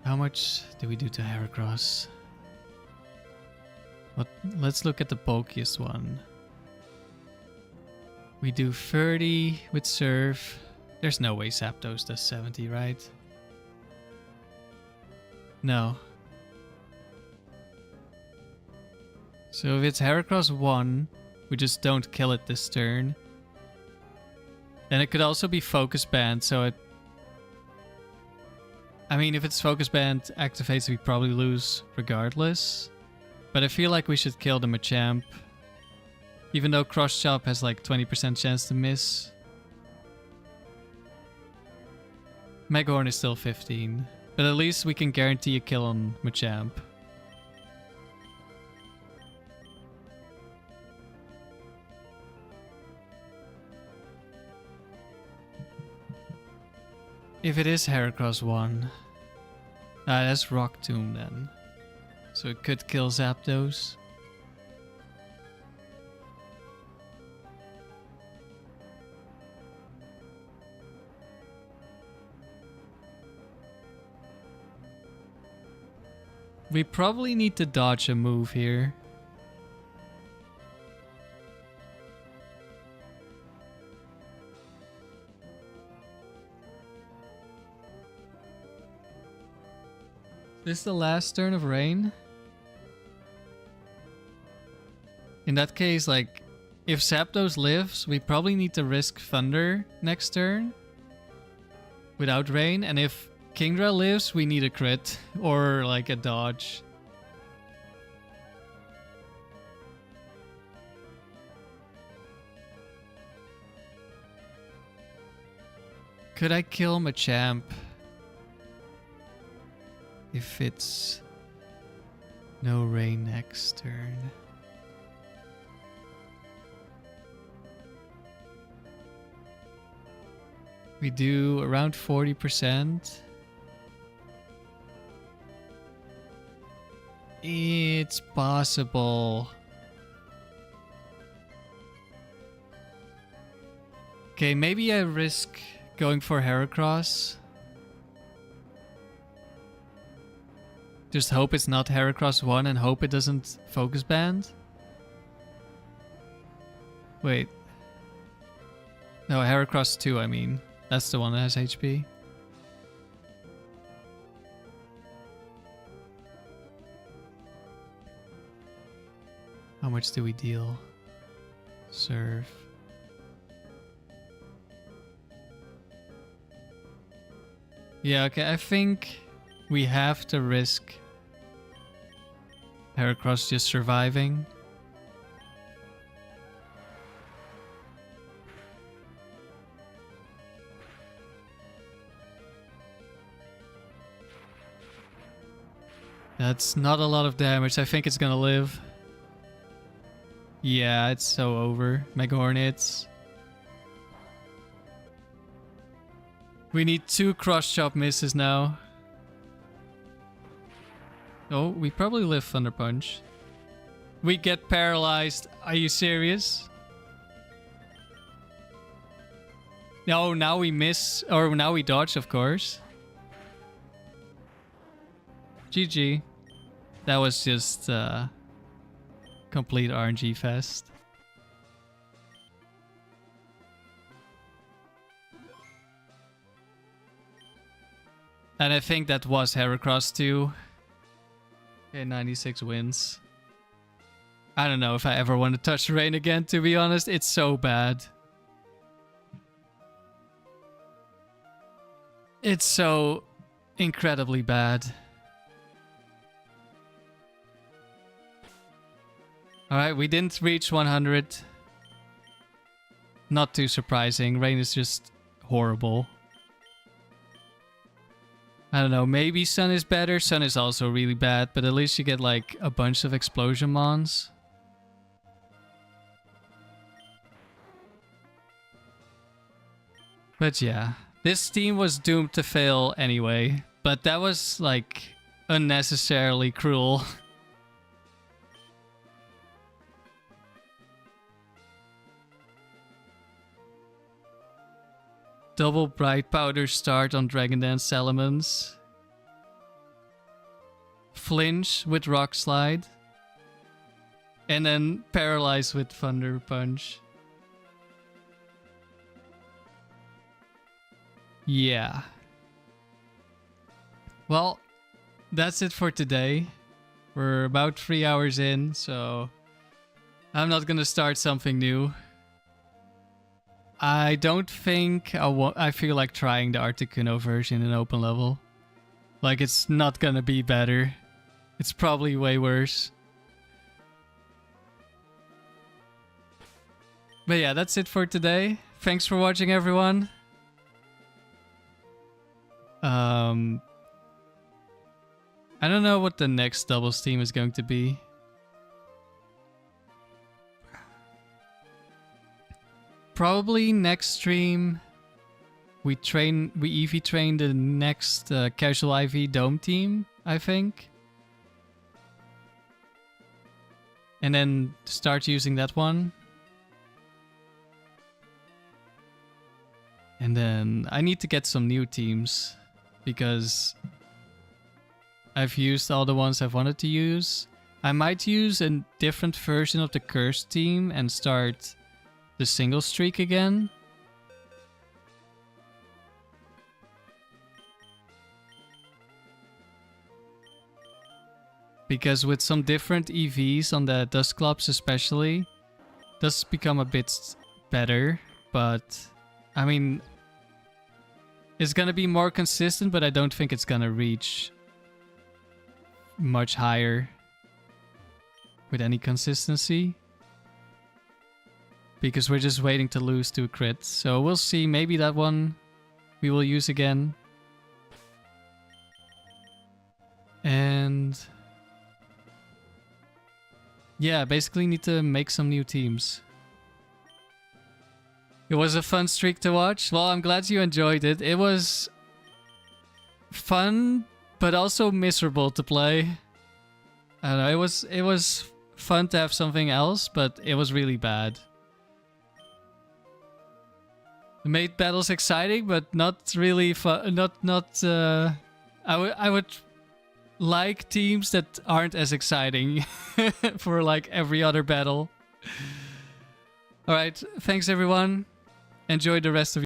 How much do we do to Heracross? Let's look at the bulkiest one. We do 30 with Surf. There's no way Zapdos does 70, right? No. So if it's Heracross 1, we just don't kill it this turn. Then it could also be Focus Band, so it... I mean, if it's Focus Band activates, we probably lose regardless. But I feel like we should kill the Machamp. Even though Crush Chop has like 20% chance to miss. Mega Horn is still 15. But at least we can guarantee a kill on Machamp. If it is Heracross 1, that's Rock Tomb then. So it could kill Zapdos. We probably need to dodge a move here. Is this the last turn of rain? In that case, like, if Zapdos lives, we probably need to risk Thunder next turn without rain, and if Kingdra lives, we need a crit or like a dodge. Could I kill Machamp if it's no rain next turn? We do around 40%. It's possible. Okay, maybe I risk going for Heracross. Just hope it's not Heracross 1 and hope it doesn't Focus Band. Wait. No, Heracross 2, I mean. That's the one that has HP. How much do we deal? Serve. Yeah, okay, I think we have to risk Heracross just surviving. That's not a lot of damage. I think it's gonna live. Yeah, it's so over. Mega Hornets. We need 2 Cross Chop misses now. Oh, we probably live Thunder Punch. We get paralyzed. Are you serious? No, now we miss. Or now we dodge, of course. GG. That was just complete RNG fest. And I think that was Heracross too. Okay, 96 wins. I don't know if I ever want to touch Rain again, to be honest. It's so bad. It's so incredibly bad. Alright, we didn't reach 100. Not too surprising. Rain is just horrible. I don't know, maybe Sun is better. Sun is also really bad, but at least you get like a bunch of explosion mons. But yeah, this team was doomed to fail anyway, but that was like unnecessarily cruel. Double Bright Powder start on Dragon Dance Salamence. Flinch with Rock Slide. And then Paralyze with Thunder Punch. Yeah. Well, that's it for today. We're about 3 hours in, so I'm not gonna start something new. I don't think I feel like trying the Articuno version in open level. Like, it's not gonna be better. It's probably way worse. But yeah, that's it for today. Thanks for watching, everyone. I don't know what the next doubles team is going to be. Probably next stream we EV train the next casual IV dome team, I think. And then start using that one. And then I need to get some new teams because I've used all the ones I've wanted to use. I might use a different version of the cursed team and start the single streak again. Because with some different EVs on the Dusclops especially, does become a bit better, but I mean, it's gonna be more consistent, but I don't think it's gonna reach much higher with any consistency. Because we're just waiting to lose to crits. So we'll see. Maybe that one we will use again. And yeah, basically need to make some new teams. It was a fun streak to watch. Well, I'm glad you enjoyed it. It was fun, but also miserable to play. I don't know. It was fun to have something else, but it was really bad. It made battles exciting, but not really fun. I would like teams that aren't as exciting for like every other battle. All right, thanks everyone. Enjoy the rest of